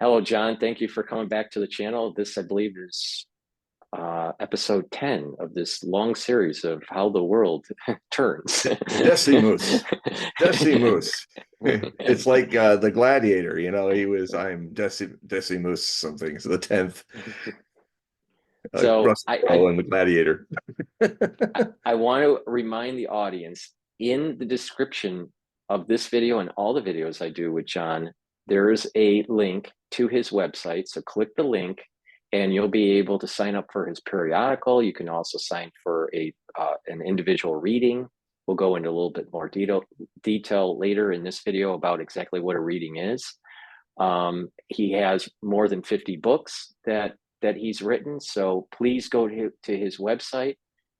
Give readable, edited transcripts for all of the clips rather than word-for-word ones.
Hello, John. Thank you for coming back to the channel. This, I believe, is episode 10 of this long series of how the world turns. Decimus. Decimus. It's like the gladiator, I'm Decimus something. So the 10th, like So Russell Crowe and the gladiator. I want to remind the audience in the description of this video and all the videos I do with John, there is a link to his website. So click the link and you'll be able to sign up for his periodical. You can also sign for an individual reading. We'll go into a little bit more detail later in this video about exactly what a reading is. He has more than 50 books that he's written. So please go to his website,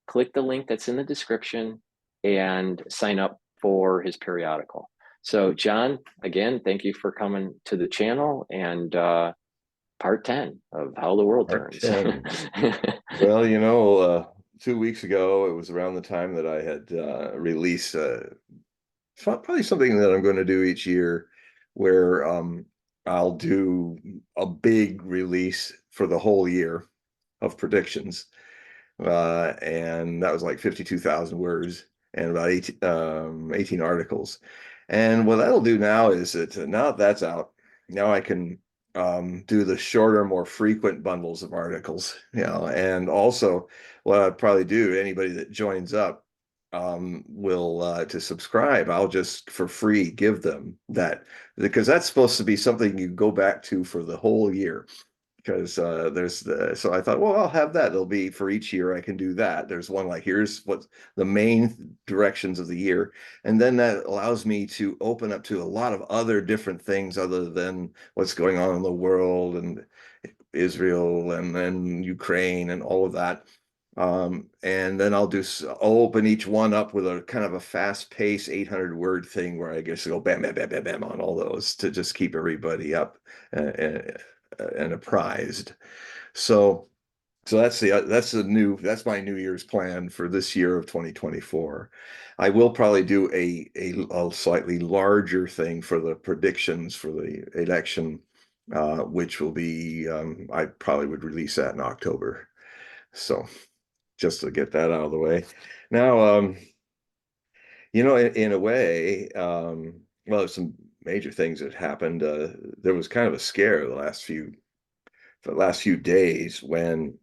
click the link that's in the description, and sign up for his periodical. So John, again, thank you for coming to the channel and part 10 of How the World Part Turns. 10. Well, 2 weeks ago, it was around the time that I had released probably something that I'm going to do each year where I'll do a big release for the whole year of predictions. And that was like 52,000 words and about 18 articles. And what that'll do now is that now that that's out, now I can do the shorter, more frequent bundles of articles, and also what I'd probably do, anybody that joins up will to subscribe, I'll just for free give them that, because that's supposed to be something you go back to for the whole year. Because so I thought, well, I'll have that. It'll be for each year. I can do that. There's one like, here's what the main directions of the year, and then that allows me to open up to a lot of other different things other than what's going on in the world and Israel and then Ukraine and all of that. And then I'll open each one up with a kind of a fast-paced 800-word thing where I guess go bam, bam, bam, bam, bam on all those to just keep everybody up and apprised. So that's my New Year's plan for this year of 2024. I will probably do a slightly larger thing for the predictions for the election, which will be I probably would release that in October. So just to get that out of the way. Now, in a way, well, some major things that happened. There was kind of a scare the last few days when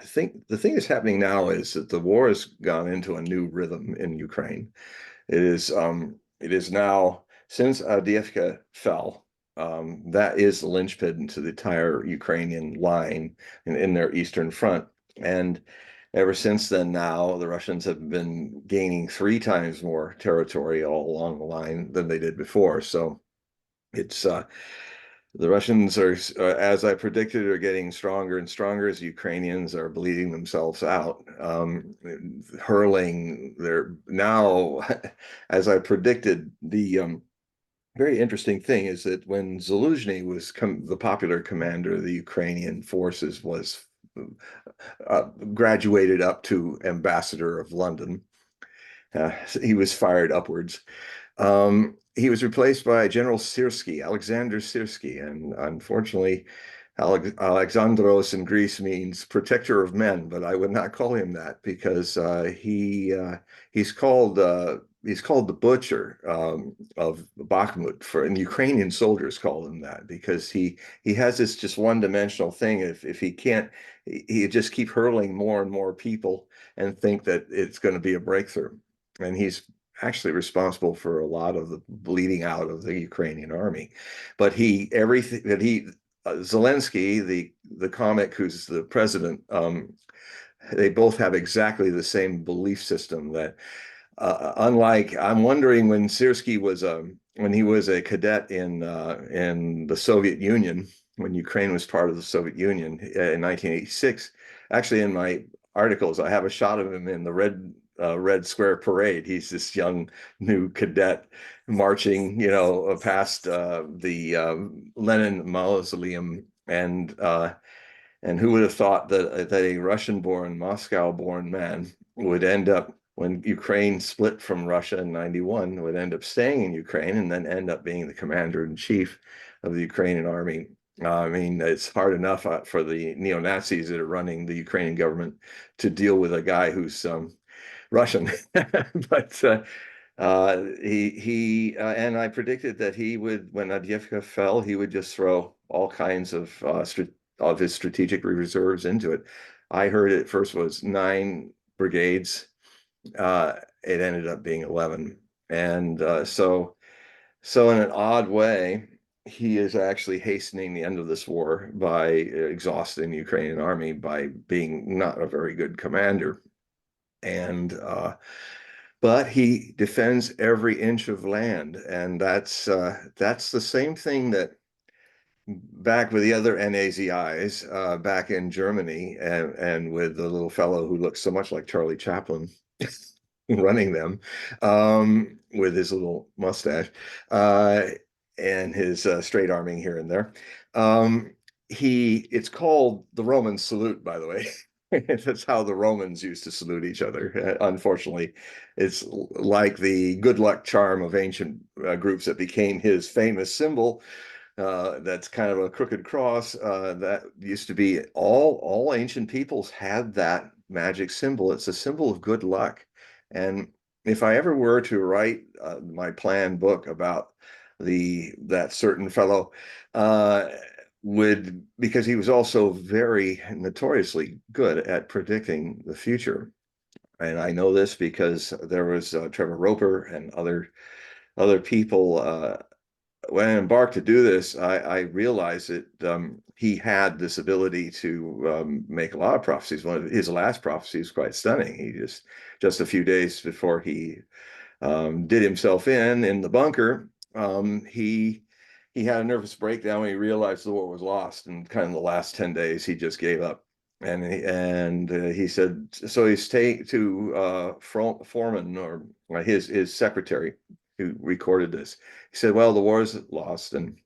I think the thing that's happening now is that the war has gone into a new rhythm in Ukraine. It is now, since Avdiivka fell, that is the linchpin to the entire Ukrainian line in their eastern front. And ever since then, now the Russians have been gaining 3 times more territory all along the line than they did before. So it's the Russians are, as I predicted, are getting stronger and stronger as Ukrainians are bleeding themselves out, hurling their now, as I predicted, the very interesting thing is that when Zaluzhny was the popular commander of the Ukrainian forces was graduated up to ambassador of London, he was fired upwards. He was replaced by General Syrski, Alexander Syrski, and unfortunately, Alexandros in Greece means protector of men, but I would not call him that because he's called the butcher of Bakhmut, and Ukrainian soldiers call him that because he has this just one-dimensional thing. If he can't, he just keep hurling more and more people and think that it's going to be a breakthrough, and he's actually responsible for a lot of the bleeding out of the Ukrainian army. But Zelensky, the comic who's the president, they both have exactly the same belief system that unlike, I'm wondering when Syrski was when he was a cadet in the Soviet Union, when Ukraine was part of the Soviet Union in 1986. Actually, in my articles, I have a shot of him in the Red Square Parade. He's this young new cadet marching, past the Lenin Mausoleum, and who would have thought that a Russian-born, Moscow-born man would end up, when Ukraine split from Russia in 91, would end up staying in Ukraine and then end up being the commander-in-chief of the Ukrainian army I mean, it's hard enough for the neo-Nazis that are running the Ukrainian government to deal with a guy who's Russian. But and I predicted that he would, when Avdiivka fell, he would just throw all kinds of his strategic reserves into it. I heard it first was 9 brigades. It ended up being 11, and so in an odd way, he is actually hastening the end of this war by exhausting the Ukrainian army by being not a very good commander. And but he defends every inch of land, and that's the same thing that back with the other NAZIs back in Germany, and with the little fellow who looks so much like Charlie Chaplin running them, with his little mustache uh, and his straight arming here and there. It's called the Roman salute, by the way. That's how the Romans used to salute each other. Unfortunately, it's like the good luck charm of ancient groups that became his famous symbol. That's kind of a crooked cross. That used to be all ancient peoples had that magic symbol. It's a symbol of good luck. And if I ever were to write my planned book about that certain fellow, would because he was also very notoriously good at predicting the future. And I know this because there was Trevor Roper and other people. When I embarked to do this, I realized that he had this ability to make a lot of prophecies. One of his last prophecies was quite stunning. He just a few days before he did himself in the bunker, he had a nervous breakdown when he realized the war was lost, and kind of the last 10 days he just gave up. And he said, so he's take to Foreman, or his secretary who recorded this. He said, well, the war is lost, and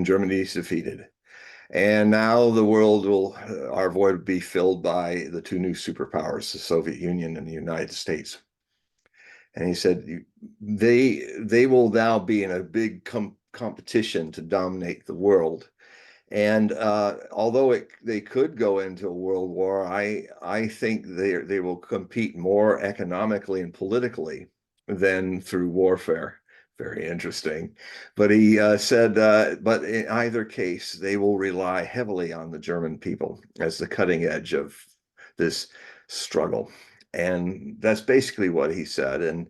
Germany's defeated. And now the world our void will be filled by the two new superpowers, the Soviet Union and the United States. And he said they will now be in a big competition to dominate the world. And although they could go into a world war, I think they will compete more economically and politically than through warfare. Very interesting. But he said, but in either case, they will rely heavily on the German people as the cutting edge of this struggle. And that's basically what he said.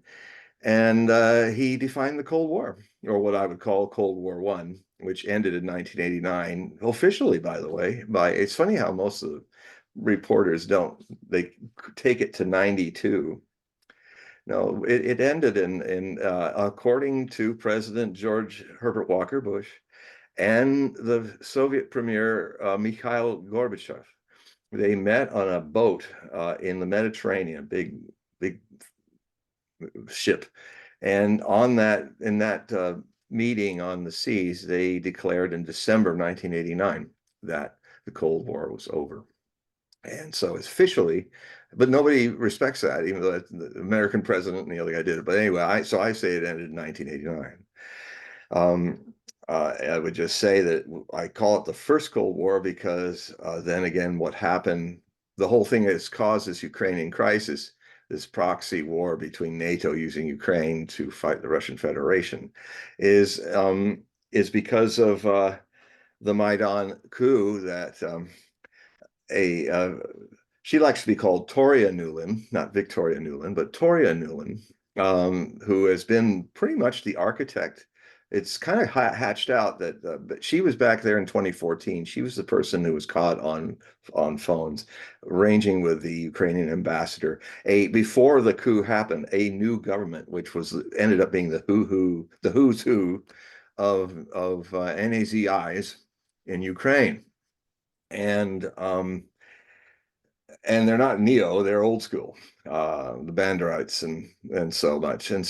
And he defined the Cold War, or what I would call Cold War One, which ended in 1989, officially, by the way. It's funny how most of the reporters don't, they take it to 92. No, it ended in according to President George Herbert Walker Bush and the Soviet Premier Mikhail Gorbachev. They met on a boat in the Mediterranean, big ship. And in that meeting on the seas, they declared in December 1989 that the Cold War was over. And so it's officially, but nobody respects that, even though the American president and the other guy did it. But anyway, I say it ended in 1989. I would just say that I call it the first Cold War because then again, what happened, the whole thing that's caused this Ukrainian crisis, this proxy war between NATO using Ukraine to fight the Russian Federation, is because of the Maidan coup that a she likes to be called Toria Nuland, not Victoria Nuland, but Toria Nuland, who has been pretty much the architect. It's kind of hatched out that, but she was back there in 2014. She was the person who was caught on phones, arranging with the Ukrainian ambassador. Before the coup happened, a new government, which ended up being the who's who of NAZIs in Ukraine, and they're not neo, they're old school, the Banderites and so much. And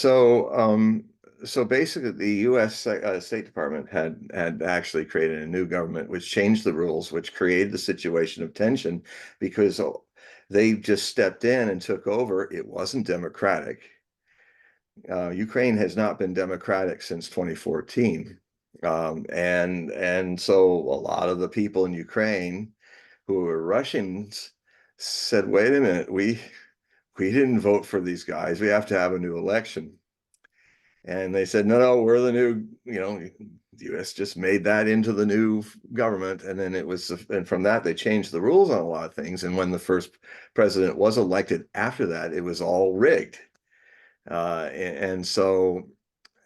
so basically the US State Department had actually created a new government which changed the rules, which created the situation of tension because they just stepped in and took over. It wasn't democratic. Ukraine has not been democratic since 2014. And so a lot of the people in Ukraine who were Russians said, wait a minute, we didn't vote for these guys. We have to have a new election. And they said, no, we're the new, the US just made that into the new government. And then and from that, they changed the rules on a lot of things. And when the first president was elected after that, it was all rigged. And so,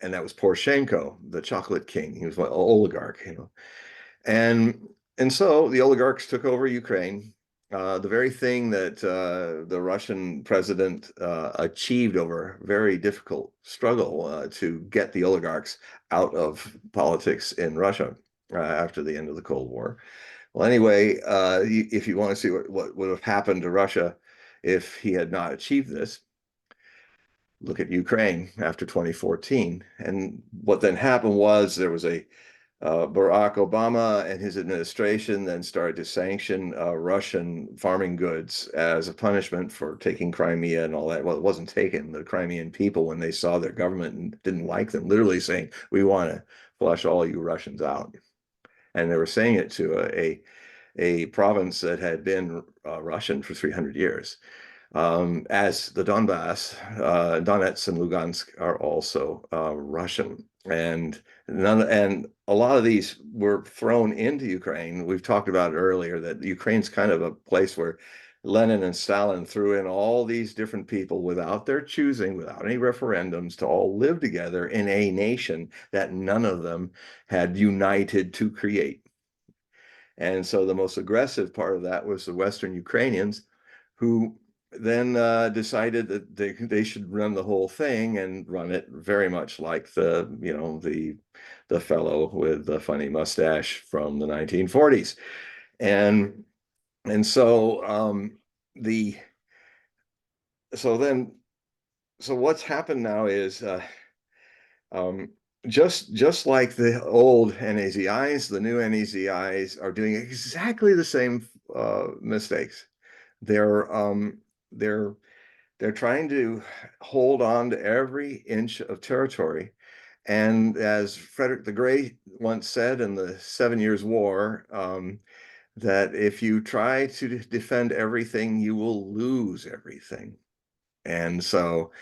and that was Poroshenko, the chocolate king. He was an oligarch. And and so the oligarchs took over Ukraine. The very thing that the Russian president achieved over a very difficult struggle to get the oligarchs out of politics in Russia after the end of the Cold War. Well, anyway, if you want to see what would have happened to Russia if he had not achieved this, look at Ukraine after 2014. And what then happened was there was a Barack Obama and his administration then started to sanction Russian farming goods as a punishment for taking Crimea and all that. Well, it wasn't taken. The Crimean people, when they saw their government and didn't like them, literally saying, we want to flush all you Russians out. And they were saying it to a province that had been Russian for 300 years. As the Donbass, Donetsk and Lugansk are also Russian, and a lot of these were thrown into Ukraine. We've talked about earlier that Ukraine's kind of a place where Lenin and Stalin threw in all these different people without their choosing, without any referendums, to all live together in a nation that none of them had united to create. And so the most aggressive part of that was the Western Ukrainians, who then decided that they should run the whole thing and run it very much like the fellow with the funny mustache from the 1940s. And so the so then so what's happened now is um, just like the old NAZIs, the new NAZIs are doing exactly the same mistakes. They're they're they're trying to hold on to every inch of territory. And as Frederick the Great once said in the 7 Years' War, that if you try to defend everything, you will lose everything. And so,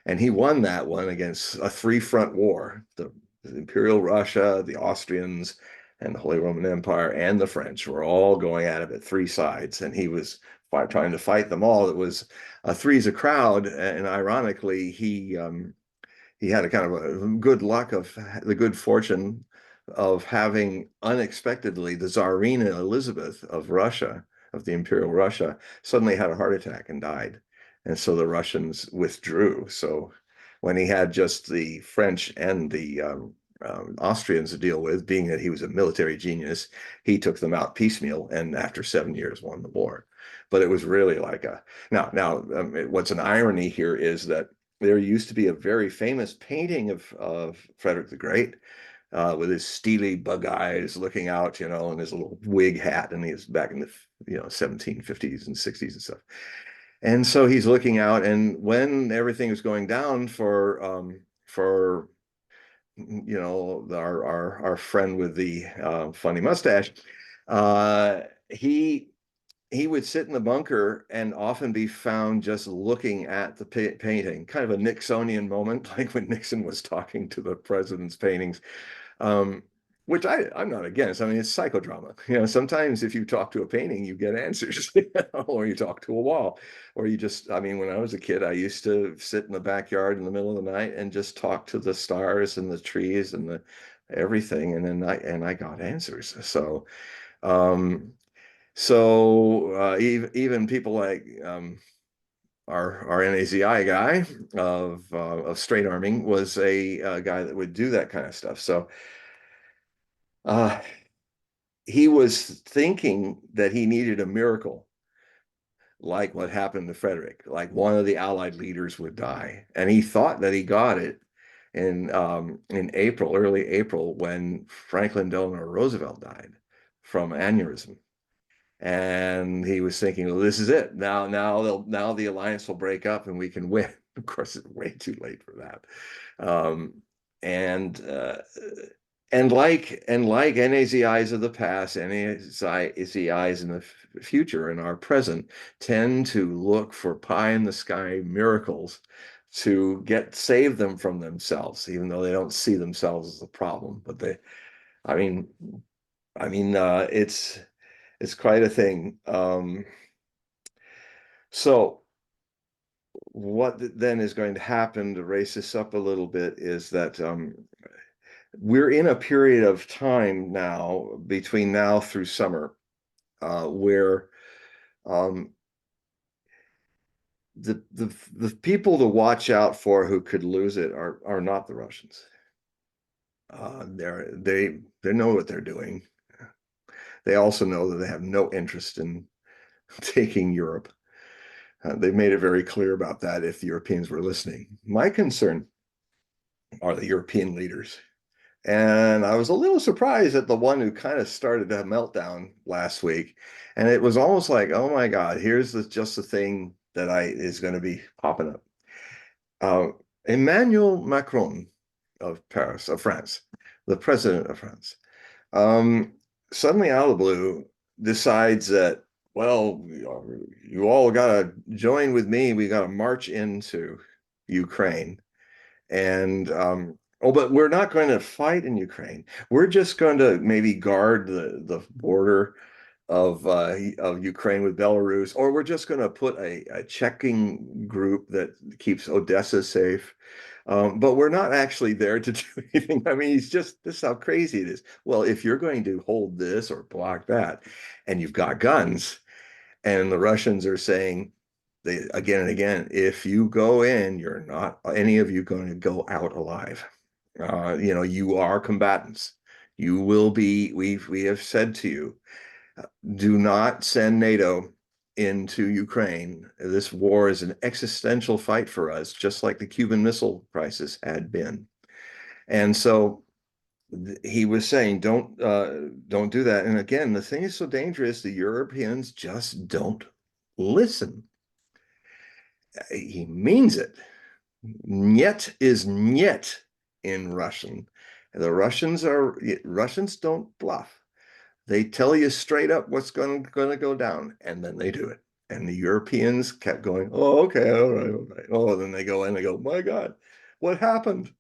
and he won that one against a three-front war. The Imperial Russia, the Austrians, and the Holy Roman Empire, and the French were all going at it at three sides, and he was trying to fight them all. It was a three's a crowd, and ironically, he had a kind of a good luck of the good fortune of having unexpectedly the Tsarina Elizabeth of Russia, of the Imperial Russia, suddenly had a heart attack and died. And so the Russians withdrew. So when he had just the French and the Austrians to deal with, being that he was a military genius, he took them out piecemeal, and after 7 years won the war. But it was really like what's an irony here is that there used to be a very famous painting of Frederick the Great with his steely bug eyes looking out, and his little wig hat, and he was back in the 1750s and 60s and stuff. And so he's looking out, and when everything was going down for our friend with the funny mustache, he would sit in the bunker and often be found just looking at the painting, kind of a Nixonian moment, like when Nixon was talking to the president's paintings, which I'm not against. I mean, it's psychodrama. Sometimes if you talk to a painting, you get answers, or you talk to a wall, or I mean, when I was a kid, I used to sit in the backyard in the middle of the night and just talk to the stars and the trees and everything, and then I got answers. Um, even people like our NAZI guy of straight arming was a guy that would do that kind of stuff. So uh, he was thinking that he needed a miracle, like what happened to Frederick, like one of the Allied leaders would die, and he thought that he got it in April, early April, when Franklin Delano Roosevelt died from aneurysm. And he was thinking, well, this is it. Now the alliance will break up and we can win. Of course, it's way too late for that. Um, and and like NAZIs of the past, NAZIs in the future and our present tend to look for pie in the sky miracles to save them from themselves, even though they don't see themselves as a problem. But I mean, it's quite a thing. So what then is going to happen to raise this up a little bit is that we're in a period of time now between now through summer where um, the people to watch out for who could lose it are not the Russians. They know what they're doing. They also know that they have no interest in taking Europe. They've made it very clear about that if the Europeans were listening. My concern are the European leaders. And I was a little surprised at the one who kind of started a meltdown last week. And it was almost like, oh my God, here's just the thing that is going to be popping up. Emmanuel Macron of Paris, of France, the president of France, suddenly out of the blue decides that, well, you all got to join with me. We got to march into Ukraine. And but we're not going to fight in Ukraine. We're just going to maybe guard the border of Ukraine with Belarus, or we're just going to put a checking group that keeps Odessa safe. But we're not actually there to do anything. I mean, this is how crazy it is. Well, if you're going to hold this or block that, and you've got guns, and the Russians are saying, again and again, if you go in, you're not any of you going to go out alive. You are combatants. You will be. We have said to you, do not send NATO into Ukraine. This war is an existential fight for us, just like the Cuban Missile Crisis had been. And so he was saying, don't do that. And again, the thing is so dangerous. The Europeans just don't listen. He means it. Niet is niet in Russian. The Russians don't bluff. They tell you straight up what's going to go down, and then they do it. And the Europeans kept going, oh, okay, all right, all right. Oh, then they go in, they go, my God, what happened?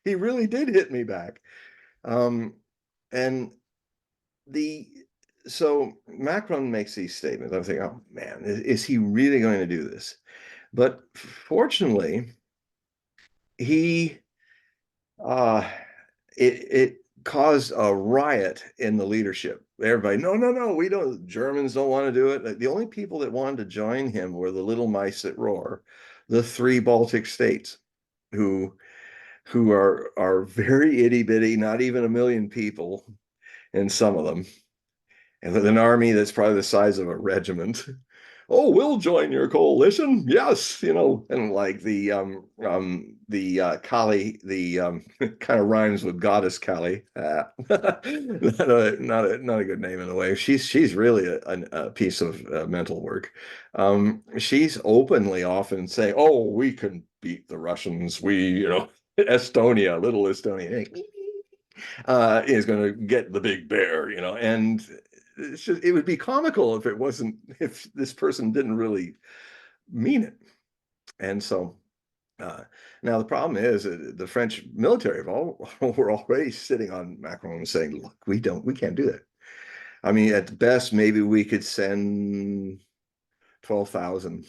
He really did hit me back. And so Macron makes these statements. I'm thinking, oh man, is he really going to do this? But fortunately, he uh it caused a riot in the leadership. Everybody, no, no, no, we don't. Germans don't want to do it. The only people that wanted to join him were the little mice that roar, the three Baltic states, who are very itty bitty, not even 1 million people in some of them, and with an army that's probably the size of a regiment. Oh, we'll join your coalition. Yes, and like Kali, kind of rhymes with goddess Kali. Not a good name in a way. She's really a piece of mental work. She's openly often saying, "Oh, we can beat the Russians. Estonia, little Estonia, is going to get the big bear, and it would be comical if this person didn't really mean it. And so now the problem is the French military were already sitting on Macron and saying, look, we can't do that. I mean, at best, maybe we could send 12,000.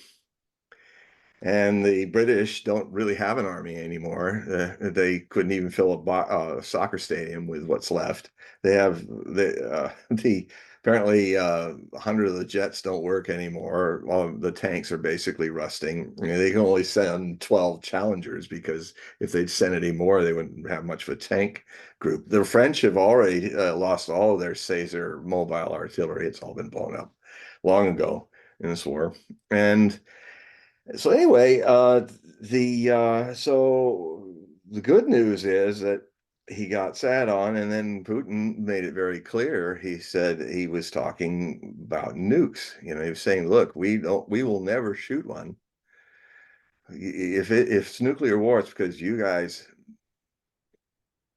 And the British don't really have an army anymore. They couldn't even fill a soccer stadium with what's left. They have apparently 100 of the jets don't work anymore. All of the tanks are basically rusting. They can only send 12 Challengers because if they'd send any more, they wouldn't have much of a tank group. The French have already lost all of their Caesar mobile artillery. It's all been blown up long ago in this war. And so anyway, the good news is that he got sat on, and then Putin made it very clear. He said he was talking about nukes. He was saying, "Look, we will never shoot one. If it's nuclear war, it's because you guys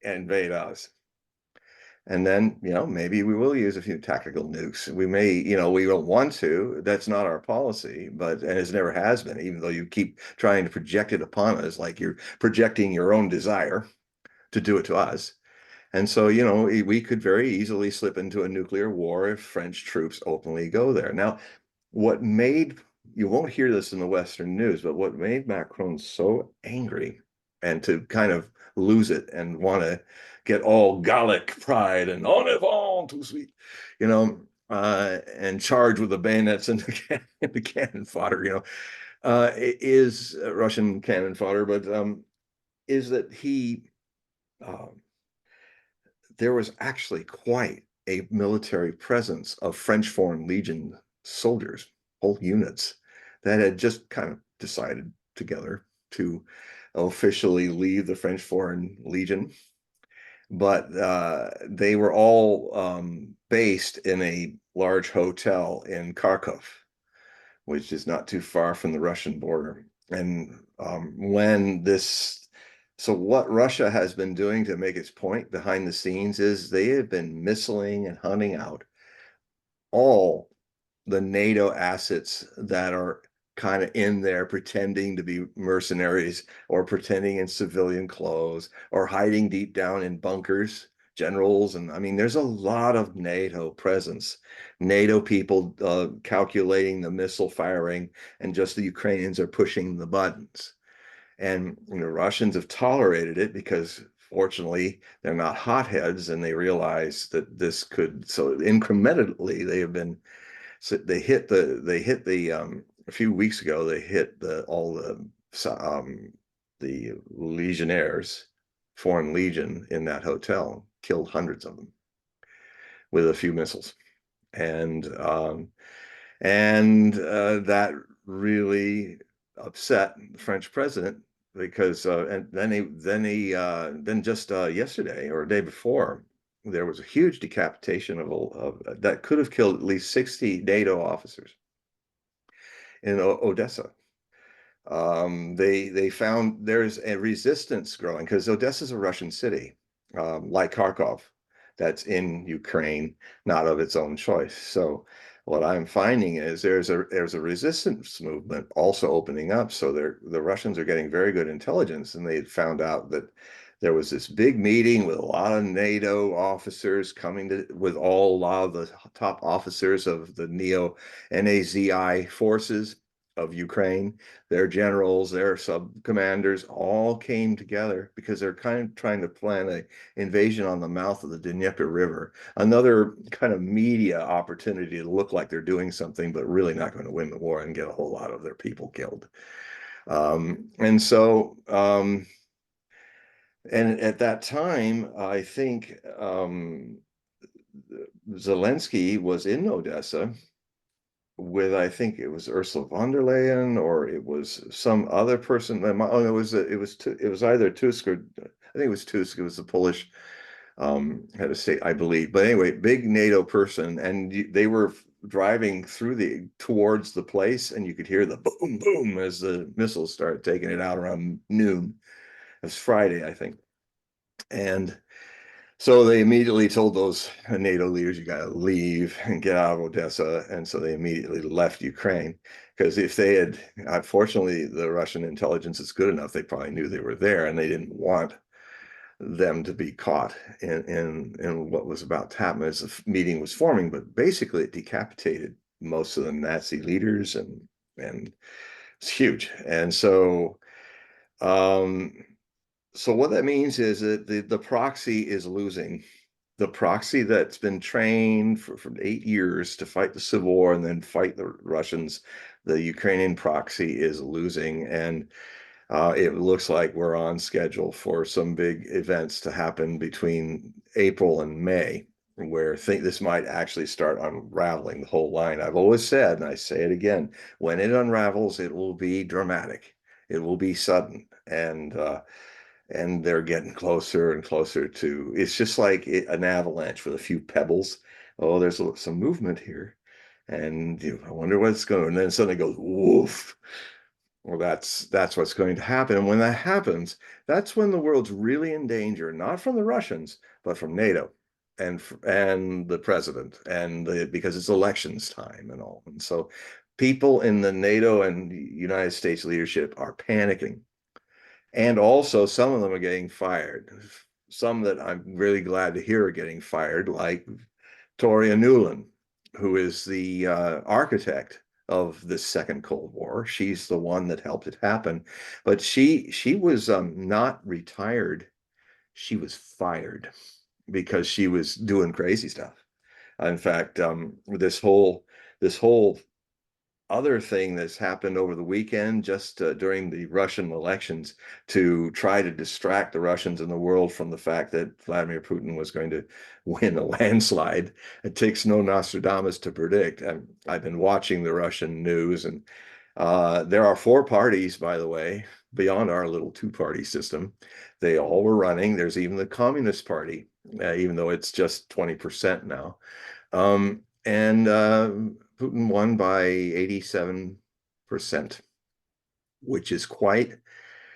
invade us." And then, maybe we will use a few tactical nukes. We may, we don't want to. That's not our policy, and it never has been, even though you keep trying to project it upon us, like you're projecting your own desire to do it to us. And so, we could very easily slip into a nuclear war if French troops openly go there. Now, what made, you won't hear this in the Western news, but what made Macron so angry and to kind of lose it and want to get all Gallic pride and en avant, too sweet, and charge with the bayonets and the cannon fodder, is Russian cannon fodder, but is that um, there was actually quite a military presence of French Foreign Legion soldiers, whole units that had just kind of decided together to officially leave the French Foreign Legion. But they were all based in a large hotel in Kharkov, which is not too far from the Russian border. And so what Russia has been doing to make its point behind the scenes is they have been missiling and hunting out all the NATO assets that are kind of in there pretending to be mercenaries or pretending in civilian clothes or hiding deep down in bunkers, generals. And I mean, there's a lot of NATO presence, NATO people calculating the missile firing, and just the Ukrainians are pushing the buttons. And Russians have tolerated it because fortunately they're not hotheads, and they realize that this could, so incrementally they have been, so they hit the a few weeks ago they hit all the legionnaires, Foreign Legion in that hotel, killed hundreds of them with a few missiles. And that really upset the French president because and then just yesterday or a day before, there was a huge decapitation of that could have killed at least 60 NATO officers in Odessa. They found there's a resistance growing because Odessa is a Russian city, like Kharkov, that's in Ukraine, not of its own choice. So what I'm finding is there's a resistance movement also opening up. So the Russians are getting very good intelligence, and they found out that there was this big meeting with a lot of NATO officers coming with a lot of the top officers of the neo NAZI forces of Ukraine. Their generals, their sub commanders all came together because they're kind of trying to plan an invasion on the mouth of the Dnieper River. Another kind of media opportunity to look like they're doing something, but really not going to win the war and get a whole lot of their people killed. And so, and at that time, I think Zelensky was in Odessa with, I think it was Ursula von der Leyen, or it was some other person. Oh, it was either Tusk or I think it was Tusk. It was the Polish head of state, I believe. But anyway, big NATO person, and they were driving towards the place, and you could hear the boom boom as the missiles started taking it out around noon. It was Friday, I think, and so they immediately told those NATO leaders, you got to leave and get out of Odessa. And so they immediately left Ukraine, because if they had, unfortunately, the Russian intelligence is good enough, they probably knew they were there, and they didn't want them to be caught in what was about to happen as the meeting was forming. But basically, it decapitated most of the Nazi leaders, and it's huge. And um, so what that means is that the proxy is losing. The proxy that's been trained for 8 years to fight the civil war and then fight the Russians, the Ukrainian proxy is losing. And it looks like we're on schedule for some big events to happen between April and May, where I think this might actually start unraveling the whole line. I've always said, and I say it again, when it unravels, it will be dramatic. It will be sudden. And they're getting closer and closer to, it's just like an avalanche with a few pebbles. Oh, there's some movement here. And I wonder what's going, and then suddenly goes, woof. Well, that's what's going to happen. And when that happens, that's when the world's really in danger, not from the Russians, but from NATO. and the president because it's elections time and all. And so people in the NATO and United States leadership are panicking. And also some of them are getting fired. Some that I'm really glad to hear are getting fired, like Toria Newland, who is the architect of the second Cold War. She's the one that helped it happen. But she was not retired. She was fired because she was doing crazy stuff. In fact, this whole other thing that's happened over the weekend, just during the Russian elections, to try to distract the Russians and the world from the fact that Vladimir Putin was going to win a landslide. It takes no Nostradamus to predict. I've been watching the Russian news, and there are four parties, by the way, beyond our little two-party system. They all were running. There's even the Communist Party, even though it's just 20% now. And Putin won by 87%, which is quite.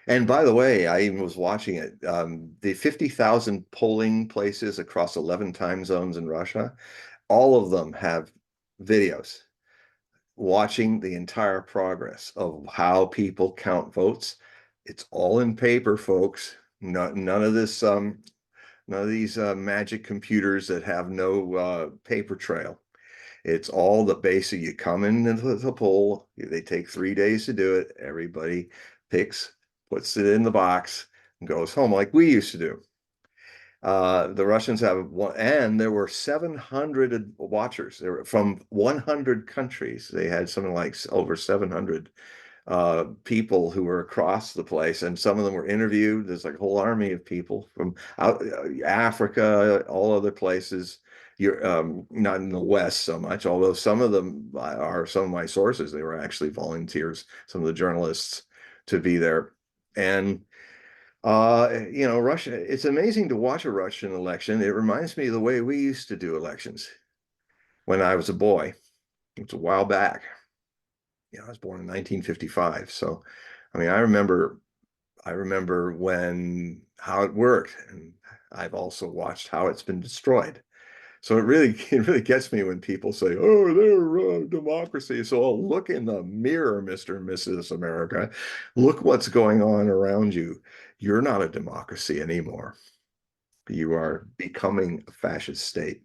And by the way, I even was watching it. The 50,000 polling places across 11 time zones in Russia, all of them have videos watching the entire progress of how people count votes. It's all in paper, folks. None of this, none of these magic computers that have no paper trail. It's all the basic. You come into the poll. They take 3 days to do it. Everybody picks, puts it in the box, and goes home like we used to do. The Russians have one, and there were 700 watchers. They were from 100 countries. They had something like over 700 people who were across the place, and some of them were interviewed. There's like a whole army of people from out Africa, all other places. You're not in the West so much, although some of them are some of my sources. They were actually volunteers, some of the journalists, to be there. And Russia, it's amazing to watch a Russian election. It reminds me of the way we used to do elections when I was a boy. It's a while back. I was born in 1955. So, I mean, I remember when how it worked, and I've also watched how it's been destroyed. So it really gets me when people say, "Oh, they're democracy." So look in the mirror, Mr. and Mrs. America. Look what's going on around you. You're not a democracy anymore. You are becoming a fascist state.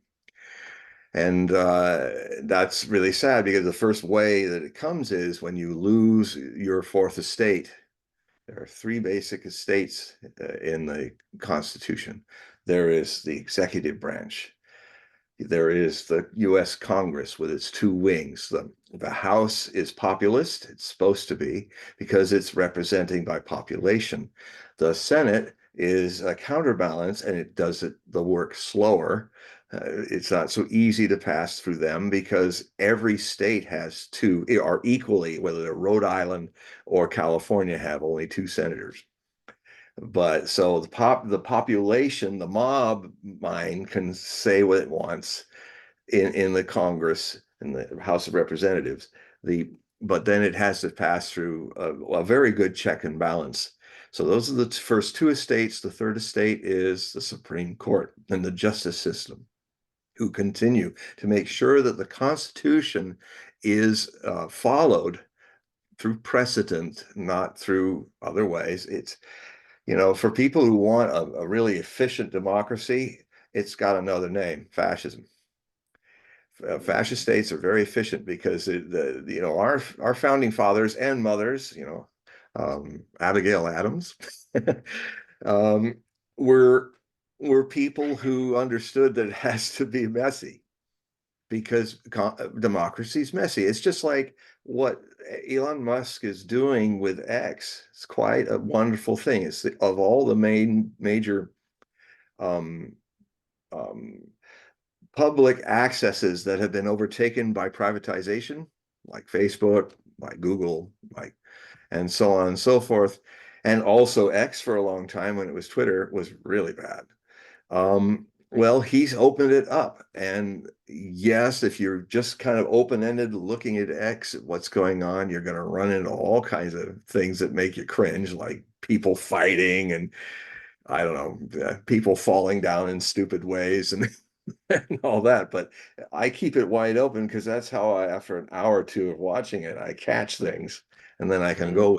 And that's really sad because the first way that it comes is when you lose your fourth estate. There are three basic estates in the Constitution. There is the executive branch. There is the U.S. Congress with its two wings. The House is populist. It's supposed to be because it's representing by population. The Senate is a counterbalance, and it does the work slower. It's not so easy to pass through them because every state has two, are equally, whether they're Rhode Island or California, have only two senators. But so the population, the mob mind can say what it wants in the Congress, in the House of Representatives. But then it has to pass through a very good check and balance. So those are the first two estates. The third estate is the Supreme Court and the justice system, who continue to make sure that the Constitution is followed through precedent, not through other ways. It's for people who want a really efficient democracy, it's got another name: fascism. Fascist states are very efficient because our founding fathers and mothers, Abigail Adams, um, were were people who understood that it has to be messy because democracy is messy. It's just like what Elon Musk is doing with X. It's quite a wonderful thing. It's of all the major um, um, public accesses that have been overtaken by privatization, like Facebook, like Google, and so on and so forth. And also X for a long time when it was Twitter was really bad. Well, he's opened it up. And yes, if you're just kind of open-ended looking at X, what's going on, you're going to run into all kinds of things that make you cringe, like people fighting and I don't know, people falling down in stupid ways and and all that. But I keep it wide open because that's how after an hour or two of watching it, I catch things and then I can Mhm. go.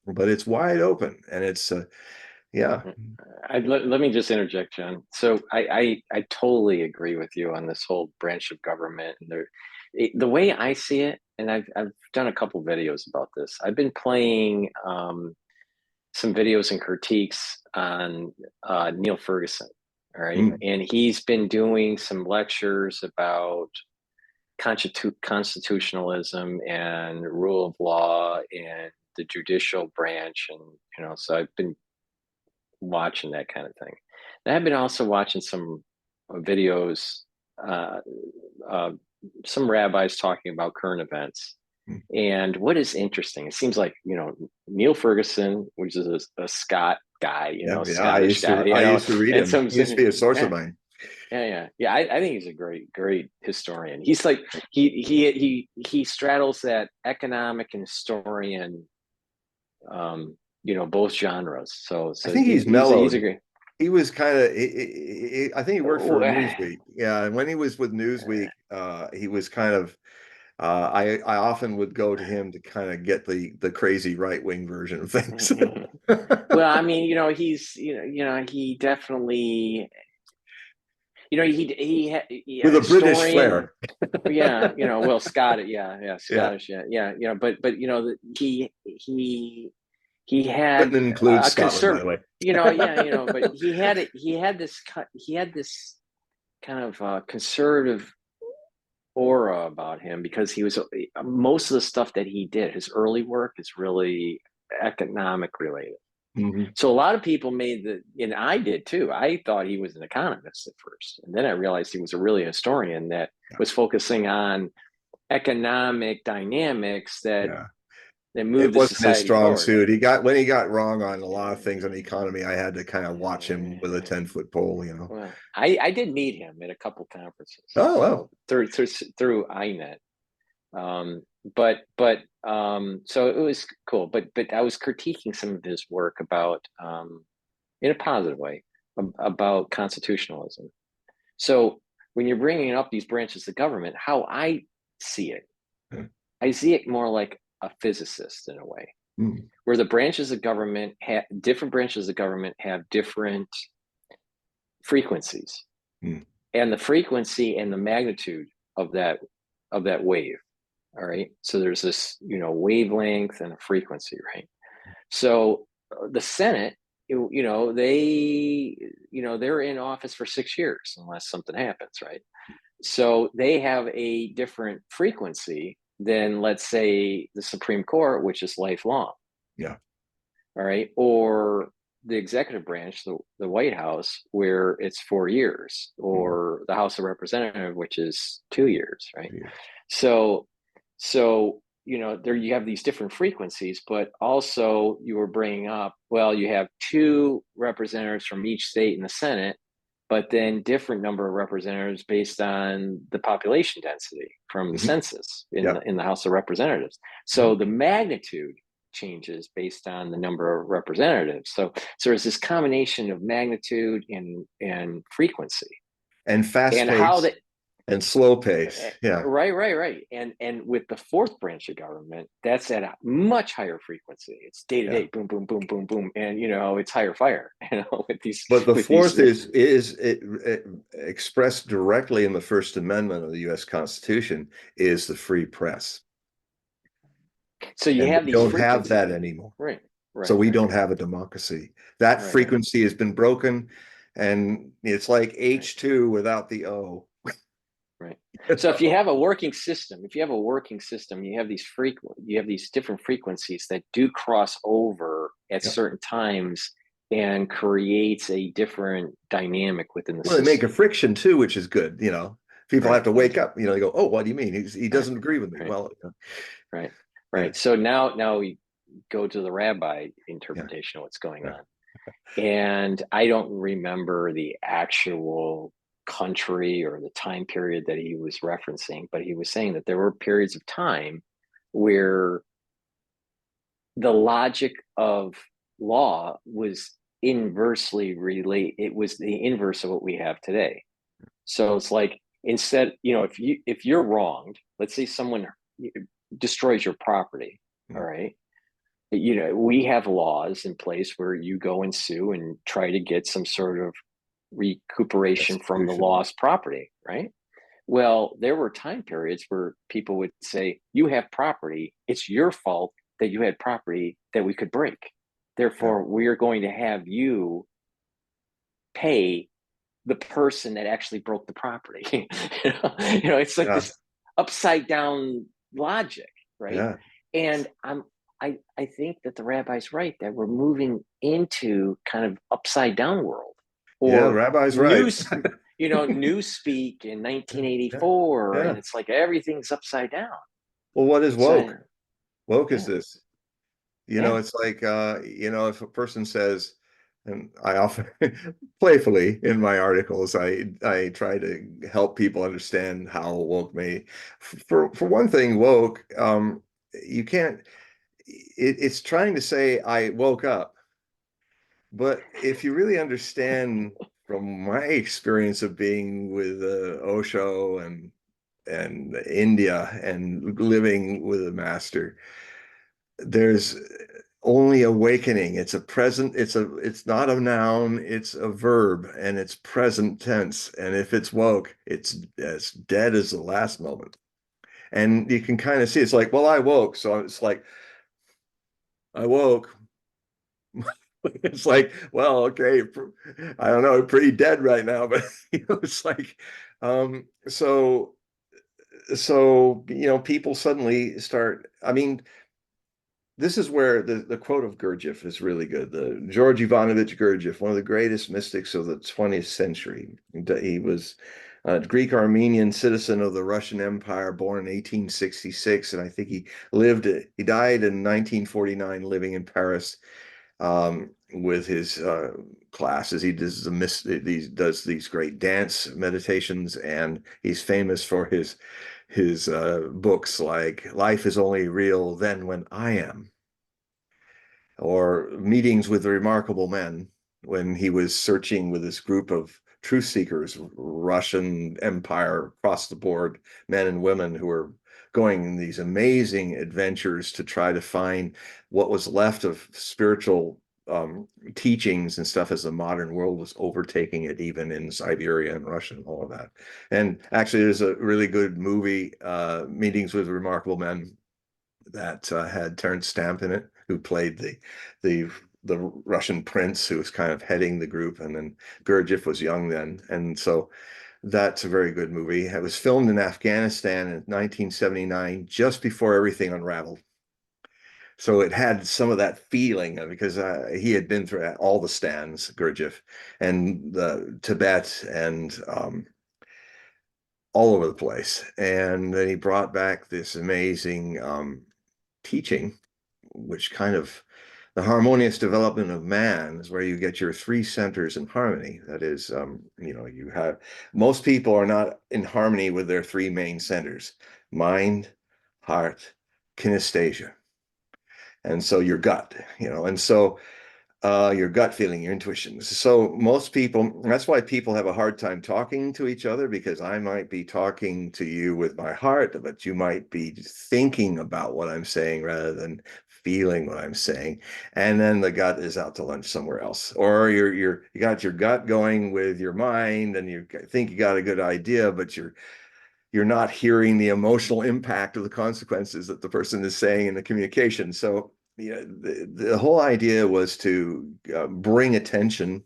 But it's wide open, and it's yeah. Let me just interject, John. So I totally agree with you on this whole branch of government. And the way I see it, and I've done a couple videos about this. I've been playing some videos and critiques on Neil Ferguson. All right, Mm, and he's been doing some lectures about constitutionalism and rule of law and the judicial branch, and so I've been watching that kind of thing. And I've been also watching some videos, uh, uh, some rabbis talking about current events. mm. And what is interesting, it seems like, Neil Ferguson, which is a Scott guy, Yeah, yeah. Scottish guy, I used to read and him. some, He used to be a source of yeah, mine. yeah. I think he's a great historian. He's like, he straddles that economic and historian, both genres. I So think he's he's a mellowed. great. He was kind of. I think he worked for Oh, Newsweek. Yeah, and when he was with Newsweek, he was kind of. I often would go to him to kind of get the crazy right wing version of things. well, I mean, he's he definitely With a British historian. flair. Yeah, well, Scottish, yeah, Yeah, Scottish, yeah, but he wouldn't had include a Scotland, by conserv the way. yeah, but he had this kind of conservative aura about him because he was most of the stuff that he did, his early work is really economic related. Mhm. So a lot of people made and I did too. I thought he was an economist at first, and then I realized he was a really historian that Yeah, was focusing on economic dynamics that yeah. move It the wasn't his society strong forward. suit. When he got wrong on a lot of things on the economy, I had to kind of watch him with a 10-foot pole. Well, I did meet him at a couple conferences, Oh, so well. through INET. So it was cool. But I was critiquing some of his work about, in a positive way, about constitutionalism. So when you're bringing up these branches of government, how I see it, I see it more like a physicist in a way, Mm, where the branches of government different branches of government have different frequencies, mm, and the frequency and the magnitude of that wave. All right. So there's this, wavelength and a frequency, right? So the Senate, they're in office for 6 years unless something happens, right? So they have a different frequency than, let's say, the Supreme Court, which is lifelong. yeah. All right. Or the executive branch, the White House, where it's 4 years, Mhm. or the House of Representatives, which is 2 years, right? Years. So, there you have these different frequencies, but also you were bringing up, well, you have two representatives from each state in the Senate, but then different number of representatives based on the population density from the Mhm. census in Yeah. the House of Representatives. Mhm. So the magnitude changes based on the number of representatives. So there's this combination of magnitude and frequency, And fast and how pace that. and slow pace. Yeah. Right. And with the fourth branch of government, that's at a much higher frequency. It's day to Yeah. day, boom, boom, boom, boom, boom, and it's higher fire. With these But the with these. fourth it expressed directly in the First Amendment of the U.S. Constitution is the free press. So you And have we these don't have frequencies, that anymore. right, So right, we right, don't have a democracy. That right, frequency has been broken, and it's like right, H2 without the O. right. You So if you know? have a working system, you have these different frequencies that do cross over at Yep. certain times and creates a different dynamic within the Well, they make a system. friction too, which is good. People have Right, to wake up. They go, "Oh, what do you mean? He right, doesn't agree with me." right. Well, Right. yeah, Right. So now we go to the rabbi yeah, interpretation of what's going yeah. on. And I don't remember the actual country or the time period that he was referencing, but he was saying that there were periods of time where the logic of law was inversely relate. It was the inverse of what we have today. So it's like, instead, if you're wronged, let's say someone destroys your property, all Mm. right, we have laws in place where you go and sue and try to get some sort of recuperation from the Restitution. lost property, right? Well, there were time periods where people would say, you have property, it's your fault that you had property that we could break. Yeah. Therefore, we are going to have you pay the person that actually broke the property. It's like Yeah. this upside down logic, right? Yeah. And I think that the rabbi's right that we're moving into kind of upside down world, Yeah. or Rabbi's right. news, news speak in Yeah. 1984, and Yeah. it's like everything's upside down. Well, what is woke? So Woke is yeah, this. yeah, It's like, if a person says, and I often playfully in my articles, I try to help people understand how woke may, for one thing, woke, you can't, it's trying to say I woke up, but if you really understand from my experience of being with Osho and India and living with a master, there's only awakening. It's a present, it's not a noun, it's a verb, and it's present tense. And if it's woke, it's as dead as the last moment. And you can kind of see it's like, well, I woke. So it's like, I woke. It's like, well, okay, I don't know, pretty dead right now, but it's like, so people suddenly start, I mean, this is where the quote of Gurdjieff is really good. The George Ivanovich Gurdjieff, one of the greatest mystics of the 20th century. He was a Greek Armenian citizen of the Russian Empire, born in 1866, and I think he died in 1949, living in Paris, with his classes. He does these great dance meditations, and he's famous for his books like Life is Only Real Then When I Am, or Meetings with Remarkable Men, when he was searching with this group of truth seekers, Russian Empire across the board, men and women who were going in these amazing adventures to try to find what was left of spiritual teachings and stuff as the modern world was overtaking it, even in Siberia and Russia and all of that. And actually, there's a really good movie, Meetings with Remarkable Men, that had Terrence Stamp in it, who played the the Russian prince who was kind of heading the group, and then Gurdjieff was young then, and so that's a very good movie. It was filmed in Afghanistan in 1979, just before everything unraveled. So it had some of that feeling because he had been through all the stands, Gurdjieff, and the Tibet and all over the place. And then he brought back this amazing teaching, which kind of the harmonious development of man is where you get your three centers in harmony. That is, you have most people are not in harmony with their three main centers: mind, heart, kinesthesia, and so your gut, and so your gut feeling, your intuition. So most people, that's why people have a hard time talking to each other, because I might be talking to you with my heart, but you might be thinking about what I'm saying rather than feeling what I'm saying. And then the gut is out to lunch somewhere else. Or you got your gut going with your mind and you think you got a good idea, but you're not hearing the emotional impact of the consequences that the person is saying in the communication. So the whole idea was to bring attention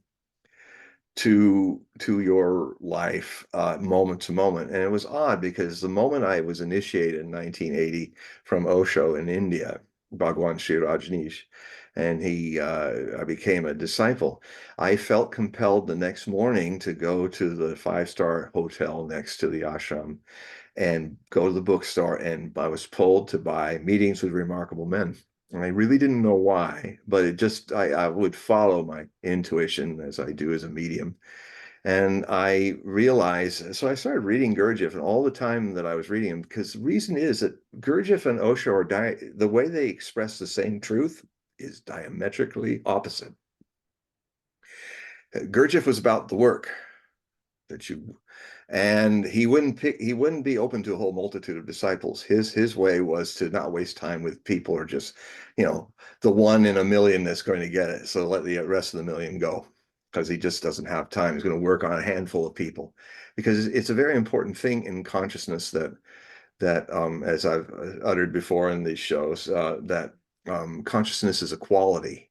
to your life, moment to moment. And it was odd because the moment I was initiated in 1980 from Osho in India, Bhagwan Sri Rajneesh, and I became a disciple, I felt compelled the next morning to go to the five-star hotel next to the ashram and go to the bookstore, and I was told to buy Meetings with Remarkable Men. And I really didn't know why, but I would follow my intuition as I do as a medium. And I realized, so I started reading Gurdjieff, and all the time that I was reading him, because the reason is that Gurdjieff and Osho the way they express the same truth is diametrically opposite. Gurdjieff was about the work that you And he wouldn't be open to a whole multitude of disciples. His way was to not waste time with people or just, you know, the one in a million that's going to get it. So let the rest of the million go, because he just doesn't have time. He's going to work on a handful of people, because it's a very important thing in consciousness that as I've uttered before in these shows, that consciousness is a quality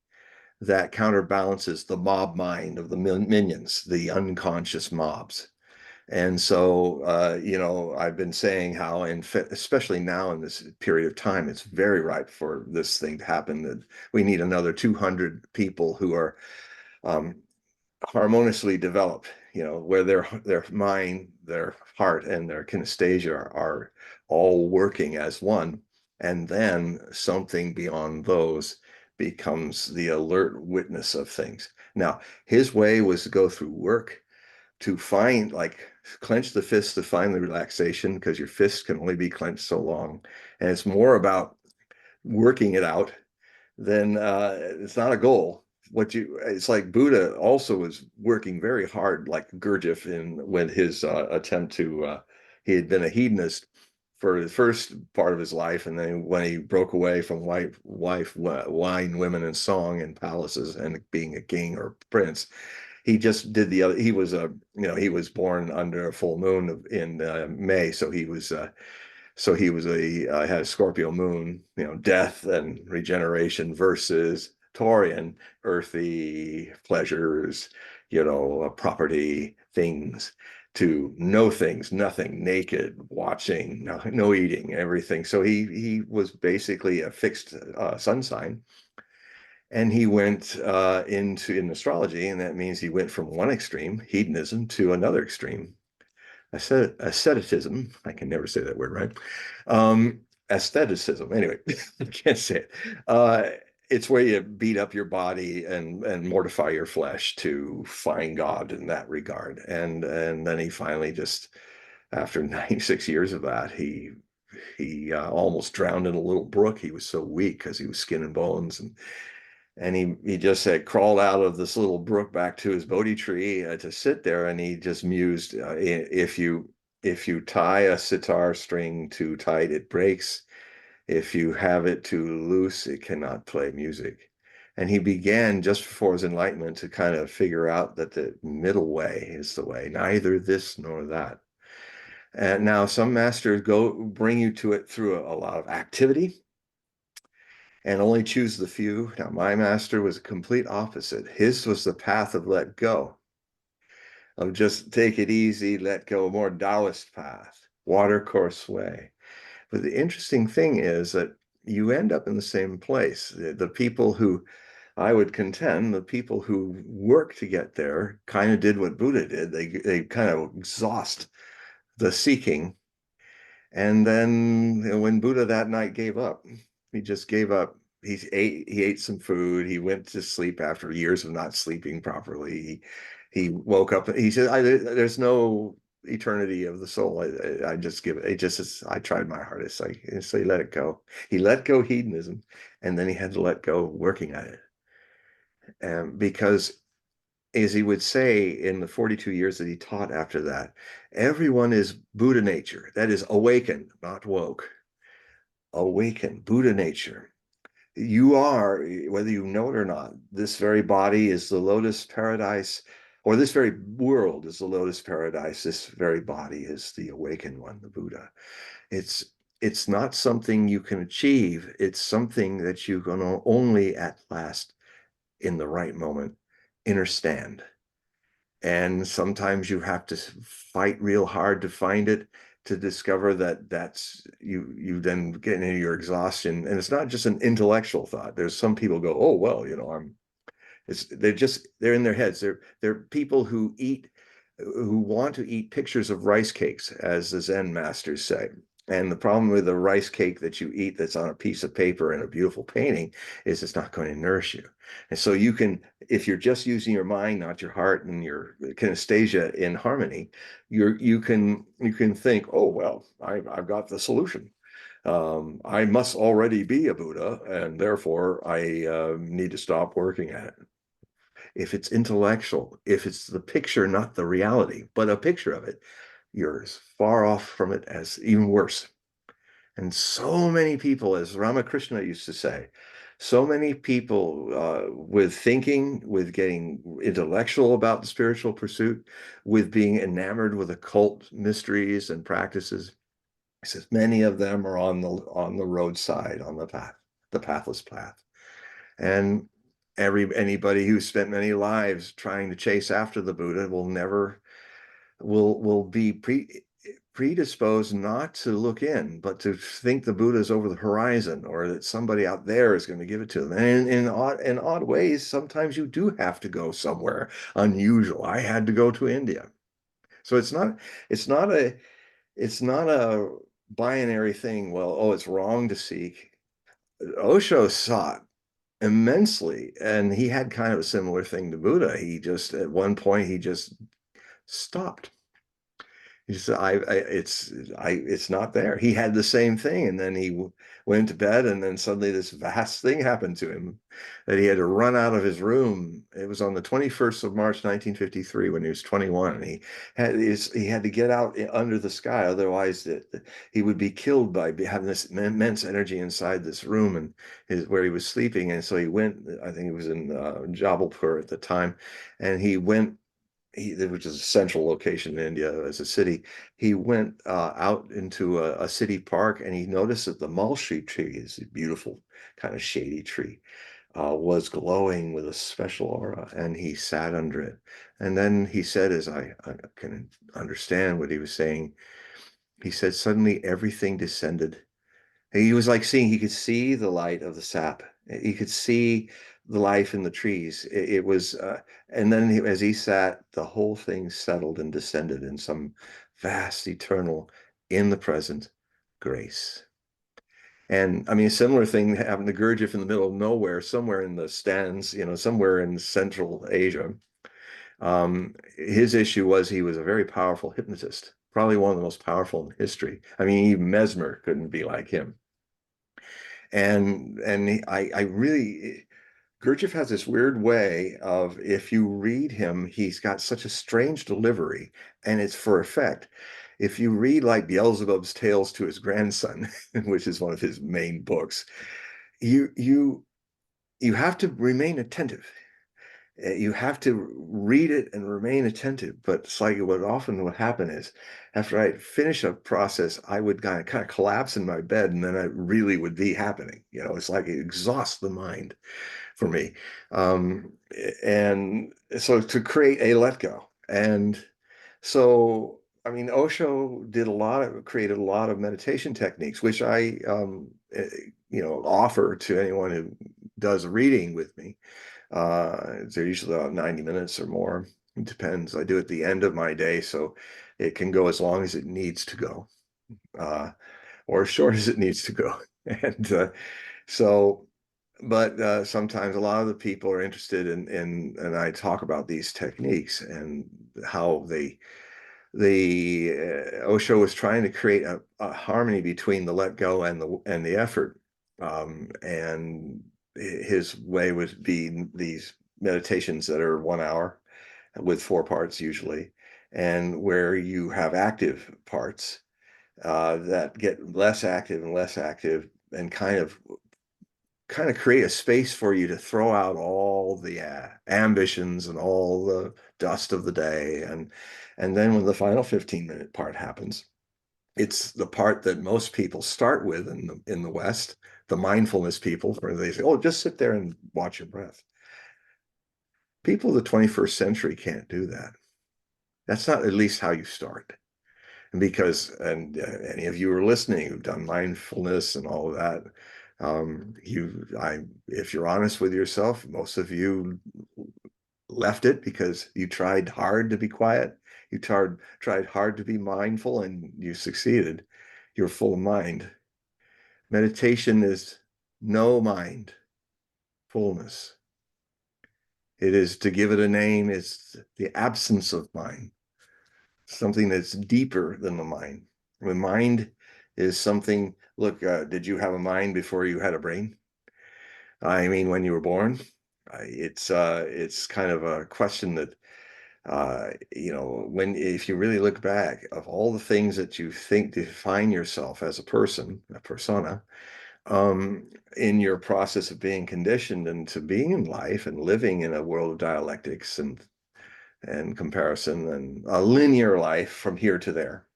that counterbalances the mob mind of the minions, the unconscious mobs. And so, you know, I've been saying how, especially now in this period of time, it's very ripe for this thing to happen. That we need another 200 people who are um, harmoniously developed, you know, where their mind, their heart, and their kinesthesia are all working as one. And then something beyond those becomes the alert witness of things. Now, his way was to go through work to find, like, clench the fist to find the relaxation, because your fist can only be clenched so long. And it's more about working it out than it's not a goal. It's like Buddha also was working very hard, like Gurdjieff, in when his attempt to he had been a hedonist for the first part of his life, and then when he broke away from wine, women, and song, and palaces, and being a king or prince, he just did the other. He was a he was born under a full moon in May, so he was had a Scorpio moon, you know, death and regeneration versus Taurian, earthy pleasures, you know, property, things, to no things, nothing, naked, watching, no eating, everything. So he was basically a fixed sun sign. And he went in astrology, and that means he went from one extreme, hedonism, to another extreme, asceticism. I can never say that word right. Aestheticism. Anyway, I can't say it. It's where you beat up your body and mortify your flesh to find God in that regard. And then he finally, just after 96 years of that, he almost drowned in a little brook. He was so weak because he was skin and bones, and he just had crawled out of this little brook back to his Bodhi tree to sit there, and he just mused, if you tie a sitar string too tight, it breaks. If you have it too loose, it cannot play music. And he began, just before his enlightenment, to kind of figure out that the middle way is the way, neither this nor that. And now some masters bring you to it through a lot of activity, and only choose the few. Now, my master was a complete opposite. His was the path of let go, of just take it easy, let go, more Taoist path, watercourse way. But the interesting thing is that you end up in the same place. The people who, I would contend, the people who work to get there kind of did what Buddha did. They kind of exhaust the seeking. And then, you know, when Buddha that night gave up, he just gave up. He ate some food. He went to sleep after years of not sleeping properly. He woke up. He said, "There's no eternity of the soul. I just give it. It just is, I tried my hardest. So he let it go. He let go hedonism, and then he had to let go working at it. And because, as he would say in the 42 years that he taught after that, everyone is Buddha nature. That is awakened, not woke. Awakened, Buddha nature. You are, whether you know it or not, this very body is the lotus paradise, or this very world is the lotus paradise. This very body is the awakened one, the Buddha. It's it's not something you can achieve. It's something that you can only at last, in the right moment, understand. And sometimes you have to fight real hard to find it, to discover that that's you then get into your exhaustion. And it's not just an intellectual thought. There's some people go, oh well, you know, they're in their heads. They're people who want to eat pictures of rice cakes, as the Zen masters say. And the problem with a rice cake that you eat that's on a piece of paper and a beautiful painting is it's not going to nourish you. And so you can, if you're just using your mind, not your heart and your kinesthesia in harmony, you can think, oh well, I've got the solution. I must already be a Buddha, and therefore I need to stop working at it. If it's intellectual, if it's the picture, not the reality, but a picture of it, you're as far off from it as even worse. And so many people, as Ramakrishna used to say, so many people with thinking, with getting intellectual about the spiritual pursuit, with being enamored with occult mysteries and practices. He says many of them are on the roadside, on the pathless path. And anybody who spent many lives trying to chase after the Buddha will never will be predisposed not to look in, but to think the Buddha is over the horizon, or that somebody out there is going to give it to them. And in odd ways, sometimes you do have to go somewhere unusual. I had to go to India. So it's not a it's not a binary thing. Well, oh, it's wrong to seek. Osho sought immensely, and he had kind of a similar thing to Buddha. He just at one point he just stopped. He said, it's not there. He had the same thing, and then he went to bed, and then suddenly this vast thing happened to him that he had to run out of his room. It was on the 21st of March, 1953, when he was 21, and he had to get out under the sky, otherwise he would be killed by having this immense energy inside this room and where he was sleeping. And so he went. I think it was in Jabalpur at the time, and he went which is a central location in India as a city. He went out into a city park, and he noticed that the mulshi tree, is a beautiful kind of shady tree, was glowing with a special aura, and he sat under it. And then he said, as I can understand what he was saying, he said, suddenly everything descended. He was like he could see the light of the sap. He could see the life in the trees. It was, and then as he sat, the whole thing settled and descended in some vast, eternal, in the present grace. And I mean, a similar thing happened to Gurdjieff in the middle of nowhere, somewhere in the stands, somewhere in Central Asia. His issue was he was a very powerful hypnotist, probably one of the most powerful in history. I mean, even Mesmer couldn't be like him. And I really Gurdjieff has this weird way of, if you read him, he's got such a strange delivery, and it's for effect. If you read like Beelzebub's Tales to His Grandson, which is one of his main books, you have to remain attentive. You have to read it and remain attentive. But it's like what often would happen is, after I finish a process, I would kind of collapse in my bed, and then it really would be happening. It's like it exhausts the mind for me. And so to create a let go. And so, I mean, Osho created a lot of meditation techniques, which I, offer to anyone who does a reading with me. They're usually about 90 minutes or more. It depends. I do it at the end of my day, so it can go as long as it needs to go, or as short as it needs to go. And so, but sometimes a lot of the people are interested and I talk about these techniques and how Osho was trying to create a harmony between the let go and the effort. And his way would be these meditations that are 1 hour with 4 parts usually, and where you have active parts that get less active and less active, and kind of create a space for you to throw out all the ambitions and all the dust of the day. And then when the final 15-minute part happens, it's the part that most people start with in the West, the mindfulness people, where they say, oh, just sit there and watch your breath. People of the 21st century can't do that. That's not at least how you start. Because any of you are listening who've done mindfulness and all of that, if you're honest with yourself, most of you left it because you tried hard to be quiet. You tried hard to be mindful, and you succeeded. You're full of mind. Meditation is no mind, fullness. It is, to give it a name, it's the absence of mind, something that's deeper than the mind. The mind is something, look, did you have a mind before you had a brain? I mean, when you were born? It's kind of a question that When if you really look back of all the things that you think define yourself as a person, a persona, in your process of being conditioned into being in life and living in a world of dialectics and comparison and a linear life from here to there,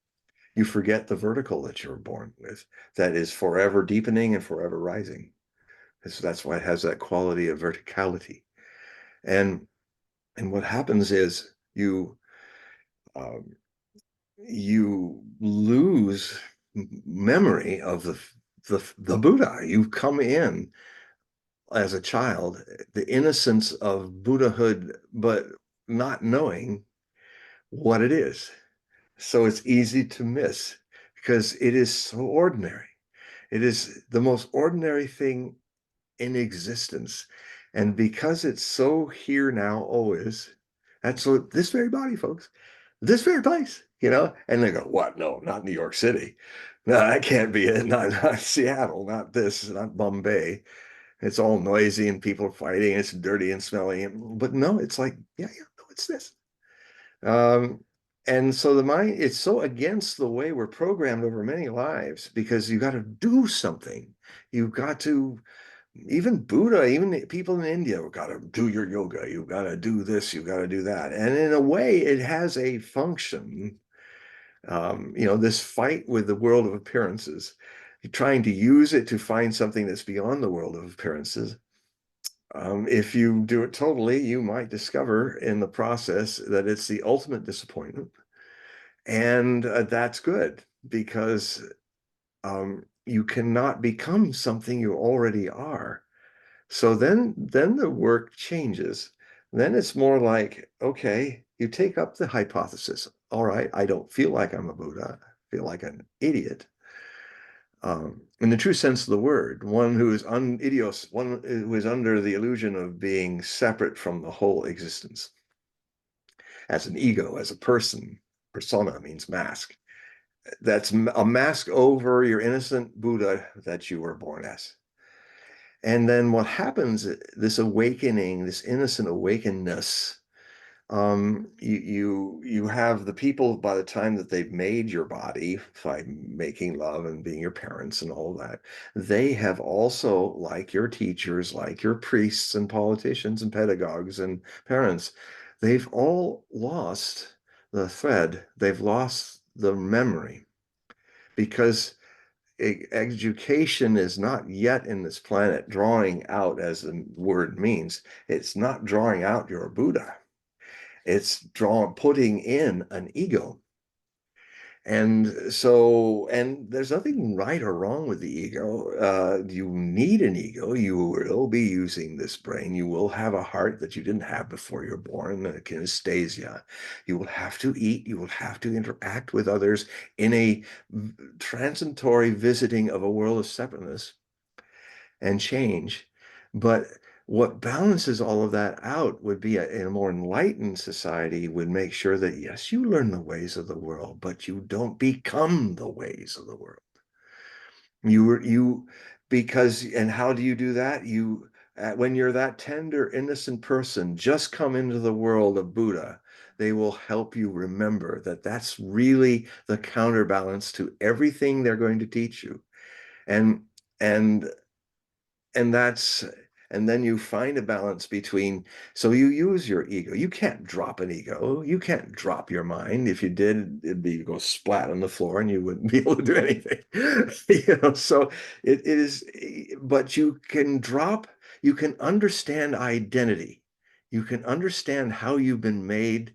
you forget the vertical that you were born with, that is forever deepening and forever rising. That's why it has that quality of verticality. And what happens is um, you lose memory of the Buddha. You come in as a child, the innocence of Buddhahood, but not knowing what it is. So it's easy to miss because it is so ordinary. It is the most ordinary thing in existence. And because it's so here now, always, that's so this very body, folks, this very place, and they go, what? No, not New York City. No, that can't be it. Not Seattle, not this, not Bombay. It's all noisy and people are fighting. It's dirty and smelly. But no, it's like, yeah, no, it's this. Um, and so the mind, it's so against the way we're programmed over many lives because you got to do something. You've got to, even Buddha, even people in India, have got to do your yoga. You've got to do this. You've got to do that. And in a way, it has a function. This fight with the world of appearances, trying to use it to find something that's beyond the world of appearances. If you do it totally, you might discover in the process that it's the ultimate disappointment. And that's good because you cannot become something you already are. So then the work changes. Then it's more like, okay, you take up the hypothesis. All right, I don't feel like I'm a Buddha. I feel like an idiot. In the true sense of the word, one who is idios, one who is under the illusion of being separate from the whole existence. As an ego, as a person, persona means mask. That's a mask over your innocent Buddha that you were born as. And then what happens, this awakening, this innocent awakenedness, you have the people by the time that they've made your body by making love and being your parents and all that, they have also, like your teachers, like your priests and politicians and pedagogues and parents, they've all lost the thread. They've lost the memory because education is not yet in this planet drawing out, as the word means, it's not drawing out your Buddha. It's putting in an ego. And there's nothing right or wrong with the ego. You need an ego. You will be using this brain. You will have a heart that you didn't have before you're born, kinesthesia. You will have to eat. You will have to interact with others in a transitory visiting of a world of separateness and change. But what balances all of that out would be in a more enlightened society would make sure that, yes, you learn the ways of the world, but you don't become the ways of the world. And how do you do that? When you're that tender, innocent person, just come into the world of Buddha, they will help you remember that that's really the counterbalance to everything they're going to teach you. And, and and that's and then you find a balance between, so you use your ego. You can't drop an ego. You can't drop your mind. If you did, it'd be go splat on the floor and you wouldn't be able to do anything. So it is, but you can understand identity. You can understand how you've been made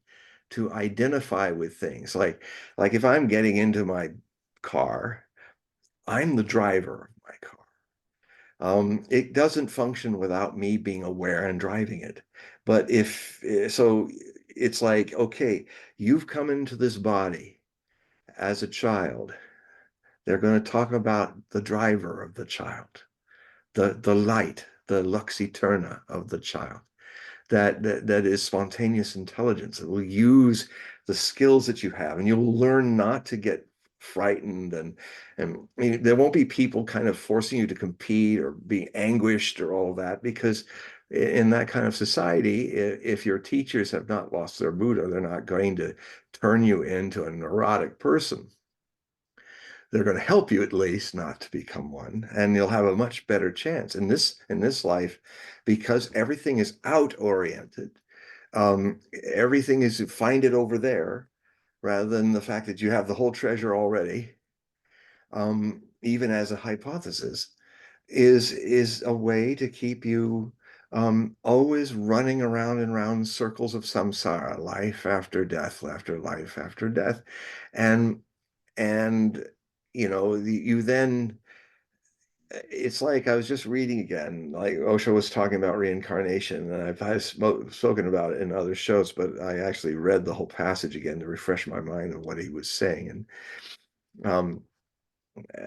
to identify with things. Like if I'm getting into my car, I'm the driver of my car. It doesn't function without me being aware and driving it. But so it's like, okay, you've come into this body as a child. They're going to talk about the driver of the child, the light, the lux eterna of the child. That is spontaneous intelligence. It will use the skills that you have, and you'll learn not to get frightened and I mean, there won't be people kind of forcing you to compete or be anguished or all that because in that kind of society, if your teachers have not lost their Buddha, they're not going to turn you into a neurotic person. They're going to help you at least not to become one, and you'll have a much better chance in this life, because everything is out oriented. Everything is find it over there, rather than the fact that you have the whole treasure already. Even as a hypothesis, is a way to keep you always running around and round circles of samsara, life after death, after life after death, and and you then, it's like I was just reading again, like Osho was talking about reincarnation, and I've spoken about it in other shows, but I actually read the whole passage again to refresh my mind of what he was saying. And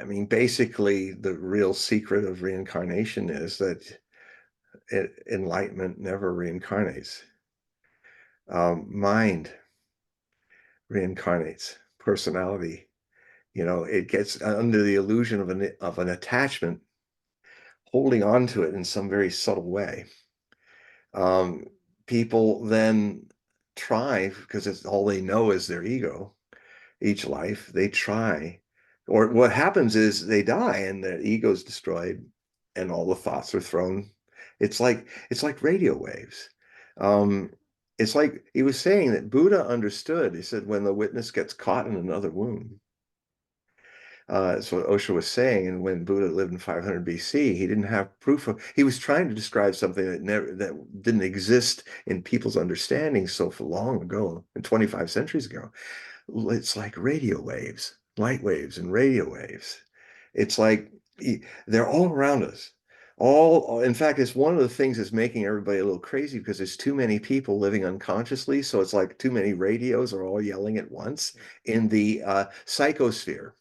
I mean, basically, the real secret of reincarnation is that enlightenment never reincarnates. Mind reincarnates. Personality, it gets under the illusion of an attachment, holding on to it in some very subtle way. Um, People then try, because it's all they know is their ego. Each life they try, or what happens is they die and their ego is destroyed, and all the thoughts are thrown. It's like radio waves. Um, it's like he was saying that Buddha understood. He said when the witness gets caught in another womb. That's what Osho was saying. And when Buddha lived in 500 BC, he didn't have proof of. He was trying to describe something that didn't exist in people's understanding so long ago, and 25 centuries ago. It's like radio waves, light waves, and radio waves. It's like they're all around us. In fact, it's one of the things that's making everybody a little crazy, because there's too many people living unconsciously. So it's like too many radios are all yelling at once in the psychosphere.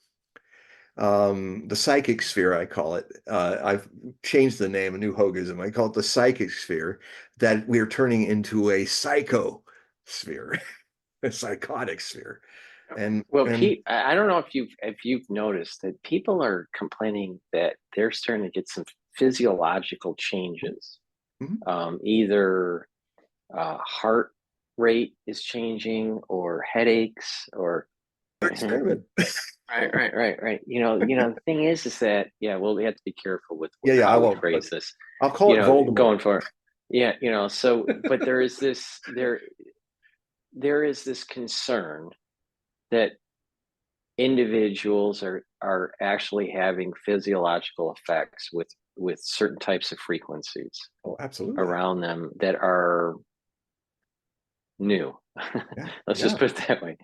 The psychic sphere, I call it. I've changed the name, a new Hogism. I call it the psychic sphere, that we're turning into a psycho sphere, a psychotic sphere. Well, And Pete, I don't know if you've noticed that people are complaining that they're starting to get some physiological changes. Mhm. Either heart rate is changing, or headaches, or Experiment. right. The thing is that, yeah, well, we have to be careful with Yeah, I how we won't, but phrase this. I'll call it Voldemort. Going for, yeah, so, but there is this concern that individuals are actually having physiological effects with certain types of frequencies Oh, absolutely. around them that are new. Yeah, Let's just yeah. put it that way.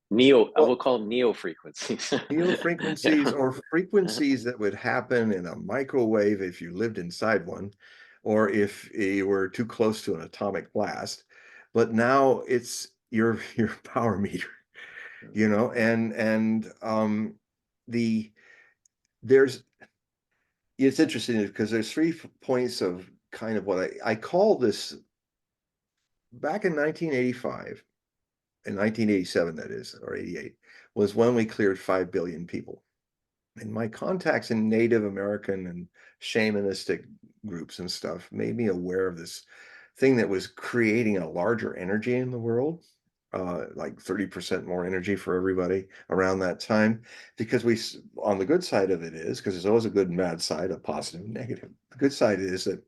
Neo, I will Well, call them neo frequencies. neo You frequencies, know? or frequencies that would happen in a microwave if you lived inside one, or if you were too close to an atomic blast. But now it's your power meter, and the there's it's interesting because there's three points of kind of what I call this. Back in 1985, in 1987, that is, or 88, was when we cleared 5 billion people. And my contacts in Native American and shamanistic groups and stuff made me aware of this thing that was creating a larger energy in the world, like 30% more energy for everybody around that time. Because on the good side of it is, because there's always a good and bad side, a positive and negative. The good side is that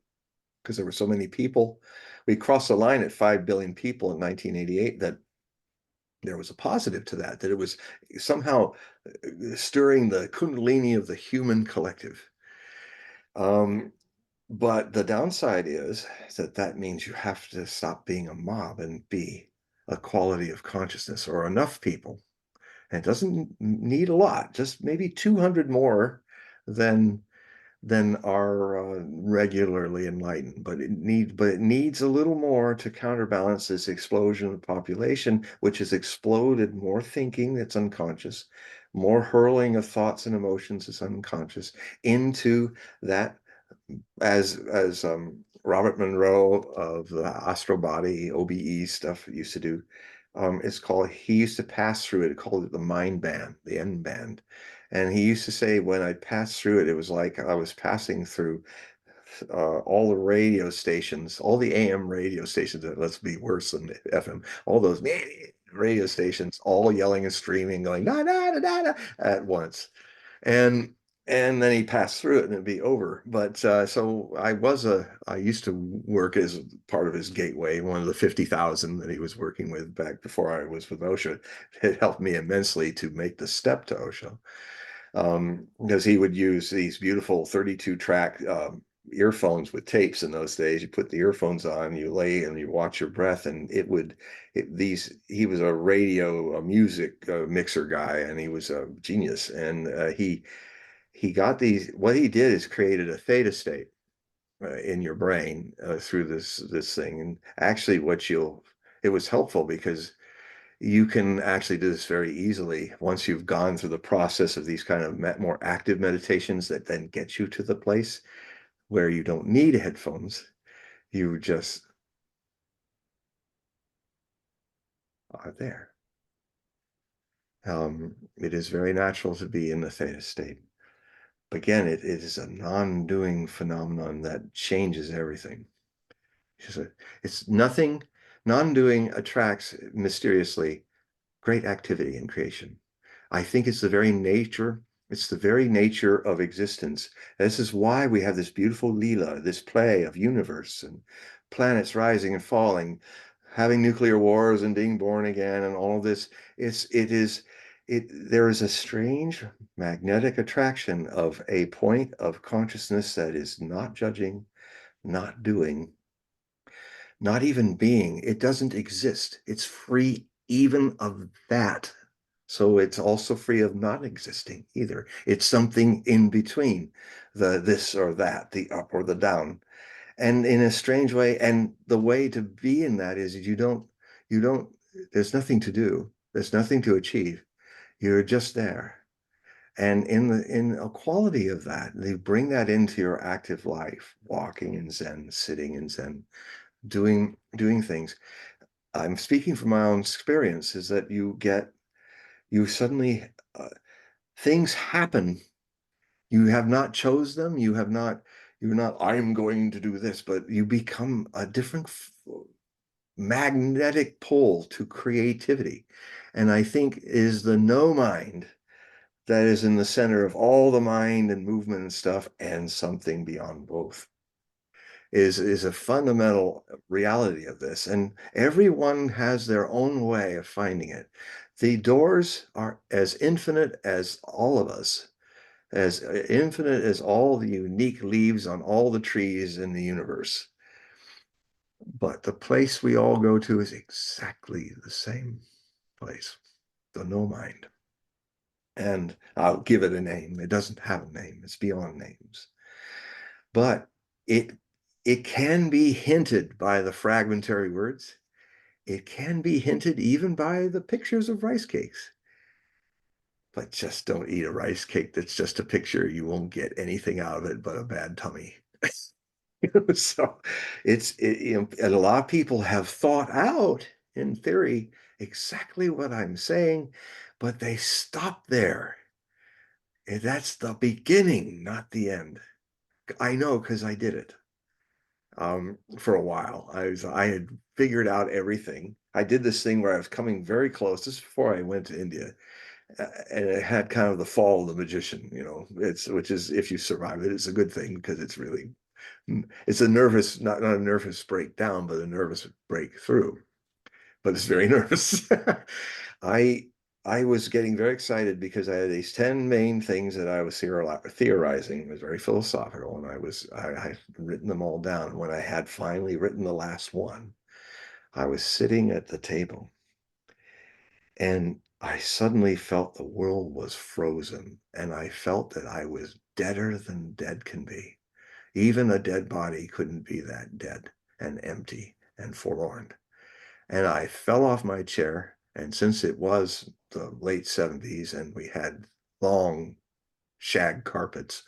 because there were so many people, we crossed the line at 5 billion people in 1988, that there was a positive to that, that it was somehow stirring the kundalini of the human collective. Um, but the downside is that that means you have to stop being a mob and be a quality of consciousness, or enough people. And it doesn't need a lot, just maybe 200 more than are regularly enlightened, but it needs a little more to counterbalance this explosion of population, which has exploded more thinking that's unconscious, more hurling of thoughts and emotions that's unconscious into that, as Robert Monroe of the Astral Body OBE stuff used to do. He used to pass through it, called it the mind band, the end band. And he used to say when I passed through it, it was like I was passing through all the radio stations, all the AM radio stations, let's be worse than the FM, all those radio stations, all yelling and screaming, going da da da da da at once. And and then he passed through it and it'd be over. But so I used to work as part of his gateway, one of the 50,000 that he was working with back before I was with OSHA. It helped me immensely to make the step to OSHA, because he would use these beautiful 32 track earphones with tapes in those days. You put the earphones on, you lay and you watch your breath, and he was a music mixer guy, and he was a genius. And he got these, what he did is created a theta state in your brain through this thing. And actually it was helpful because you can actually do this very easily once you've gone through the process of these kind of more active meditations that then get you to the place where you don't need headphones. You just are there. It is very natural to be in the theta state. Again, it is a non-doing phenomenon that changes everything. It's nothing. Non-doing attracts mysteriously great activity and creation. I think it's the very nature of existence. This is why we have this beautiful Leela, this play of universe and planets rising and falling, having nuclear wars and being born again and all of this. There is a strange magnetic attraction of a point of consciousness that is not judging, not doing, not even being. It doesn't exist. It's free even of that. So it's also free of not existing either. It's something in between, the this or that, the up or the down. And in a strange way, and the way to be in that is you don't, there's nothing to do. There's nothing to achieve. You're just there. And in a quality of that, they bring that into your active life, walking in Zen, sitting in Zen, doing things. I'm speaking from my own experience, is that you suddenly things happen. You have not chose them. You're not, I'm going to do this, but you become a different magnetic pull to creativity. And I think is the no mind that is in the center of all the mind and movement and stuff, and something beyond both is a fundamental reality of this. And everyone has their own way of finding it. The doors are as infinite as all of us, as infinite as all the unique leaves on all the trees in the universe. But the place we all go to is exactly the same place, the no mind. And I'll give it a name. It doesn't have a name. It's beyond names. But it it can be hinted by the fragmentary words. It can be hinted even by the pictures of rice cakes. But just don't eat a rice cake that's just a picture. You won't get anything out of it but a bad tummy. So and a lot of people have thought out in theory exactly what I'm saying, but they stop there. And that's the beginning, not the end. I know because I did it. For a while. I had figured out everything. I did this thing where I was coming very close. This is before I went to India, and it had kind of the fall of the magician. Which is, if you survive it, it's a good thing because it's a nervous, not a nervous breakdown, but a nervous breakthrough. But it's very nervous. I I was getting very excited because I had these 10 main things that I was theorizing. It was very philosophical, and I had written them all down. When I had finally written the last one, I was sitting at the table, and I suddenly felt the world was frozen, and I felt that I was deader than dead can be. Even a dead body couldn't be that dead and empty and forlorn. And I fell off my chair. And since it was the late 70s and we had long shag carpets,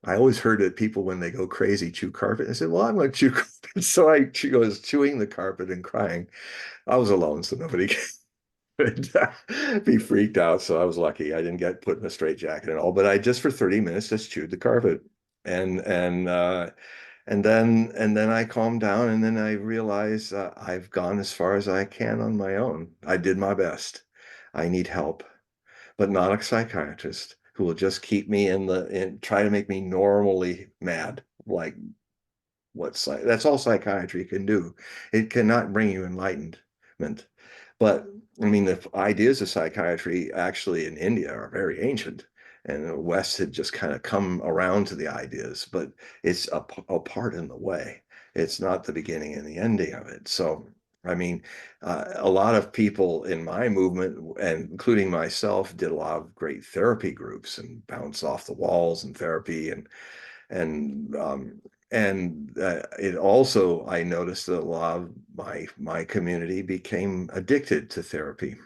I always heard that people, when they go crazy, chew carpet. I said, well, I'm going to chew carpet. So I was chewing the carpet and crying. I was alone, so nobody could be freaked out. So I was lucky. I didn't get put in a straitjacket and all, but I just for 30 minutes just chewed the carpet. and and uh and then I calmed down, and then I realized I've gone as far as I can on my own. I did my best. I need help, but not a psychiatrist who will just keep me in try to make me normally mad. Like that's all psychiatry can do. It cannot bring you enlightenment. But I mean, the ideas of psychiatry actually in India are very ancient, and the West had just kind of come around to the ideas, but it's a part in the way. It's not the beginning and the ending of it. So, I mean, a lot of people in my movement, and including myself, did a lot of great therapy groups and bounce off the walls and therapy and it also, I noticed that a lot of my community became addicted to therapy.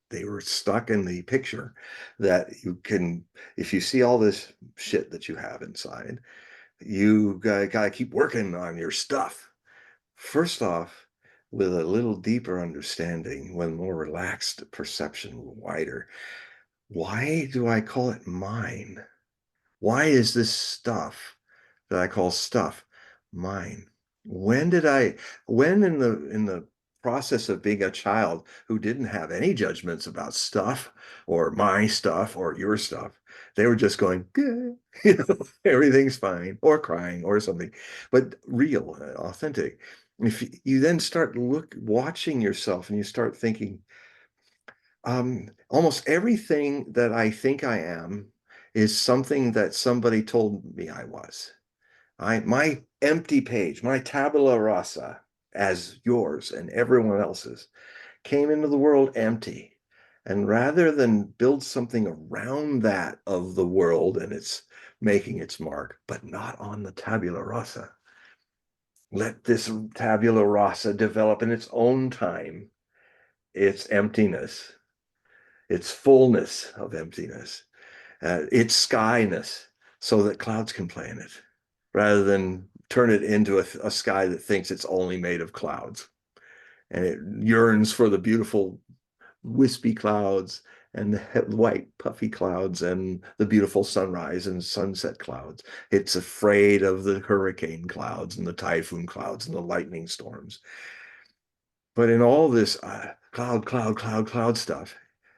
They were stuck in the picture that you can, if you see all this shit that you have inside, you gotta keep working on your stuff. First off, with a little deeper understanding, with more relaxed perception, wider. Why do I call it mine? Why is this stuff that I call stuff mine? When did I, when in the process of being a child who didn't have any judgments about stuff or my stuff or your stuff, they were just going, "Good," everything's fine, or crying or something, but real, authentic. If you then start watching yourself and you start thinking, almost everything that I think I am is something that somebody told me I was. My empty page, my tabula rasa, as yours and everyone else's, came into the world empty. And rather than build something around that of the world and it's making its mark, but not on the tabula rasa, let this tabula rasa develop in its own time, its emptiness, its fullness of emptiness, its skyness, so that clouds can play in it, rather than turn it into a sky that thinks it's only made of clouds. And it yearns for the beautiful wispy clouds and the white puffy clouds and the beautiful sunrise and sunset clouds. It's afraid of the hurricane clouds and the typhoon clouds and the lightning storms. But in all this cloud stuff,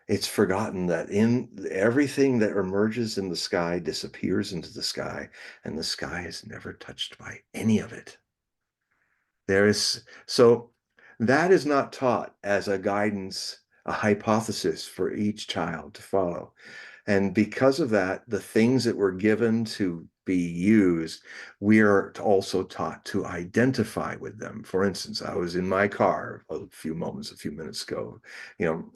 it's forgotten that in everything that emerges in the sky disappears into the sky, and the sky is never touched by any of it. So that is not taught as a guidance, a hypothesis for each child to follow. And because of that, the things that were given to be used, we are also taught to identify with them. For instance, I was in my car a few minutes ago.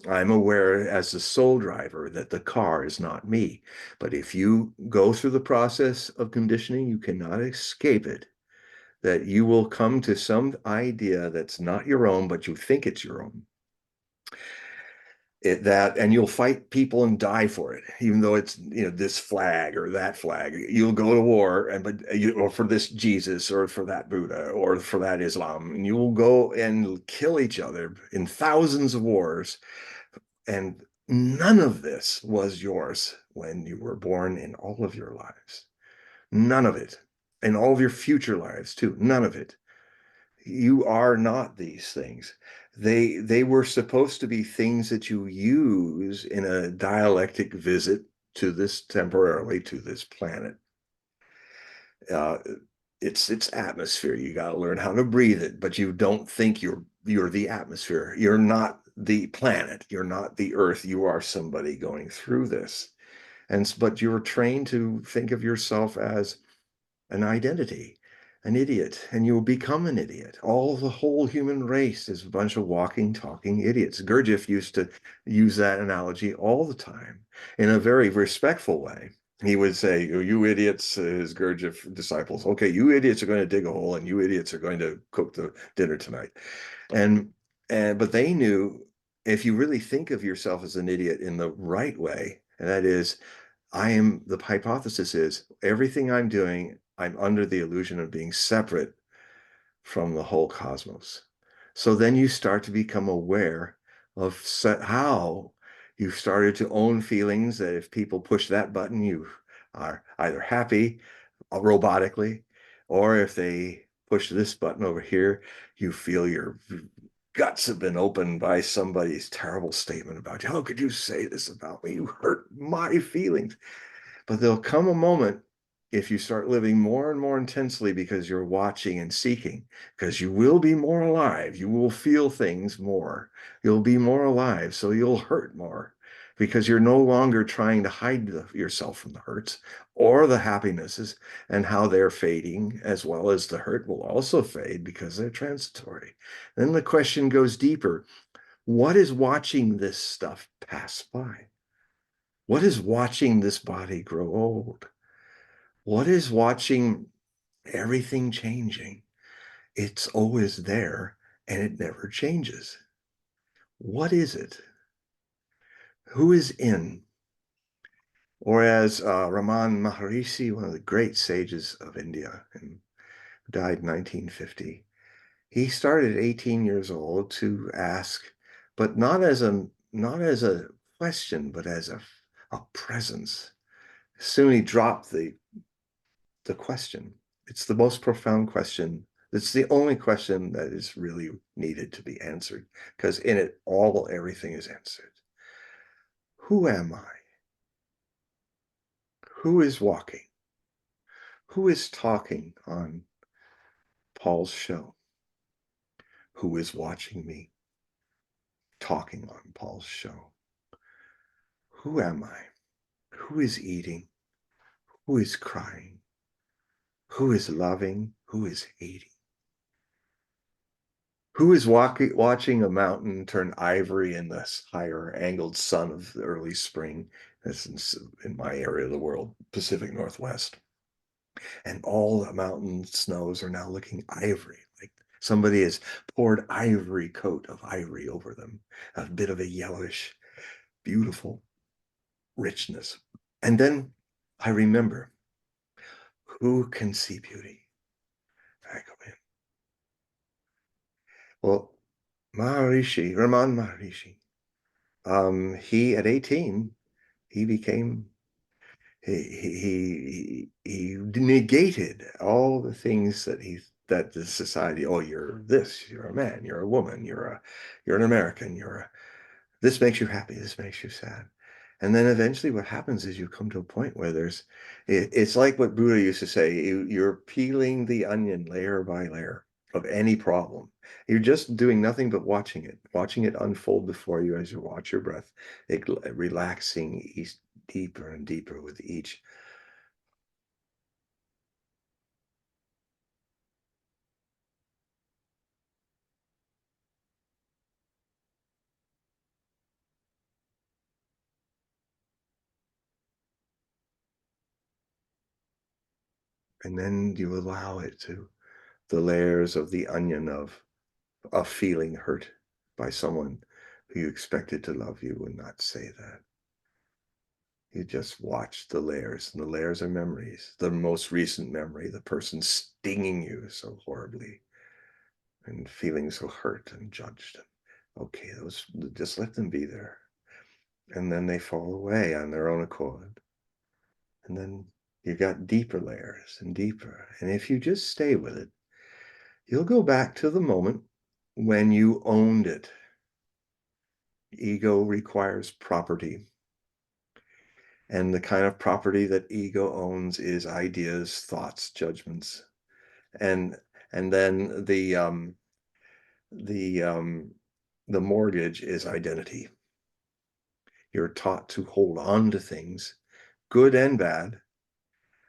I'm aware as a sole driver that the car is not me. But if you go through the process of conditioning, you cannot escape it. That you will come to some idea that's not your own, but you think it's your own. And you'll fight people and die for it, even though it's this flag or that flag. You'll go to war, or for this Jesus, or for that Buddha, or for that Islam, and you will go and kill each other in thousands of wars. And none of this was yours when you were born in all of your lives. None of it. In all of your future lives too. None of it. You are not these things. They were supposed to be things that you use in a dialectic visit to this temporarily to this planet. Uh, it's atmosphere. You got to learn how to breathe it, but you don't think you're the atmosphere. You're not the planet. You're not the earth. You are somebody going through this. But you're trained to think of yourself as an identity, an idiot, and you will become an idiot. The whole human race is a bunch of walking, talking idiots. Gurdjieff used to use that analogy all the time in a very respectful way. He would say, "Oh, you idiots," his Gurdjieff disciples, "okay, you idiots are going to dig a hole and you idiots are going to cook the dinner tonight." And but they knew, if you really think of yourself as an idiot in the right way, and that is, the hypothesis is everything I'm doing, I'm under the illusion of being separate from the whole cosmos. So then you start to become aware of how you've started to own feelings that if people push that button, you are either happy robotically, or if they push this button over here, you feel your guts have been opened by somebody's terrible statement about you. How could you say this about me? You hurt my feelings. But there'll come a moment if you start living more and more intensely because you're watching and seeking, because you will be more alive. You will feel things more. You'll be more alive, so you'll hurt more because you're no longer trying to hide yourself from the hurts or the happinesses and how they're fading, as well as the hurt will also fade because they're transitory. Then the question goes deeper. What is watching this stuff pass by? What is watching this body grow old? What is watching everything changing? It's always there and it never changes. What is it? Who is in? Or as Raman Maharishi, one of the great sages of India, and died in 1950, he started at 18 years old to ask, but not as a question, but as a presence. Soon he dropped the question. It's the most profound question. It's the only question that is really needed to be answered, because in it all everything is answered. Who am I? Who is walking? Who is talking on Paul's show? Who is watching me talking on Paul's show? Who am I? Who is eating? Who is crying? Who is loving? Who is hating? Who is watching a mountain turn ivory in this higher angled sun of the early spring? That's in my area of the world, Pacific Northwest. And all the mountain snows are now looking ivory, like somebody has poured ivory coat of ivory over them, a bit of a yellowish, beautiful richness. And then I remember, who can see beauty? I go in. Well, Raman Maharishi, he at 18, he became he negated all the things that the society, oh, you're this, you're a man, you're a woman, you're an American, this makes you happy, this makes you sad. And then eventually what happens is you come to a point where it's like what Buddha used to say, you're peeling the onion layer by layer of any problem. You're just doing nothing but watching it unfold before you as you watch your breath, relaxing deeper and deeper with each. And then you allow it to, the layers of the onion of feeling hurt by someone who you expected to love you and not say that. You just watch the layers, and the layers are memories. The most recent memory, the person stinging you so horribly and feeling so hurt and judged. Okay, those, just let them be there. And then they fall away on their own accord. And then you got deeper layers and deeper. And if you just stay with it, you'll go back to the moment when you owned it. Ego requires property. And the kind of property that ego owns is ideas, thoughts, judgments. And then the mortgage is identity. You're taught to hold on to things, good and bad,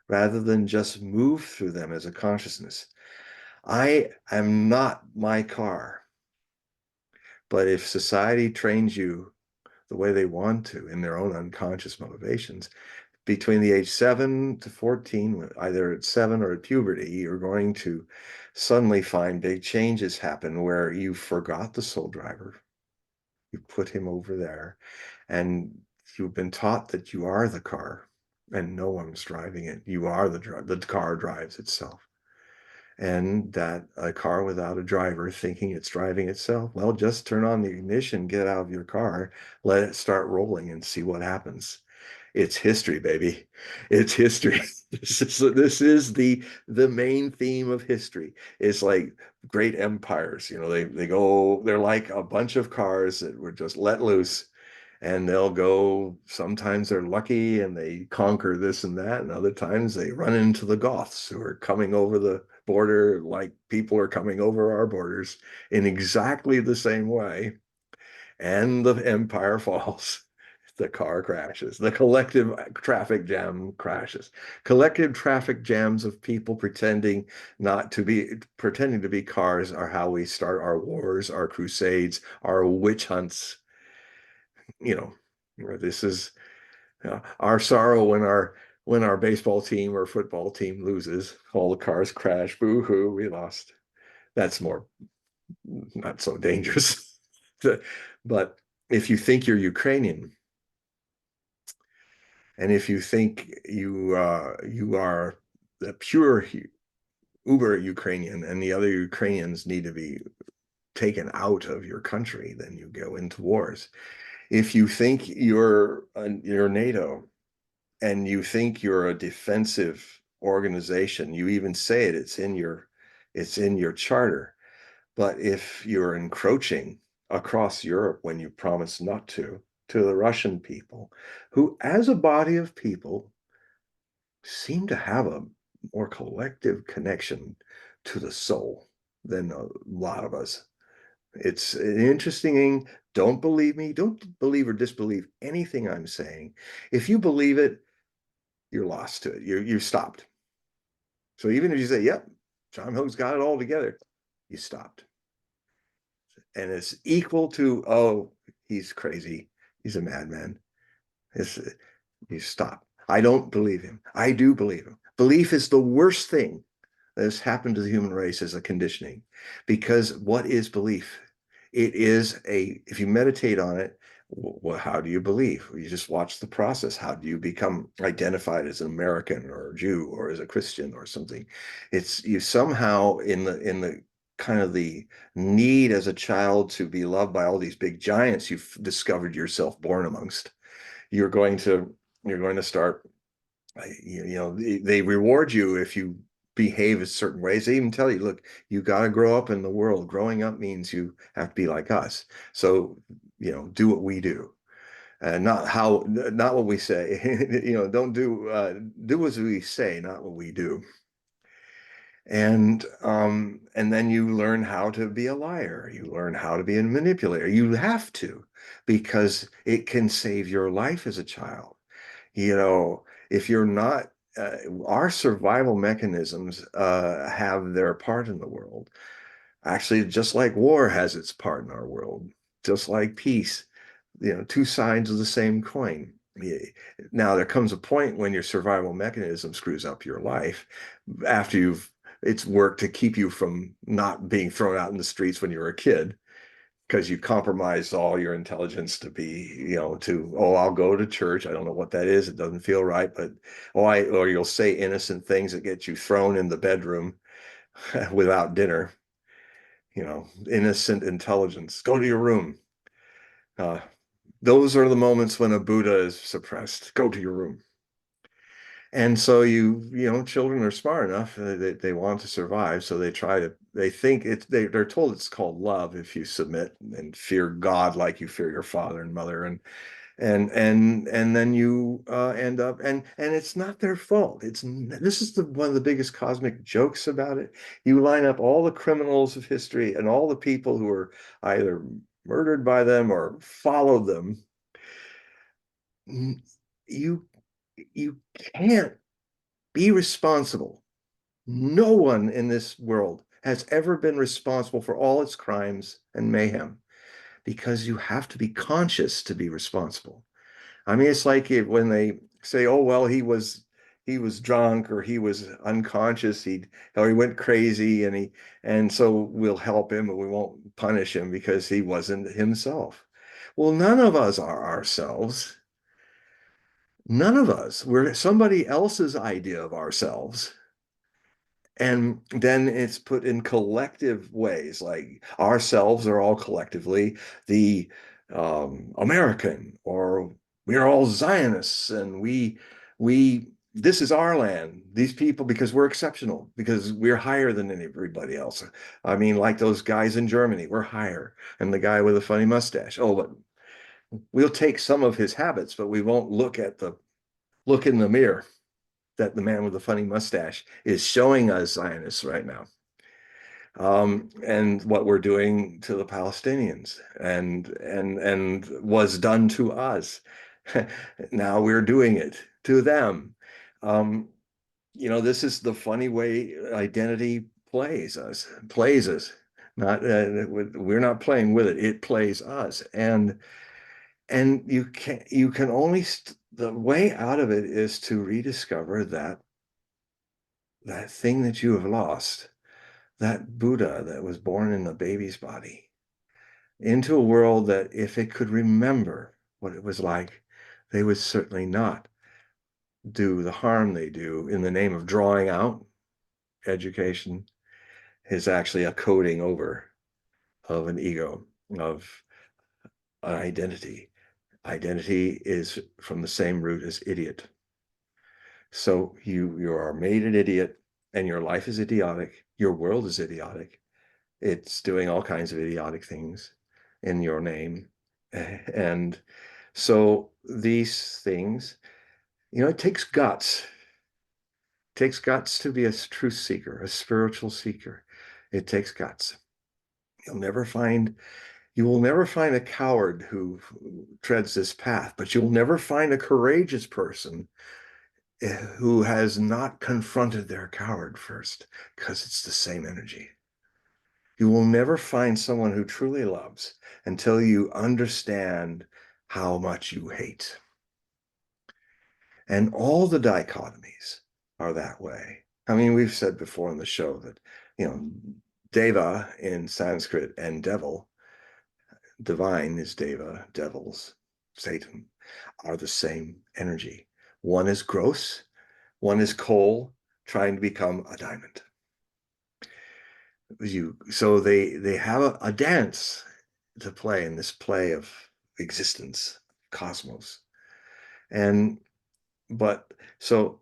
rather than just move through them as a consciousness. I am not my car. But if society trains you the way they want to in their own unconscious motivations, between the age 7 to 14, either at 7 or at puberty, you're going to suddenly find big changes happen where you forgot the soul driver. You put him over there, and you've been taught that you are the car and no one's driving it. You are the car drives itself. And that a car without a driver thinking it's driving itself, well, just turn on the ignition, get out of your car, let it start rolling and see what happens. It's history, baby. It's history. This is the main theme of history. It's like great empires. They're like a bunch of cars that were just let loose, and they'll go. Sometimes they're lucky and they conquer this and that, and other times they run into the Goths who are coming over the border like people are coming over our borders in exactly the same way, and the empire falls. The car crashes. The collective traffic jam crashes. Collective traffic jams of people pretending to be cars are how we start our wars, our crusades, our witch hunts. You know, where this is our sorrow when our baseball team or football team loses. All the cars crash. Boo hoo, we lost. That's more not so dangerous. But if you think you're Ukrainian, and if you think you are the pure uber Ukrainian, and the other Ukrainians need to be taken out of your country, then you go into wars. If you think you're NATO, and you think you're a defensive organization, you even say it, it's in your charter. But if you're encroaching across Europe when you promise not to the Russian people, who, as a body of people, seem to have a more collective connection to the soul than a lot of us. It's an interesting. Don't believe me. Don't believe or disbelieve anything I'm saying. If you believe it, you're lost to it. You stopped. So even if you say, "Yep, John Hogue's got it all together," you stopped. And it's equal to, "Oh, he's crazy. He's a madman." It's, you stop. I don't believe him. I do believe him. Belief is the worst thing that has happened to the human race as a conditioning. Because what is belief? If you meditate on it, well, how do you believe? You just watch the process. How do you become identified as an American or a Jew or as a Christian or something? It's you somehow in the kind of the need as a child to be loved by all these big giants you've discovered yourself born amongst. You're going to start, they reward you if you behave a certain ways. They even tell you, look, you got to grow up in the world. Growing up means you have to be like us. So, do what we do. Not what we say. Don't do as we say, not what we do. And then you learn how to be a liar. You learn how to be a manipulator. You have to, because it can save your life as a child. If you're not, our survival mechanisms have their part in the world. Actually, just like war has its part in our world, just like peace, two sides of the same coin. Now, there comes a point when your survival mechanism screws up your life after it's worked to keep you from not being thrown out in the streets when you were a kid, because you compromised all your intelligence to be, I'll go to church. I don't know what that is. It doesn't feel right, but or you'll say innocent things that get you thrown in the bedroom without dinner. Innocent intelligence. Go to your room. Uh, those are the moments when a Buddha is suppressed. Go to your room. And so children are smart enough that they want to survive, so they're told it's called love if you submit and fear God like you fear your father and mother, and then you end up, and it's not their fault. This is one of the biggest cosmic jokes about it. You line up all the criminals of history and all the people who were either murdered by them or followed them. You you can't be responsible. No one in this world has ever been responsible for all its crimes and mayhem, because you have to be conscious to be responsible. I mean, it's like when they say, "Oh, well, he was drunk, or he was unconscious, or he went crazy, and so we'll help him, but we won't punish him because he wasn't himself." Well, none of us are ourselves. None of us. We're somebody else's idea of ourselves. And then it's put in collective ways, like ourselves are all collectively the American, or we're all Zionists, and we this is our land. These people, because we're exceptional, because we're higher than everybody else. I mean, like those guys in Germany, we're higher. And the guy with a funny mustache. Oh, but we'll take some of his habits, but we won't look in the mirror that the man with the funny mustache is showing us Zionists right now. And what we're doing to the Palestinians and was done to us. Now we're doing it to them. Um, this is the funny way identity plays us. Not we're not playing with it. It plays us, and you can only the way out of it is to rediscover that thing that you have lost, that Buddha that was born in a baby's body, into a world that if it could remember what it was like, they would certainly not do the harm they do in the name of drawing out. Education is actually a coding over of an ego, of an identity. Identity is from the same root as idiot. So you are made an idiot, and your life is idiotic. Your world is idiotic. It's doing all kinds of idiotic things in your name. And so these things, it takes guts. It takes guts to be a truth seeker, a spiritual seeker. It takes guts. You will never find a coward who treads this path, but you'll never find a courageous person who has not confronted their coward first, because it's the same energy. You will never find someone who truly loves until you understand how much you hate. And all the dichotomies are that way. I mean, we've said before in the show that, Deva in Sanskrit and devil, divine is Deva, devils, Satan, are the same energy. One is gross, one is coal trying to become a diamond. So they have a dance to play in this play of existence, cosmos. But so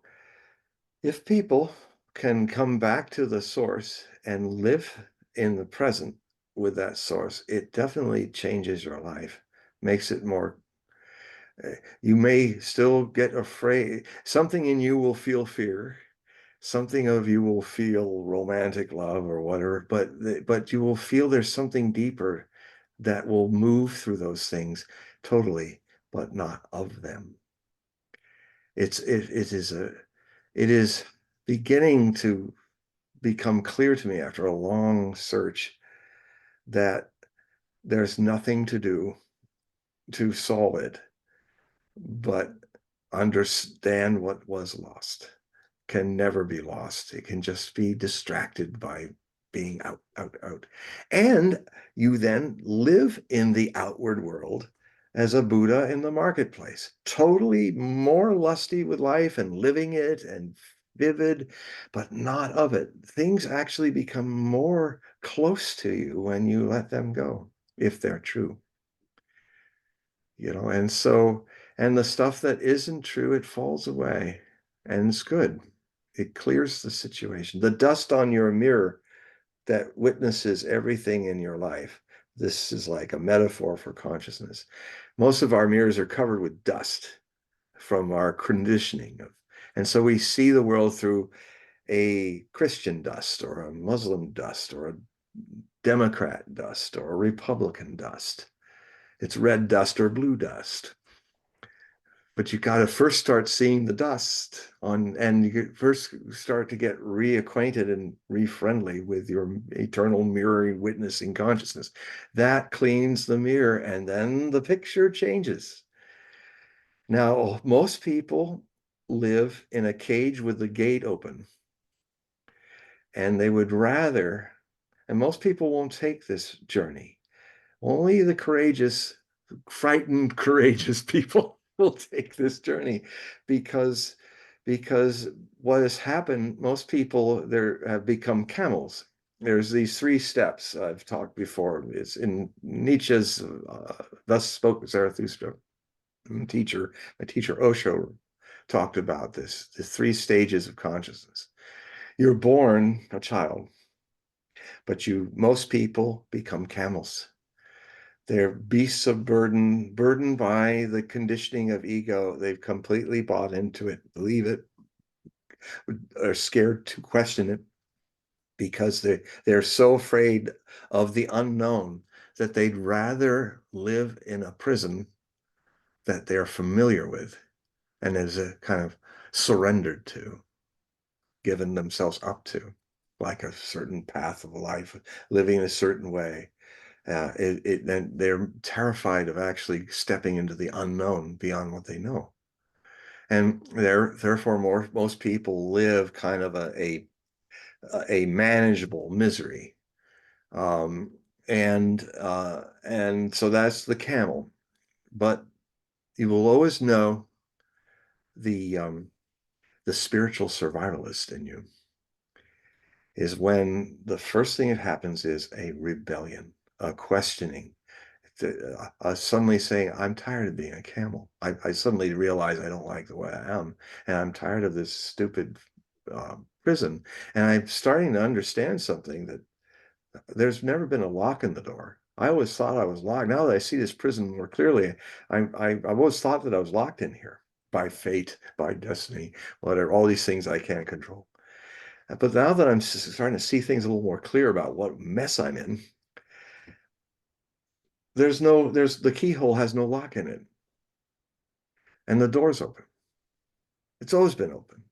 if people can come back to the source and live in the present with that source, it definitely changes your life, makes it more. You may still get afraid. Something in you will feel fear. Something of you will feel romantic love or whatever, but you will feel there's something deeper that will move through those things totally, but not of them. It is beginning to become clear to me after a long search that there's nothing to do to solve it, but understand what was lost. Can never be lost. It can just be distracted by being out, out, out. And you then live in the outward world as a Buddha in the marketplace, totally more lusty with life and living it and vivid, but not of it. Things actually become more close to you when you let them go, if they're true. And the stuff that isn't true, it falls away, and it's good. It clears the situation. The dust on your mirror that witnesses everything in your life. This is like a metaphor for consciousness. Most of our mirrors are covered with dust from our conditioning and so we see the world through a Christian dust or a Muslim dust or a Democrat dust or a Republican dust. It's red dust or blue dust. But you got to first start seeing the dust and you first start to get reacquainted and re-friendly with your eternal mirroring witnessing consciousness. That cleans the mirror, and then the picture changes. Now, most people live in a cage with the gate open, and they would rather, and most people won't take this journey. Only the courageous, frightened, courageous people will take this journey because what has happened, most people there have become camels. There's these 3 steps I've talked before. It's in Nietzsche's Thus Spoke Zarathustra. my teacher Osho talked about this, the three stages of consciousness. You're born a child, but most people become camels. They're beasts of burden, burdened by the conditioning of ego. They've completely bought into it, believe it, are scared to question it because they're so afraid of the unknown that they'd rather live in a prison that they're familiar with and is a kind of surrendered to, given themselves up to, like a certain path of life, living a certain way. Then they're terrified of actually stepping into the unknown beyond what they know. And therefore, most people live kind of a manageable misery. Um, and so that's the camel. But you will always know the spiritual survivalist in you is when the first thing that happens is a rebellion, a questioning, suddenly saying, I'm tired of being a camel. I suddenly realize I don't like the way I am, and I'm tired of this stupid prison. And I'm starting to understand something, that there's never been a lock in the door. I always thought I was locked. Now that I see this prison more clearly, I've always thought that I was locked in here by fate, by destiny, whatever, all these things I can't control. But now that I'm starting to see things a little more clear about what mess I'm in, there's the keyhole has no lock in it, and the door's open. It's always been open.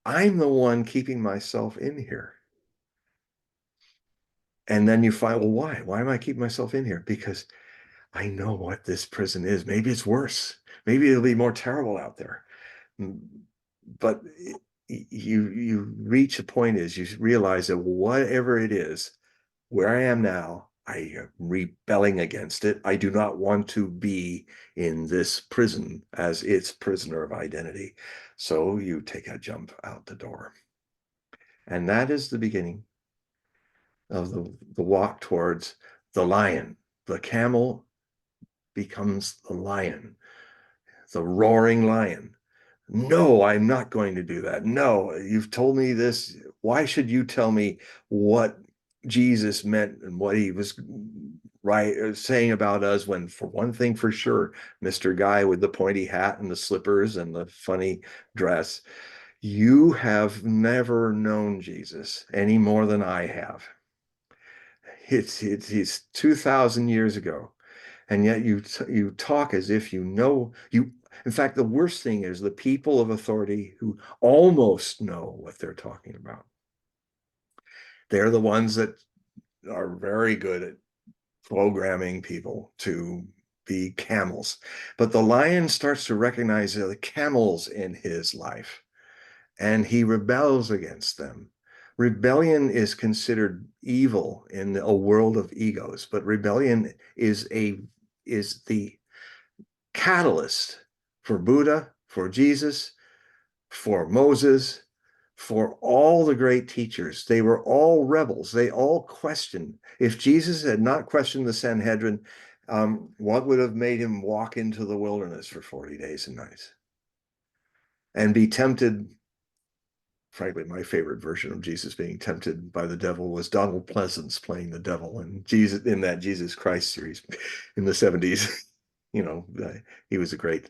I'm the one keeping myself in here. And then you find, well, why? Why am I keeping myself in here? Because I know what this prison is. Maybe it's worse. Maybe it'll be more terrible out there. But you reach a point is you realize that whatever it is, where I am now, I am rebelling against it. I do not want to be in this prison as its prisoner of identity. So you take a jump out the door. And that is the beginning of the walk towards the lion. The camel becomes the lion, the roaring lion. No, I'm not going to do that. No, you've told me this. Why should you tell me what Jesus meant and what he was saying about us, when, for one thing for sure, Mr. Guy with the pointy hat and the slippers and the funny dress, you have never known Jesus any more than I have. It's 2,000 years ago, and yet you talk as if you know you. In fact, the worst thing is the people of authority who almost know what they're talking about. They're the ones that are very good at programming people to be camels. But the lion starts to recognize the camels in his life, and he rebels against them. Rebellion is considered evil in a world of egos, but rebellion is the catalyst for Buddha, for Jesus, for Moses, for all the great teachers. They were all rebels. They all questioned. If Jesus had not questioned the Sanhedrin, what would have made him walk into the wilderness for 40 days and nights and be tempted? Frankly, my favorite version of Jesus being tempted by the devil was Donald Pleasance playing the devil in that Jesus Christ series in the 70s. You know, he was a great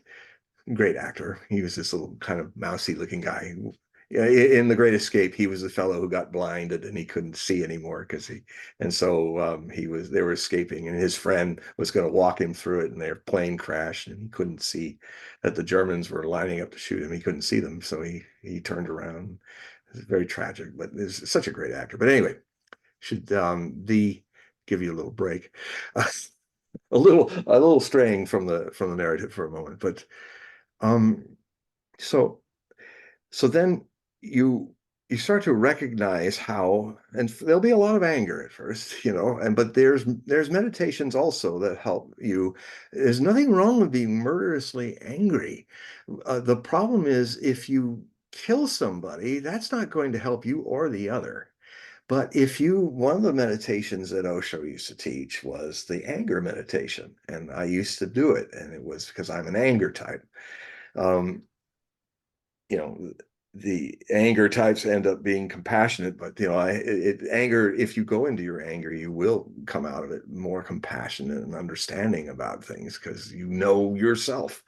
actor. He was this little kind of mousy looking guy. In The Great Escape, he was the fellow who got blinded and he couldn't see anymore they were escaping, and his friend was going to walk him through it, and their plane crashed and he couldn't see that the Germans were lining up to shoot him. He couldn't see them, so he turned around. It's very tragic, but he's such a great actor. But anyway, should give you a little break. A little straying from the narrative for a moment, but um, so then you you start to recognize how, and there'll be a lot of anger at first, but there's meditations also that help you. There's nothing wrong with being murderously angry. The problem is if you kill somebody, that's not going to help you or the other. But one of the meditations that Osho used to teach was the anger meditation. And I used to do it. And it was because I'm an anger type. Um, you know, the anger types end up being compassionate, but anger, if you go into your anger, you will come out of it more compassionate and understanding about things because you know yourself.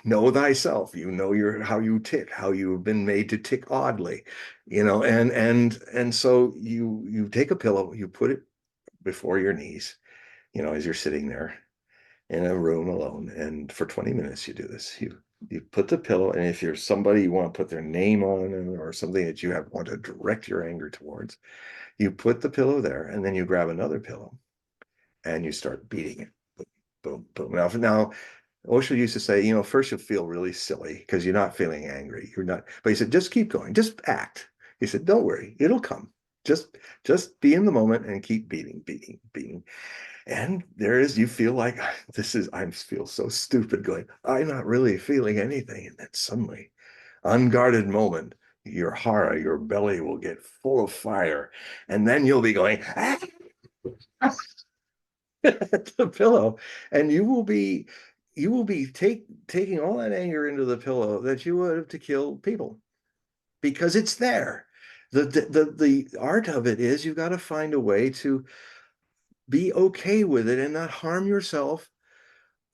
Know thyself. You know how you tick, how you've been made to tick oddly, and so you take a pillow, you put it before your knees, as you're sitting there in a room alone, and for 20 minutes you do this. You put the pillow, and if you're somebody you want to put their name on it or something that you want to direct your anger towards, you put the pillow there, and then you grab another pillow and you start beating it. Boom, boom, boom. Now, Osho used to say, first you'll feel really silly because you're not feeling angry. You're not, but he said, just keep going, just act. He said, don't worry, it'll come. Just be in the moment and keep beating, beating, beating. And you feel like I feel so stupid going, I'm not really feeling anything. And then suddenly, unguarded moment, your belly will get full of fire. And then you'll be going, ah! The pillow. And you will be taking all that anger into the pillow that you would have to kill people because it's there. The art of it is you've got to find a way to be okay with it and not harm yourself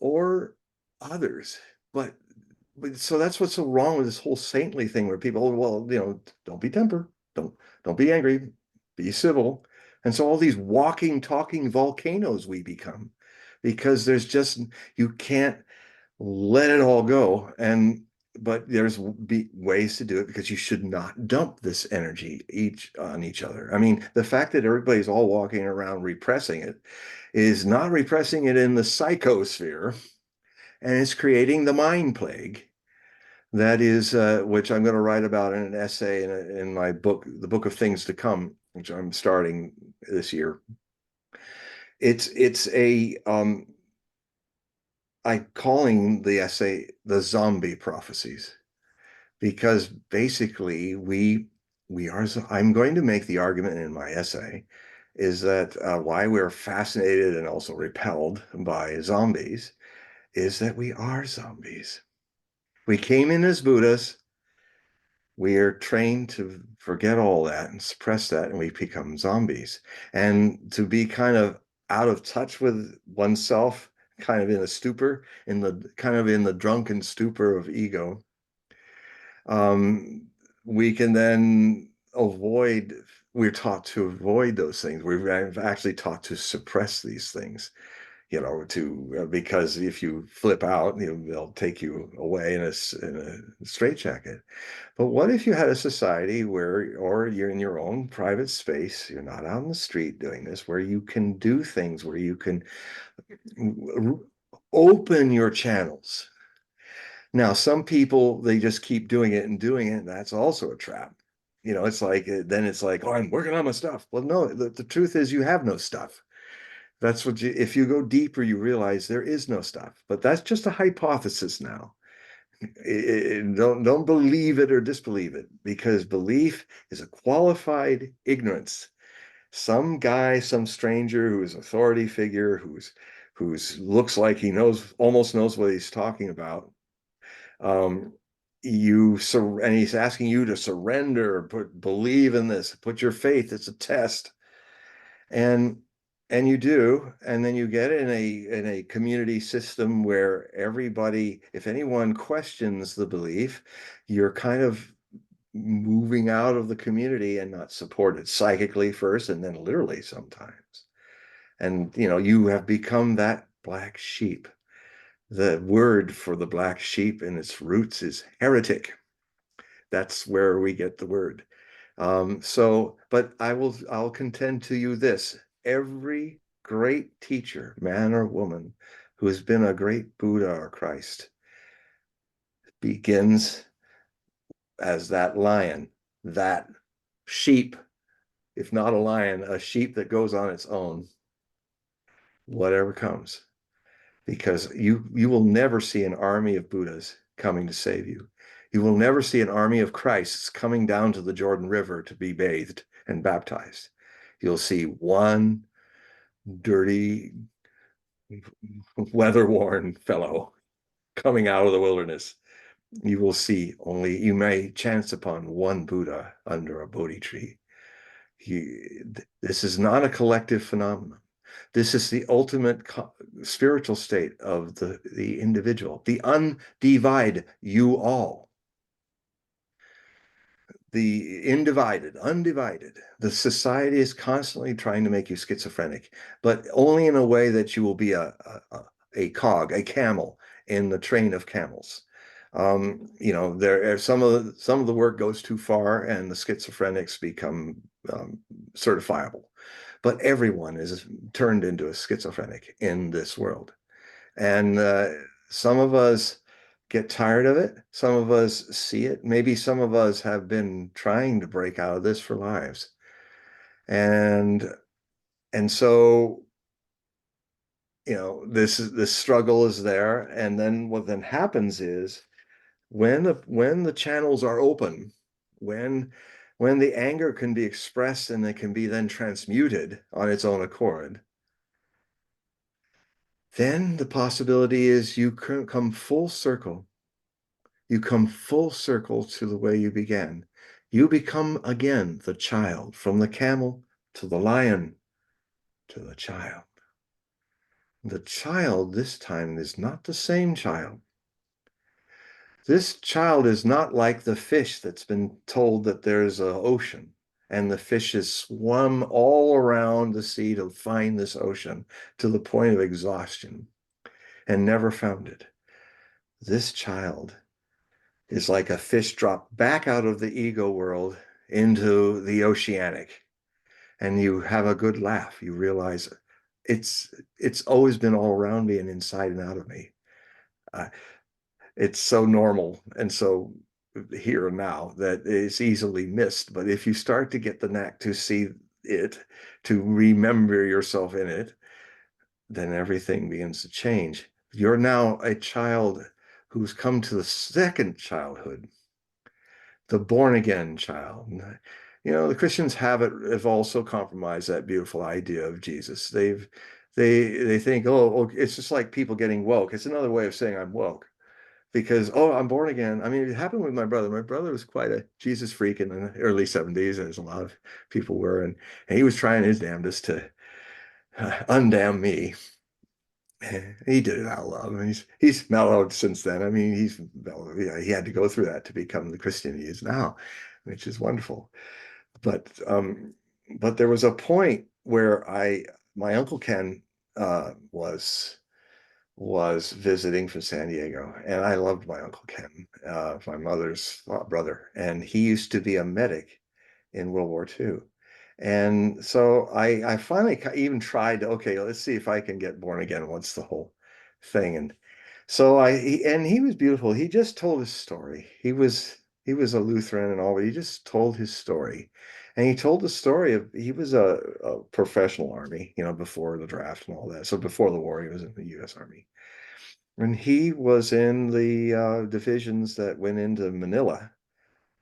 or others. But so that's what's so wrong with this whole saintly thing where people, well, don't be temper, don't be angry, be civil. And so all these walking, talking volcanoes we become because you can't let it all go. But there's ways to do it because you should not dump this energy on each other. I mean, the fact that everybody's all walking around repressing it is not repressing it in the psychosphere, and it's creating the mind plague. That is, which I'm going to write about in an essay in my book, The Book of Things to Come, which I'm starting this year. It's I'm calling the essay the zombie prophecies because basically we are. I'm going to make the argument in my essay is that why we're fascinated and also repelled by zombies is that we are zombies. We came in as Buddhas. We are trained to forget all that and suppress that, and we become zombies. And to be kind of out of touch with oneself, kind of in a stupor, in the drunken stupor of ego, um, we can then we're taught to avoid those things. We're actually taught to suppress these things, because if you flip out, they'll take you away in a straitjacket. But what if you had a society or you're in your own private space, you're not out in the street doing this, where you can do things, where you can open your channels. Now, some people, they just keep doing it and doing it, and that's also a trap. It's like, oh, I'm working on my stuff. Well, no, the truth is you have no stuff. If you go deeper, you realize there is no stuff, but that's just a hypothesis now. Don't believe it or disbelieve it, because belief is a qualified ignorance. Some guy, some stranger who is an authority figure, who's looks like he almost knows what he's talking about. And he's asking you to surrender, believe in this, put your faith. It's a test, and you do, and then you get in a community system where everybody, if anyone questions the belief, you're kind of moving out of the community and not supported psychically first and then literally sometimes. And you have become that black sheep. The word for the black sheep in its roots is heretic. That's where we get the word. But I'll contend to you this: every great teacher, man or woman, who has been a great Buddha or Christ, begins as that lion, that sheep, if not a lion, a sheep that goes on its own, whatever comes. Because you will never see an army of Buddhas coming to save you. You will never see an army of Christs coming down to the Jordan River to be bathed and baptized. You'll see one dirty, weather-worn fellow coming out of the wilderness. You will see only, you may chance upon one Buddha under a Bodhi tree. This is not a collective phenomenon. This is the ultimate spiritual state of the individual, the undivided you all. The undivided. The society is constantly trying to make you schizophrenic, but only in a way that you will be a cog, a camel in the train of camels. There are some of the work goes too far, and the schizophrenics become certifiable. But everyone is turned into a schizophrenic in this world, and some of us get tired of it. Some of us see it. Maybe some of us have been trying to break out of this for lives. And so, this struggle is there. And then what then happens is when the channels are open, when the anger can be expressed and it can be then transmuted on its own accord, then the possibility is you can come full circle. You come full circle to the way you began. You become again the child, from the camel to the lion to the child. The child this time is not the same child. This child is not like the fish that's been told that there's an ocean and the fish has swum all around the sea to find this ocean to the point of exhaustion and never found it. This child is like a fish dropped back out of the ego world into the oceanic, and you have a good laugh. You realize it's always been all around me and inside and out of me. It's so normal and so here and now that it's easily missed. But if you start to get the knack to see it, to remember yourself in it, then everything begins to change. You're now a child who's come to the second childhood, the born again child. The Christians have also compromised that beautiful idea of Jesus. They think, oh, it's just like people getting woke. It's another way of saying I'm woke, because, oh, I'm born again. I mean, it happened with my brother. My brother was quite a Jesus freak in the early 70s, as a lot of people were, and he was trying his damnedest to undamn me. He did it out of love. And he's mellowed since then. I mean, he's mellowed. He had to go through that to become the Christian he is now, which is wonderful. But there was a point where my Uncle Ken was visiting from San Diego, and I loved my Uncle Ken, my mother's brother, and he used to be a medic in World War II. And so I finally even tried to, okay, let's see if I can get born again. What's the whole thing? And so he was beautiful. He just told his story. He was a Lutheran and all, but he just told his story. And he told the story of, he was a professional Army, before the draft and all that. So before the war, he was in the U.S. Army. And he was in the divisions that went into Manila,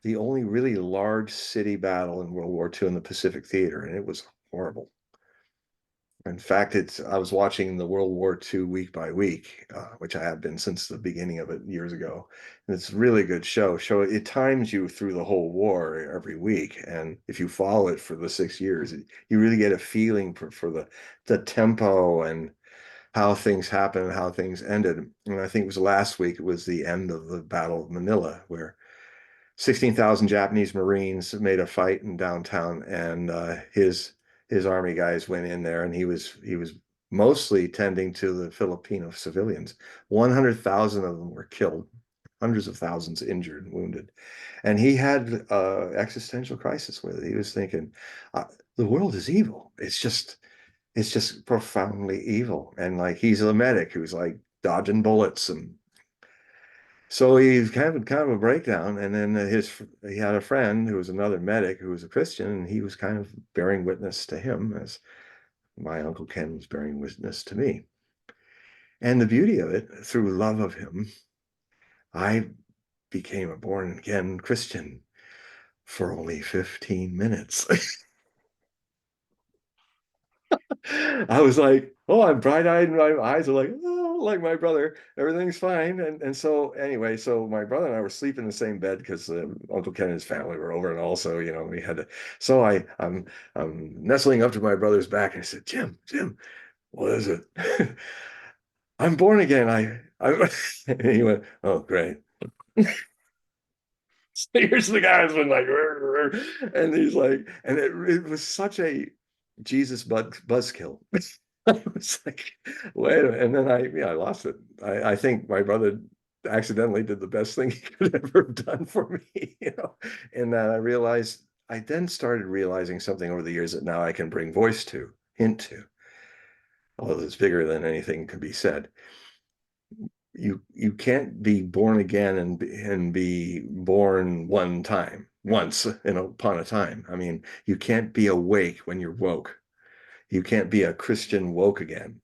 the only really large city battle in World War II in the Pacific Theater, and it was horrible. In fact, I was watching the World War II week by week, which I have been since the beginning of it years ago. And it's a really good show. It times you through the whole war every week, and if you follow it for the 6 years, you really get a feeling for the tempo and how things happened and how things ended. And I think it was last week, it was the end of the Battle of Manila, where 16,000 Japanese Marines made a fight in downtown, and his army guys went in there, and he was mostly tending to the Filipino civilians. 100,000 of them were killed, hundreds of thousands injured and wounded, and he had existential crisis with it. He was thinking, the world is evil. It's just profoundly evil, and like he's a medic who's like dodging bullets, and so he's kind of a breakdown. And then he had a friend who was another medic who was a Christian, and he was kind of bearing witness to him as my Uncle Ken was bearing witness to me. And the beauty of it, through love of him, I became a born again Christian for only 15 minutes. I was like, oh, I'm bright-eyed, and my eyes are like, oh, like my brother. Everything's fine. And so anyway, so my brother and I were sleeping in the same bed because Uncle Ken and his family were over, and also, we had to. So I'm nestling up to my brother's back, and I said, Jim, what is it? I'm born again. I and he went, oh, great. So here's the guy who's been like, "Rrr, rrr," and he's like, and it was such a Jesus buzzkill. I was like, wait a minute. And then I lost it. I think my brother accidentally did the best thing he could ever have done for me, And I then started realizing something over the years that now I can bring voice to, hint to, although it's bigger than anything can be said. You can't be born again and be born once upon a time. I mean, you can't be awake when you're woke. You can't be a Christian woke again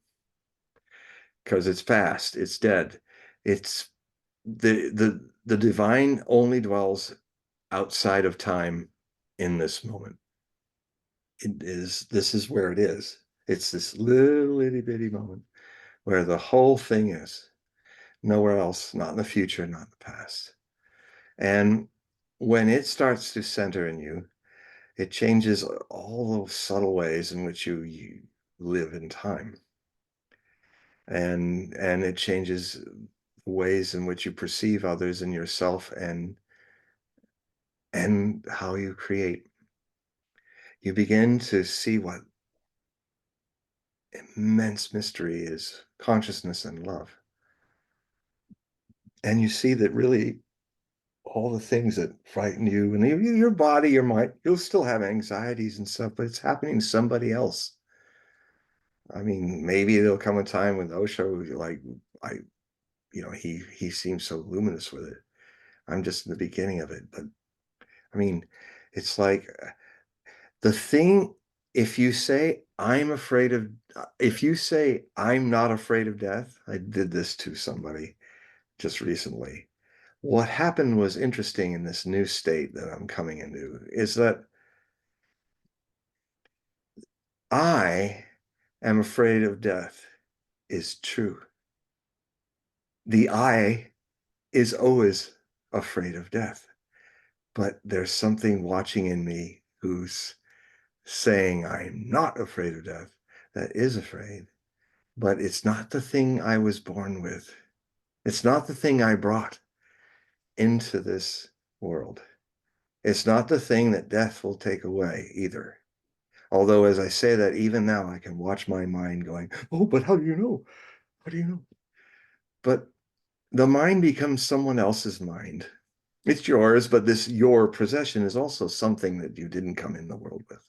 because it's past, it's dead. It's the divine only dwells outside of time in this moment. This is where it is. It's this little itty bitty moment where the whole thing is. Nowhere else, not in the future, not in the past. And when it starts to center in you, it changes all those subtle ways in which you live in time. And it changes ways in which you perceive others and yourself and how you create. You begin to see what immense mystery is consciousness and love. And you see that really all the things that frighten you and your body, your mind, you'll still have anxieties and stuff, but it's happening to somebody else. I mean, maybe there'll come a time when Osho, like, he seems so luminous with it. I'm just in the beginning of it, but I mean, it's like the thing. If you say if you say I'm not afraid of death, I did this to somebody just recently. What happened was interesting in this new state that I'm coming into is that I am afraid of death is true. The I is always afraid of death, but there's something watching in me who's saying I'm not afraid of death that is afraid, but it's not the thing I was born with. It's not the thing I brought into this world. It's not the thing that death will take away either. Although, as I say that, even now I can watch my mind going, oh, but how do you know? How do you know? But the mind becomes someone else's mind. It's yours, but your possession is also something that you didn't come in the world with.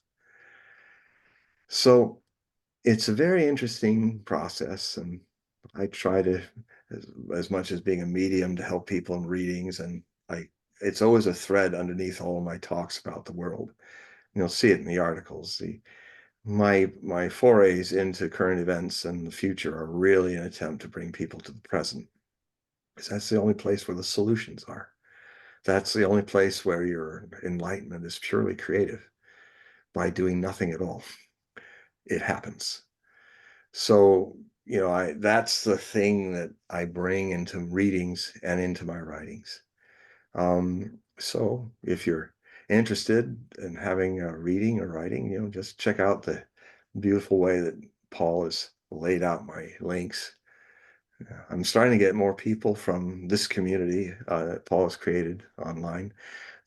So it's a very interesting process. And I try to, as much as being a medium, to help people in readings. And it's always a thread underneath all of my talks about the world. You'll see it in the articles. My forays into current events and the future are really an attempt to bring people to the present, because that's the only place where the solutions are. That's the only place where your enlightenment is purely creative. By doing nothing at all, it happens. So, that's the thing that I bring into readings and into my writings. So if you're interested in having a reading or writing, just check out the beautiful way that Paul has laid out my links. I'm starting to get more people from this community that Paul has created online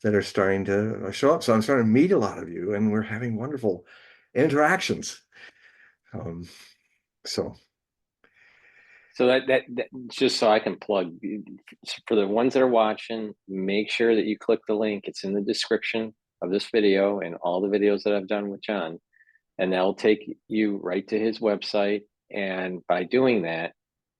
that are starting to show up. So I'm starting to meet a lot of you, and we're having wonderful interactions. Um, so So that just so I can plug for the ones that are watching, make sure that you click the link. It's in the description of this video and all the videos that I've done with John, and that'll take you right to his website. And by doing that,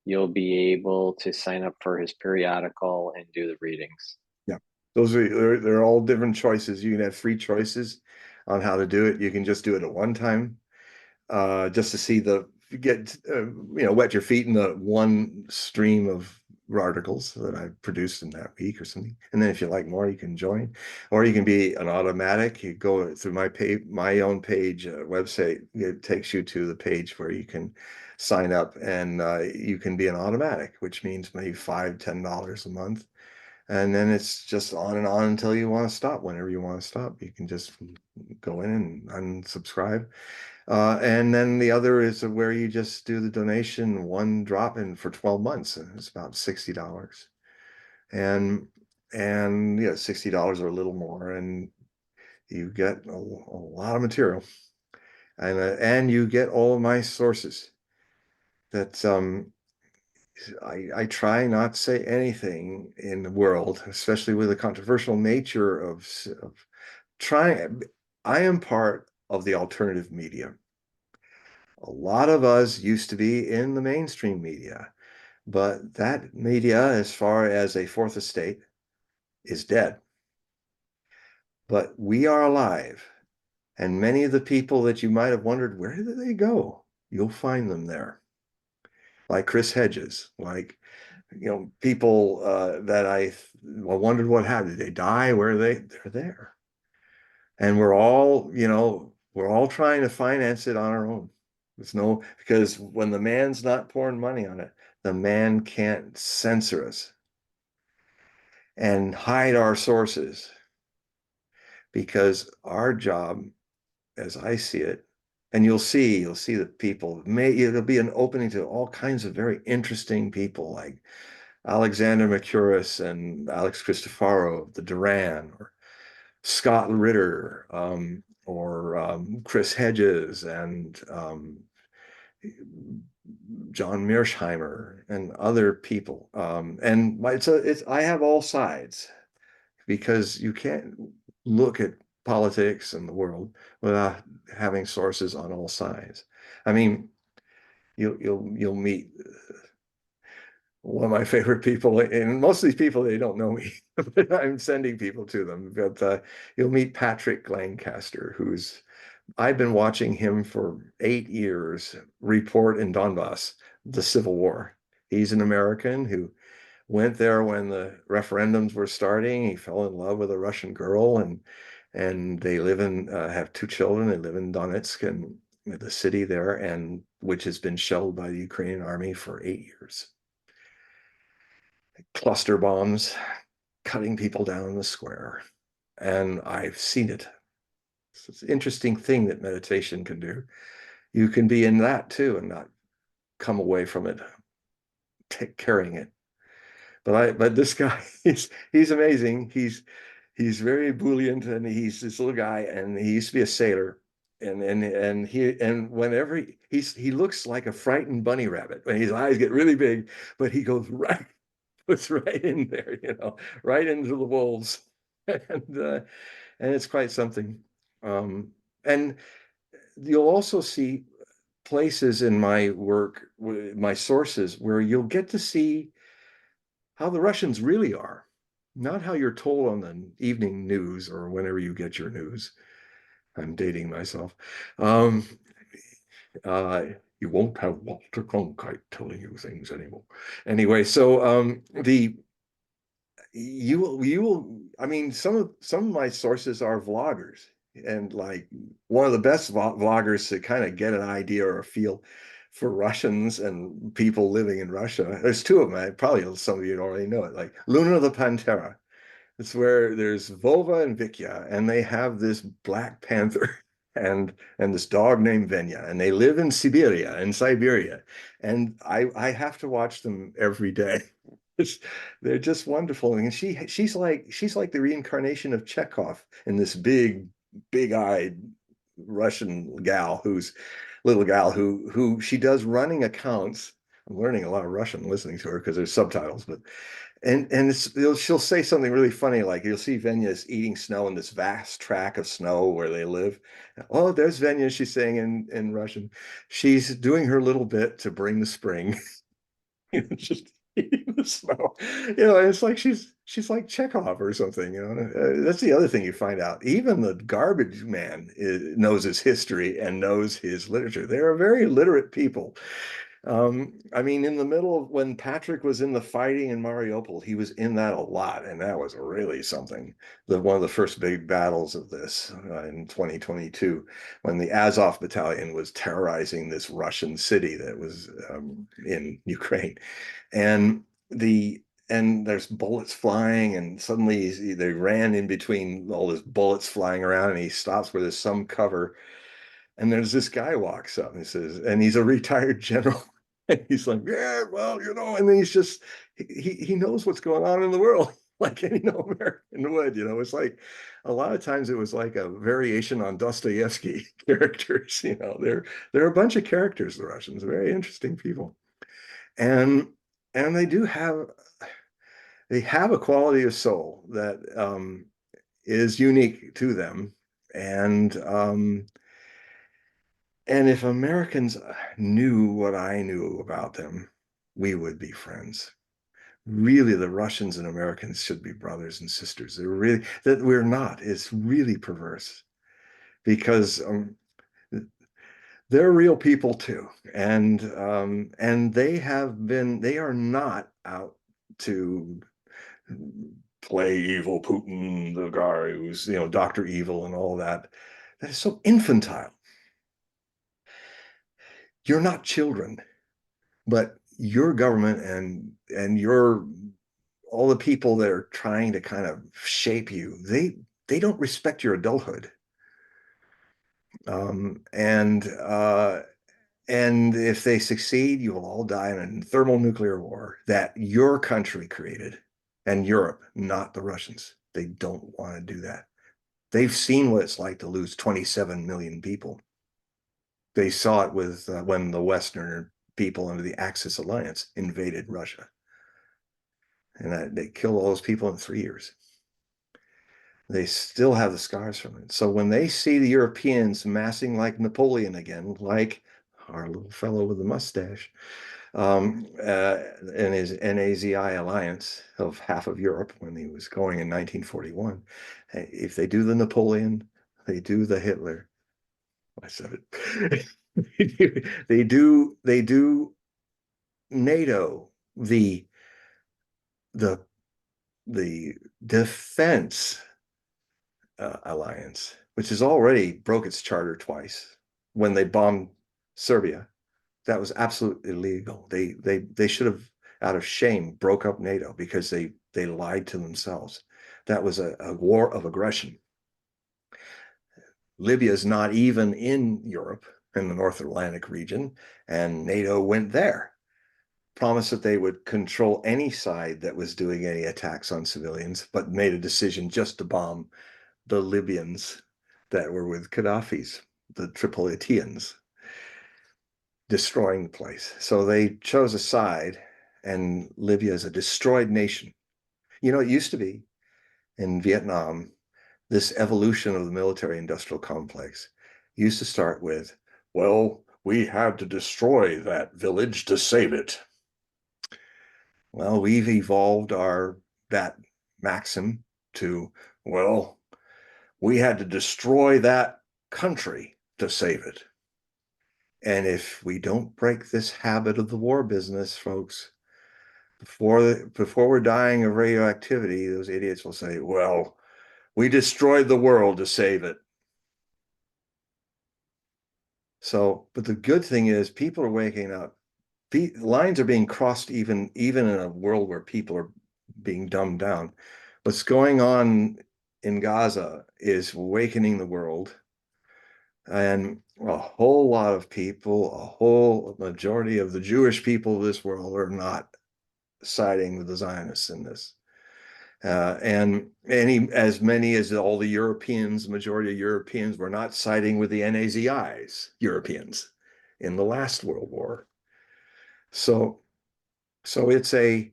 you'll be able to sign up for his periodical and do the readings. yeah, they're all different choices. You can have free choices on how to do it. You can just do it at one time, just to see wet your feet in the one stream of articles that I've produced in that week or something. And then if you like more, you can join, or you can be an automatic. You go through my page, my own page, website. It takes you to the page where you can sign up, and you can be an automatic, which means maybe $5, $10 a month. And then it's just on and on until you want to stop. Whenever you want to stop, you can just go in and unsubscribe. And then the other is where you just do the donation, one drop in for 12 months. And it's about $60. And yeah, $60 or a little more. And you get a lot of material. And you get all of my sources that I try not to say anything in the world, especially with the controversial nature of trying. I am part of the alternative media. A lot of us used to be in the mainstream media, but that media, as far as a fourth estate, is dead. But we are alive. And many of the people that you might have wondered, where did they go? You'll find them there. Like Chris Hedges, like, people that I wondered what happened. Did they die? Where are they? They're there. And we're all trying to finance it on our own. Because when the man's not pouring money on it, the man can't censor us and hide our sources, because our job, as I see it, and you'll see the people, it'll be an opening to all kinds of very interesting people like Alexander Mercouris and Alex Cristofaro of the Duran, or Scott Ritter, or Chris Hedges, and John Mearsheimer, and other people. And I have all sides, because you can't look at politics and the world without having sources on all sides. I mean, you'll meet one of my favorite people, and most of these people, they don't know me, but I'm sending people to them. But you'll meet Patrick Lancaster, I've been watching him for 8 years report in Donbass, the Civil War. He's an American who went there when the referendums were starting. He fell in love with a Russian girl, and they have two children. They live in Donetsk, and the city there, and which has been shelled by the Ukrainian army for 8 years. Cluster bombs, cutting people down in the square. And I've seen it. It's an interesting thing that meditation can do. You can be in that too and not come away from it carrying it. But this guy, he's amazing. He's very ebullient, and he's this little guy, and he used to be a sailor. And whenever he looks like a frightened bunny rabbit when his eyes get really big, but he goes right in there, right into the wolves. And it's quite something. And you'll also see places in my work, my sources, where you'll get to see how the Russians really are, not how you're told on the evening news or whenever you get your news. I'm dating myself. Um, you won't have Walter Cronkite telling you things anymore. Anyway, so you will, I mean, some of my sources are vloggers, and like one of the best vloggers to kind of get an idea or a feel for Russians and people living in Russia. There's two of them. Probably some of you already know it, like Luna the Pantera. It's where there's Vova and Vikya, and they have this black panther and this dog named Venya, and they live in Siberia. And I have to watch them every day. They're just wonderful. And she's like the reincarnation of Chekhov, in this big-eyed Russian little gal who she does running accounts. I'm learning a lot of Russian listening to her because there's subtitles, but she'll say something really funny, like you'll see Venya's eating snow in this vast tract of snow where they live. Oh, there's Venya, she's saying in Russian. She's doing her little bit to bring the spring. Just eating the snow. It's like she's like Chekhov or something. That's the other thing you find out. Even the garbage man knows his history and knows his literature. They are very literate people. I mean, in the middle of when Patrick was in the fighting in Mariupol, he was in that a lot, and that was really something. One of the first big battles of this in 2022, when the Azov battalion was terrorizing this Russian city that was in Ukraine, and the and there's bullets flying, and suddenly they ran in between all this bullets flying around, and he stops where there's some cover, and there's this guy walks up and he says, and he's a retired general. And he's like, yeah, well, and then he's just, he knows what's going on in the world, like any American would, It's like a lot of times it was like a variation on Dostoevsky characters, they're a bunch of characters, the Russians, very interesting people. And they have a quality of soul that is unique to them. And if Americans knew what I knew about them, we would be friends. Really, the Russians and Americans should be brothers and sisters. They're really, that we're not. It's really perverse because they're real people too, and they are not out to play evil Putin, the guy who's Dr. Evil and all that. That is so infantile. You're not children. But your government and your all the people that are trying to kind of shape you, they don't respect your adulthood. Um, and uh, and if they succeed, you will all die in a thermonuclear war that your country created, and Europe, not the Russians. They don't want to do that. They've seen what it's like to lose 27 million people. They saw it with when the Western people under the Axis alliance invaded Russia, and they killed all those people in 3 years. They still have the scars from it. So when they see the Europeans massing like Napoleon again, like our little fellow with the mustache, and his NAZI alliance of half of Europe when he was going in 1941, if they do the Napoleon, they do the Hitler. I said it. They do NATO, the the defense alliance, which has already broke its charter twice when they bombed Serbia. That was absolutely illegal. They should have, out of shame, broke up NATO because they lied to themselves. That was a war of aggression. Libya is not even in Europe, in the North Atlantic region, and NATO went there, promised that they would control any side that was doing any attacks on civilians, but made a decision just to bomb the Libyans that were with Gaddafi's, the Tripolitans, destroying the place. So they chose a side, and Libya is a destroyed nation. It used to be in Vietnam, this evolution of the military industrial complex used to start with, well, we had to destroy that village to save it. Well, we've evolved that maxim to, well, we had to destroy that country to save it. And if we don't break this habit of the war business, folks, before we're dying of radioactivity, those idiots will say, well, we destroyed the world to save it. So, but the good thing is people are waking up. Lines are being crossed even in a world where people are being dumbed down. What's going on in Gaza is awakening the world. And a whole lot of people, a whole majority of the Jewish people of this world are not siding with the Zionists in this. And as many as all the Europeans, the majority of Europeans were not siding with the NAZI's Europeans in the last World War. So, so it's a,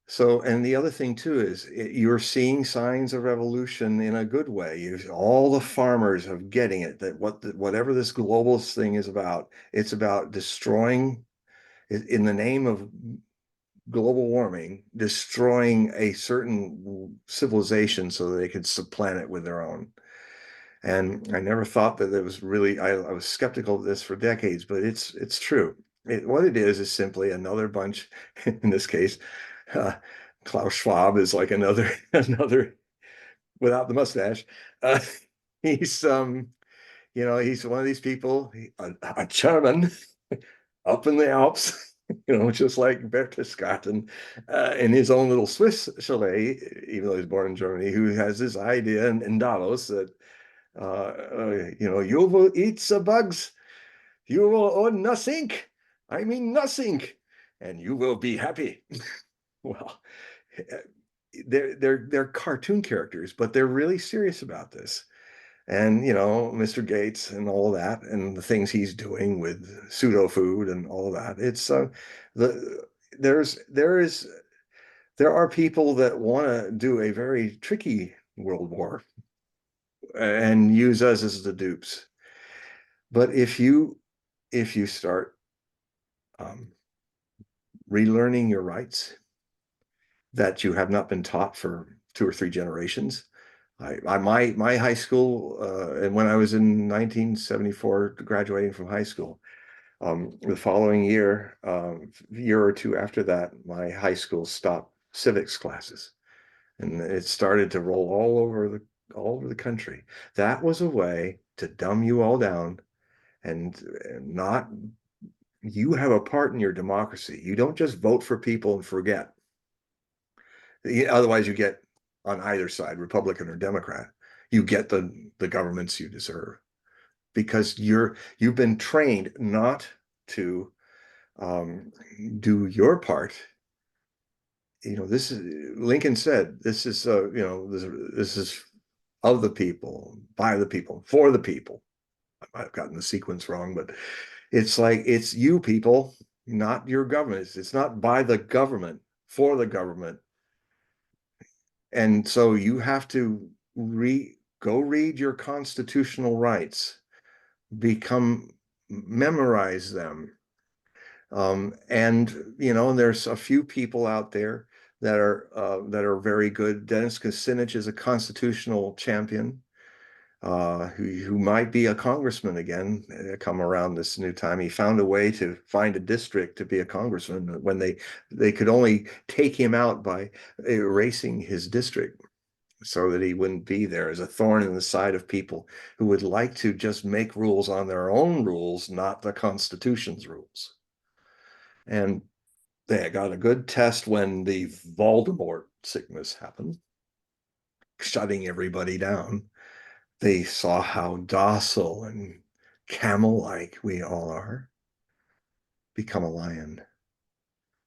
so, and the other thing too is you're seeing signs of revolution in a good way. All the farmers are getting it, that whatever this globalist thing is about, it's about destroying, in the name of global warming, destroying a certain civilization so that they could supplant it with their own. And I never thought that it was really, I was skeptical of this for decades, but it's true. What it is simply another bunch, in this case, uh, Klaus Schwab is like another, another without the mustache. Uh, he's, he's one of these people, a German up in the Alps, just like Berchtesgaden, in his own little Swiss chalet, even though he's born in Germany, who has this idea in Davos that, you will eat the bugs, you will own nothing. I mean, nothing, and you will be happy. Well, they're cartoon characters, but they're really serious about this. And Mr. Gates and all that, and the things he's doing with pseudo food and all that. It's the there are people that want to do a very tricky world war and use us as the dupes. But if you start um, relearning your rights that you have not been taught for 2 or 3 generations. My high school, and when I was in 1974, graduating from high school, the following year, year or two after that, my high school stopped civics classes, and it started to roll all over the country. That was a way to dumb you all down and not. You have a part in your democracy. You don't just vote for people and forget. Otherwise, you get on either side, Republican or Democrat, you get the governments you deserve because you've been trained not to do your part. This is Lincoln said. This is this is of the people, by the people, for the people. I might have gotten the sequence wrong, but it's like it's you people, not your government. It's not by the government, for the government. And so you have to go read your constitutional rights, memorize them. And there's a few people out there that are very good. Dennis Kucinich is a constitutional champion, who might be a congressman again, come around this new time. He found a way to find a district to be a congressman when they could only take him out by erasing his district so that he wouldn't be there as a thorn in the side of people who would like to just make rules on their own rules, not the Constitution's rules. And they got a good test when the Voldemort sickness happened, shutting everybody down. They saw how docile and camel-like we all are. Become a lion.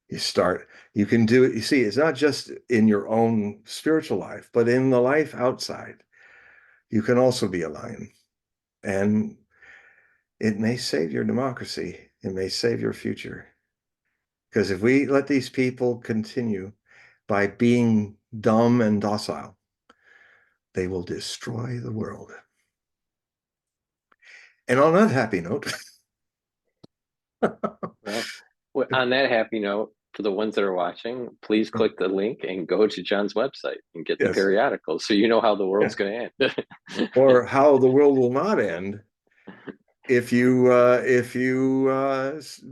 You can do it. You see, it's not just in your own spiritual life, but in the life outside. You can also be a lion. And it may save your democracy. It may save your future. Because if we let these people continue by being dumb and docile, they will destroy the world. And on that happy note, Well, on that happy note, for the ones that are watching, please click the link and go to John's website and get the yes, periodicals so you know how the yeah, world's going to end. or how the world will not end if you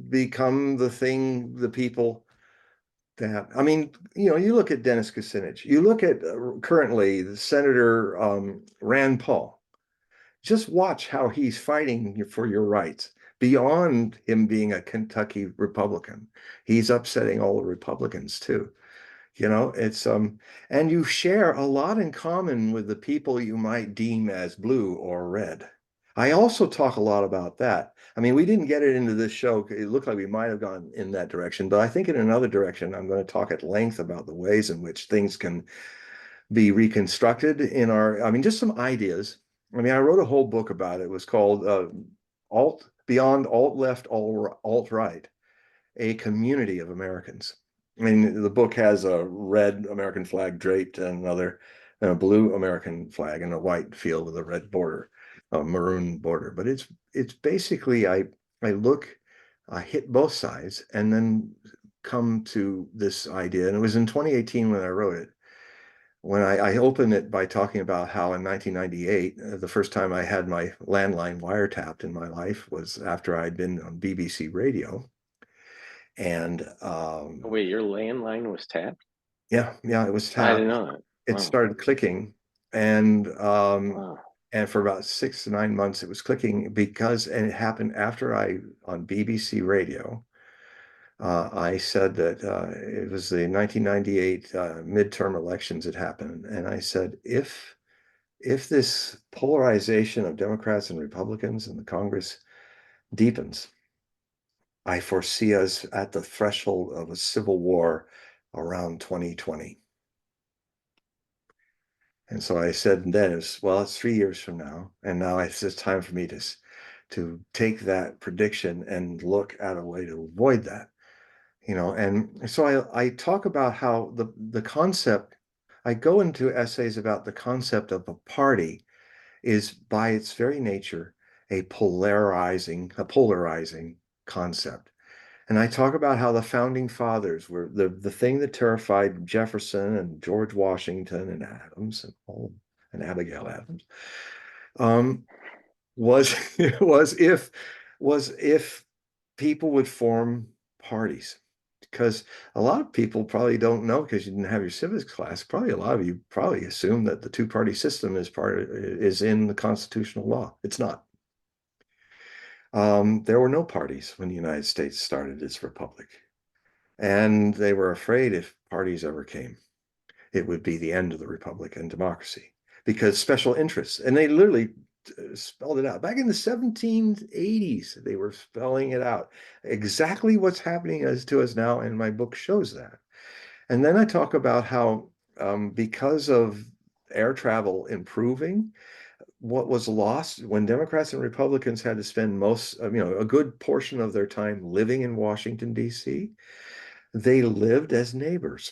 become the people that, I mean, you look at Dennis Kucinich, you look at currently the Senator Rand Paul. Just watch how he's fighting for your rights beyond him being a Kentucky Republican. He's upsetting all the Republicans too. It's and you share a lot in common with the people you might deem as blue or red. I also talk a lot about that. I mean, we didn't get it into this show. It looked like we might have gone in that direction, but I think in another direction, I'm going to talk at length about the ways in which things can be reconstructed I mean, just some ideas. I mean, I wrote a whole book about it. It was called Beyond Alt Left, Alt Right, a Community of Americans. I mean, the book has a red American flag draped and a blue American flag and a white field with a red border, a maroon border. But it's basically I hit both sides and then come to this idea. And it was in 2018 when I wrote it. When I opened it by talking about how in 1998, the first time I had my landline wiretapped in my life was after I'd been on BBC radio. And Oh, wait, your landline was tapped? yeah, yeah, it was I didn't tapped. know that. It Wow. started clicking, and Wow. for about 6 to 9 months it was clicking because, and it happened after I on BBC Radio. I said that it was the 1998 midterm elections had happened, and I said if this polarization of Democrats and Republicans in the Congress deepens, I foresee us at the threshold of a civil war around 2020. And so I said then, well, it's 3 years from now, and now it's time for me to take that prediction and look at a way to avoid that. And so I talk about how the concept, I go into essays about the concept of a party is by its very nature a polarizing concept. And I talk about how the founding fathers were the thing that terrified Jefferson and George Washington and Adams and Abigail Adams, um, was was if people would form parties. Because a lot of people probably don't know, because you didn't have your civics class. Probably a lot of you probably assume that the two-party system is in the constitutional law. It's not. There were no parties when the United States started its republic, and they were afraid if parties ever came, it would be the end of the republic and democracy, because special interests, and they literally spelled it out back in the 1780s. They were spelling it out exactly what's happening as to us now, and my book shows that. And then I talk about how because of air travel improving, what was lost when Democrats and Republicans had to spend a good portion of their time living in Washington, D.C., they lived as neighbors.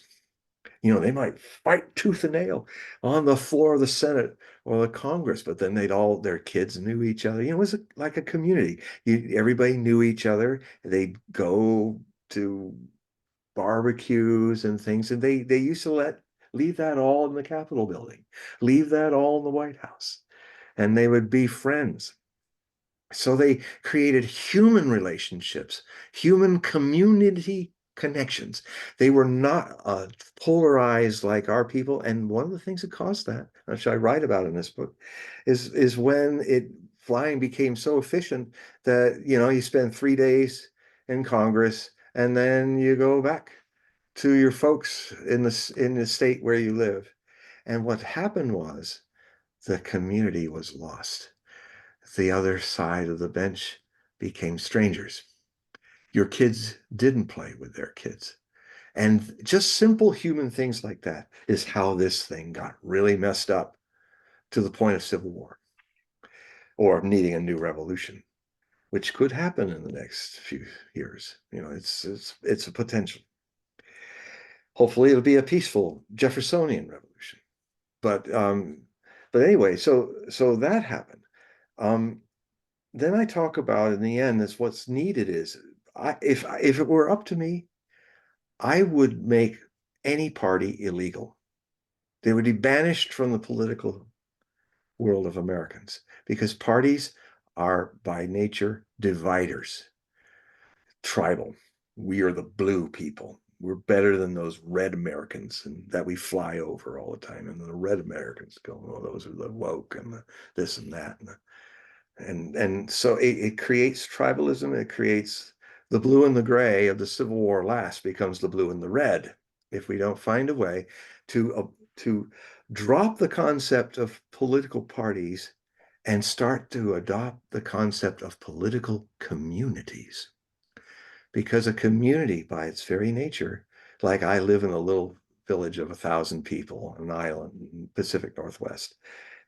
They might fight tooth and nail on the floor of the Senate or the Congress, but then their kids knew each other. It was like a community. Everybody knew each other. They'd go to barbecues and things, and they used to leave that all in the Capitol building, leave that all in the White House, and they would be friends. So they created human relationships, human community connections. They were not polarized like our people. And one of the things that caused that, which I write about in this book, is when flying became so efficient that you spend 3 days in Congress and then you go back to your folks in the state where you live. And what happened was the community was lost. The other side of the bench became strangers. Your kids didn't play with their kids. And just simple human things like that is how this thing got really messed up to the point of civil war or needing a new revolution, which could happen in the next few years. It's a potential. Hopefully it'll be a peaceful Jeffersonian revolution. But anyway, so that happened. Then I talk about in the end is what's needed is if it were up to me, I would make any party illegal. They would be banished from the political world of Americans because parties are by nature dividers, tribal. We are the blue people. We're better than those red Americans and that we fly over all the time. And the red Americans go, oh, those are the woke and this and that. And so it creates tribalism. It creates the blue and the gray of the Civil War last becomes the blue and the red if we don't find a way to drop the concept of political parties and start to adopt the concept of political communities. Because a community, by its very nature, like I live in a little village of 1,000 people, an island in Pacific Northwest,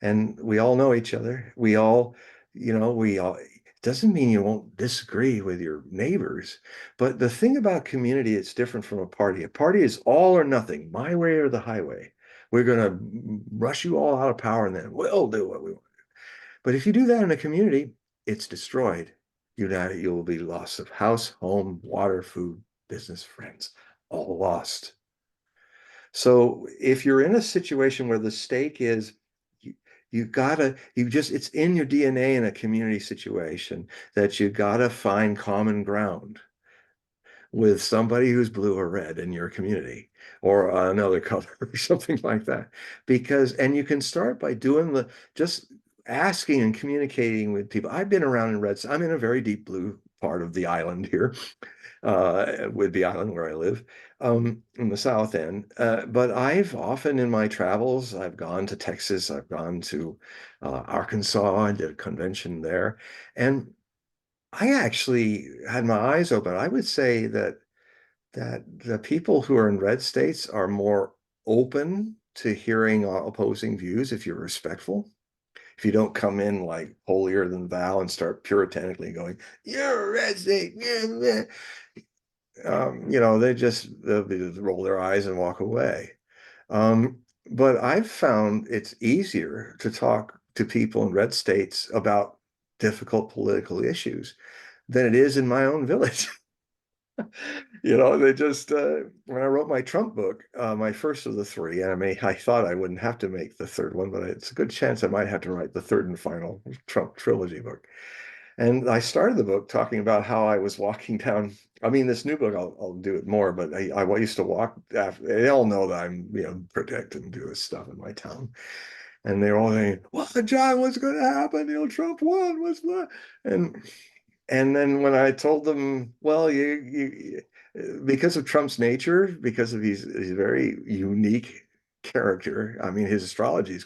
and we all know each other. We all, doesn't mean you won't disagree with your neighbors. But the thing about community, it's different from a party. A party is all or nothing, my way or the highway. We're going to rush you all out of power and then we'll do what we want. But if you do that in a community, it's destroyed. You'll be lost of house, home, water, food, business, friends, all lost. So if you're in a situation where the stake is it's in your DNA in a community situation that you gotta find common ground with somebody who's blue or red in your community or another color or something like that. And you can start by doing just asking and communicating with people. I've been around in reds. I'm in a very deep blue part of the island here, with the island where I live, in the south end. But I've often in my travels, I've gone to Texas, I've gone to Arkansas, I did a convention there. And I actually had my eyes open. I would say that the people who are in red states are more open to hearing opposing views if you're respectful. If you don't come in like holier than thou and start puritanically going, "You're a red state," they'll roll their eyes and walk away. Um, but I've found it's easier to talk to people in red states about difficult political issues than it is in my own village. They just when I wrote my Trump book, my first of the three, and I thought I wouldn't have to make the third one, but it's a good chance I might have to write the third and final Trump trilogy book. And I started the book talking about how I was walking down. I mean, this new book, I'll do it more, but I used to walk after. They all know that I'm, protect and do this stuff in my town. And they're all saying, "Well, John, what's going to happen? Trump won. What's what?" And and then when I told them, well, because of Trump's nature, because of he's a very unique character. I mean, his astrology is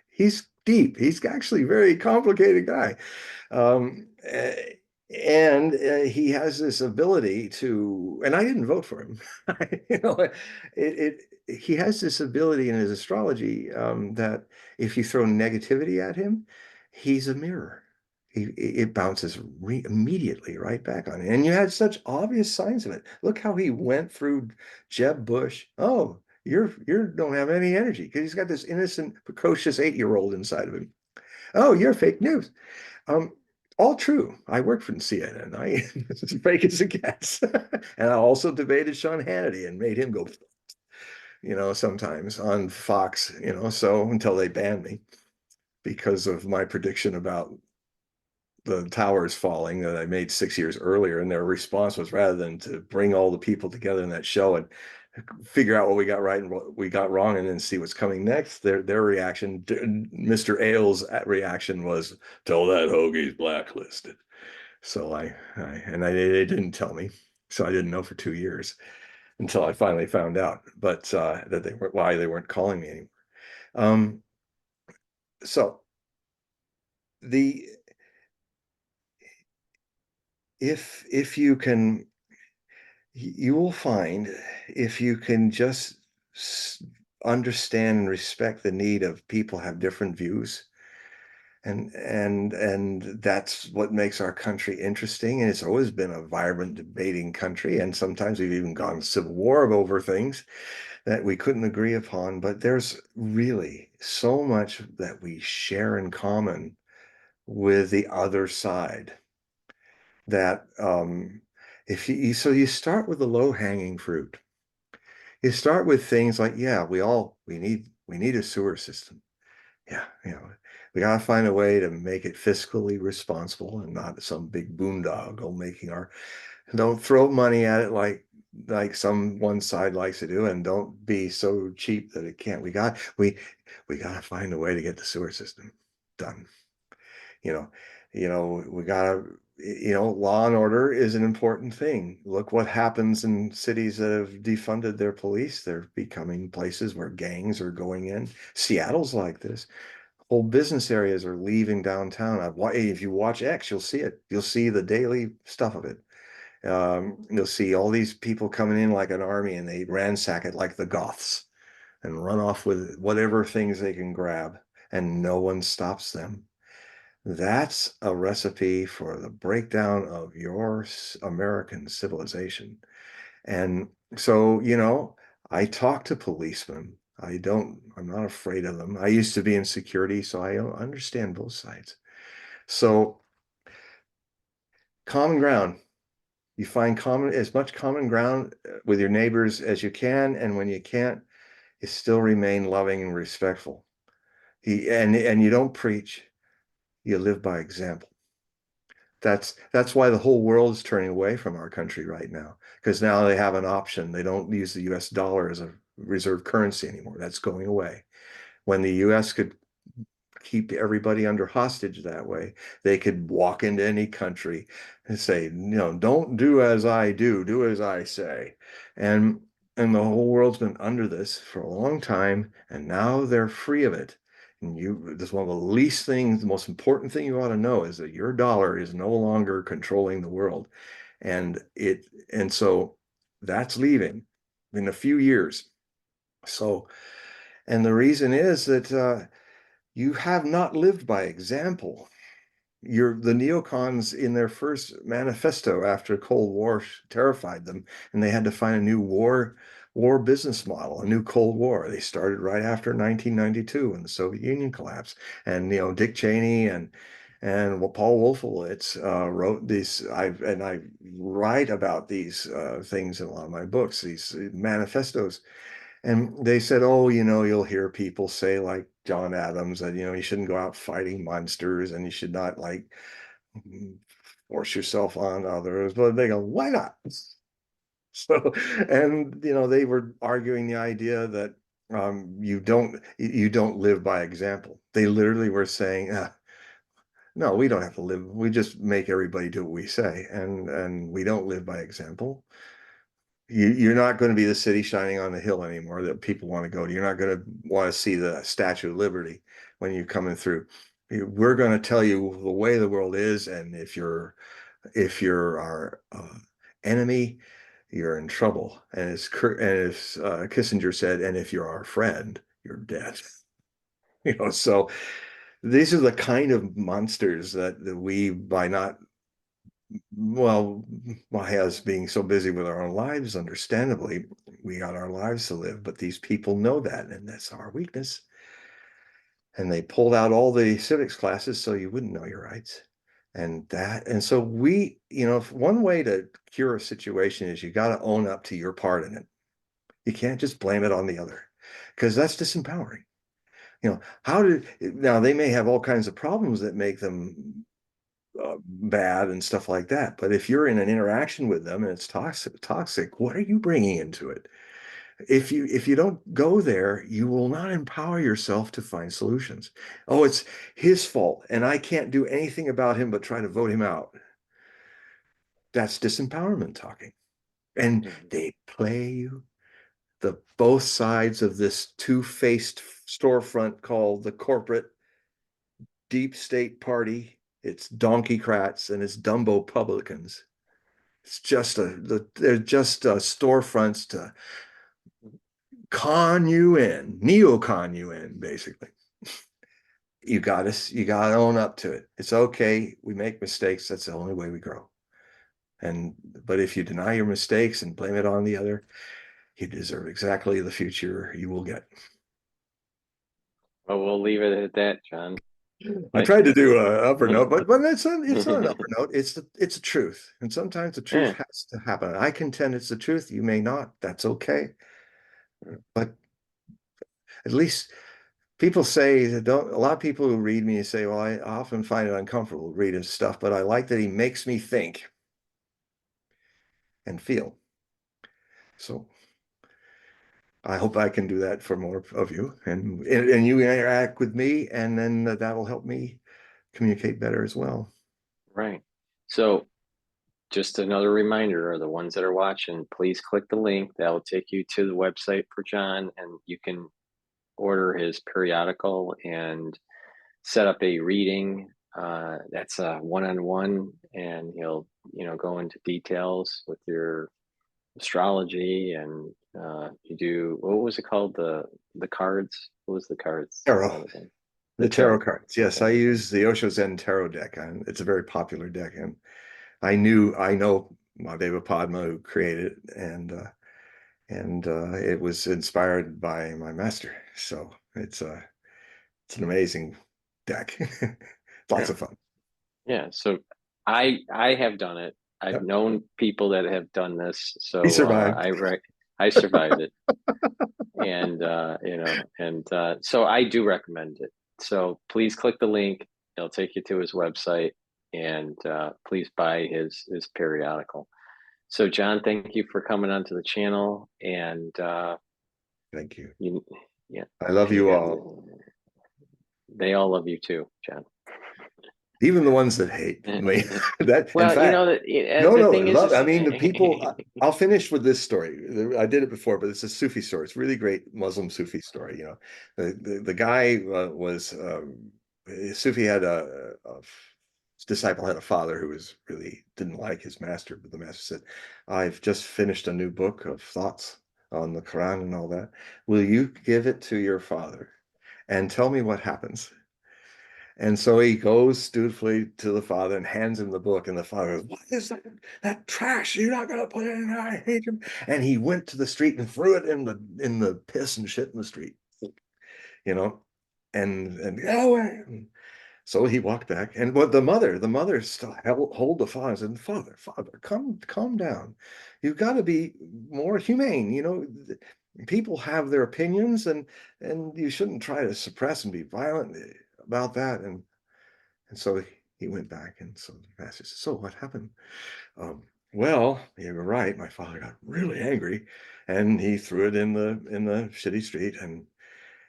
he's deep. He's actually a very complicated guy. And he has this ability to, and I didn't vote for him. you know, he has this ability in his astrology, that if you throw negativity at him, he's a mirror. It bounces immediately right back on it. And you had such obvious signs of it. Look how he went through Jeb Bush. Oh, you don't have any energy because he's got this innocent, precocious 8-year-old inside of him. Oh, you're fake news. Um, all true. I worked for CNN. It's as fake as it gets. And I also debated Sean Hannity and made him go, sometimes on Fox, so until they banned me because of my prediction about the towers falling that I made 6 years earlier. And their response was, rather than to bring all the people together in that show and figure out what we got right and what we got wrong and then see what's coming next, their reaction, Mr. Ailes' reaction was, "Tell that Hogue he's blacklisted." So they didn't tell me. So I didn't know for 2 years until I finally found out, but that why they weren't calling me anymore. So the if you can, you will find, if you can just understand and respect the need of people have different views, and that's what makes our country interesting. And it's always been a vibrant debating country, and sometimes we've even gone to civil war over things that we couldn't agree upon. But there's really so much that we share in common with the other side, that if you start with the low-hanging fruit. You start with things like, yeah, we need a sewer system. Yeah, we gotta find a way to make it fiscally responsible and not some big boondoggle making our. Don't throw money at it like some one side likes to do, and don't be so cheap that it can't. We gotta find a way to get the sewer system done. You know, we gotta, law and order is an important thing. Look what happens in cities that have defunded their police. They're becoming places where gangs are going in. Seattle's like this. Whole business areas are leaving downtown. If you watch X, you'll see it. You'll see the daily stuff of it. You'll see all these people coming in like an army, and they ransack it like the Goths and run off with whatever things they can grab, and no one stops them. That's a recipe for the breakdown of your American civilization. And so, I talk to policemen. I'm not afraid of them. I used to be in security, so I understand both sides. So, common ground. You find as much common ground with your neighbors as you can, and when you can't, you still remain loving and respectful. And you don't preach, you live by example. That's why the whole world is turning away from our country right now, because now they have an option. They don't use the US dollar as a reserve currency anymore. That's going away. When the US could keep everybody under hostage that way, they could walk into any country and say, don't do as I do, do as I say. And the whole world's been under this for a long time, and now they're free of it. And this is one of the least things, the most important thing you ought to know is that your dollar is no longer controlling the world. And so that's leaving in a few years. So, and the reason is that you have not lived by example. The neocons in their first manifesto after Cold War terrified them, and they had to find a new war business model, a new Cold War. They started right after 1992 when the Soviet Union collapsed, and Dick Cheney and Paul Wolfowitz wrote these. I write about these things in a lot of my books, these manifestos. And they said, oh, you'll hear people say, like John Adams, that, you shouldn't go out fighting monsters and you should not like force yourself on others. But they go, why not? So, and, they were arguing the idea that you don't live by example. They literally were saying, no, we don't have to live. We just make everybody do what we say. And we don't live by example. You're not going to be the city shining on the hill anymore that people want to go to. You're not going to want to see the Statue of Liberty when you're coming through. We're going to tell you the way the world is, and if you're our enemy, you're in trouble. And as Kissinger said, and if you're our friend, you're dead. So these are the kind of monsters that we, by not well, as being so busy with our own lives, understandably, we got our lives to live, but these people know that, and that's our weakness. And they pulled out all the civics classes so you wouldn't know your rights. And so one way to cure a situation is you got to own up to your part in it. You can't just blame it on the other, because that's disempowering. Now they may have all kinds of problems that make them bad and stuff like that. But if you're in an interaction with them and it's toxic, what are you bringing into it? If you don't go there, you will not empower yourself to find solutions. Oh, it's his fault, and I can't do anything about him but try to vote him out. That's disempowerment talking. And they play you both sides of this two-faced storefront called the corporate deep state party. It's donkeycrats and it's Dumbo publicans. It's just they're just storefronts to con you in, neocon you in, basically. You gotta own up to it. It's okay. We make mistakes. That's the only way we grow. But if you deny your mistakes and blame it on the other, you deserve exactly the future you will get. Well, we'll leave it at that, John. I tried to do an upper note, but it's not an upper note. It's the truth, and sometimes the truth has to happen. I contend it's the truth. You may not. That's okay. But at least people say that don't. A lot of people who read me say, "Well, I often find it uncomfortable to read his stuff, but I like that he makes me think and feel." So I hope I can do that for more of you, and you interact with me, and then that'll help me communicate better as well. Right. So just another reminder, the ones that are watching, please click the link. That'll take you to the website for John, and you can order his periodical and set up a reading. That's a one-on-one, and he'll go into details with your astrology, and you do, what was it called, the cards? What was the cards? Tarot. The tarot cards. Yes, I use the Osho Zen Tarot deck, and it's a very popular deck. And I know Mahadeva Padma, who created it, and it was inspired by my master. So it's an amazing deck. Lots of fun. Yeah. So I have done it. I've known people that have done this. So he survived. I survived it. And so I do recommend it. So please click the link. It'll take you to his website, and please buy his periodical. So John, thank you for coming onto the channel, and Thank you. Yeah, I love you all. They all love you too, John. Even the ones that hate me. That, well, in fact, you know, the thing is, I mean, the people. I'll finish with this story. I did it before, but it's a Sufi story. It's a really great Muslim Sufi story. You know, the guy was Sufi had a disciple had a father who was really didn't like his master, but the master said, "I've just finished a new book of thoughts on the Quran and all that. Will you give it to your father and tell me what happens?" And so he goes dutifully to the father and hands him the book. And the father goes, "What is that trash? You're not gonna put it in there. I hate him." And he went to the street and threw it in the piss and shit in the street, you know, and get away. So he walked back, and what the mother still hold the father and said, Father, calm down. You've got to be more humane. You know, people have their opinions, and you shouldn't try to suppress and be violent about that." And so he went back, and so the master said, "So what happened?" Well, you were right. My father got really angry, and he threw it in the shitty street,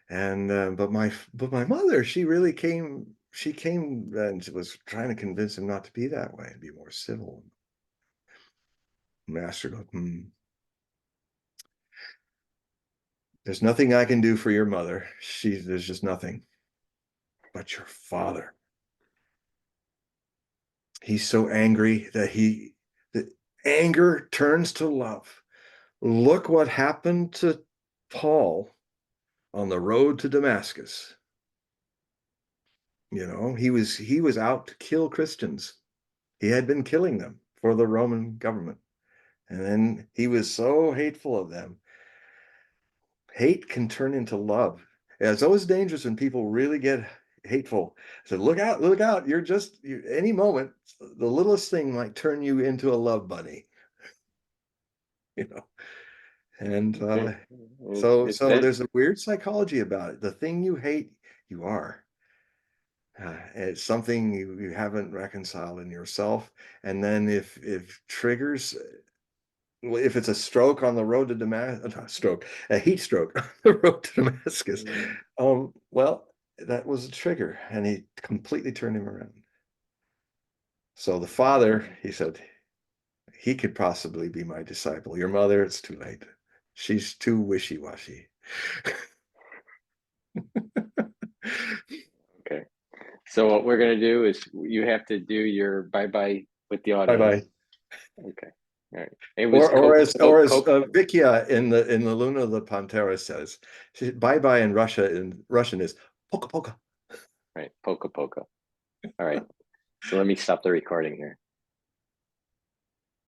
but my mother, she really came. She came and was trying to convince him not to be that way and be more civil. Master goes, "There's nothing I can do for your mother. There's just nothing. But your father, he's so angry that anger turns to love. Look what happened to Paul on the road to Damascus. You know, he was out to kill Christians. He had been killing them for the Roman government. And then he was so hateful of them. Hate can turn into love. Yeah, it's always dangerous when people really get hateful. So look out. Any moment, the littlest thing might turn you into a love bunny, you know. And so there's a weird psychology about it. The thing you hate, you are. It's something you haven't reconciled in yourself. And then if triggers, if it's a stroke on the road to Damascus, not a stroke, a heat stroke on the road to Damascus, well, that was a trigger, and he completely turned him around. So the father, he said, he could possibly be my disciple. Your mother, it's too late. She's too wishy-washy. Okay. So what we're gonna do is you have to do your bye-bye with the audience. Bye-bye. Okay. All right. It was or as Vikia in the Luna of the Pantera says, bye-bye in Russian is poka poka. Right, poka poka. All right. So let me stop the recording here.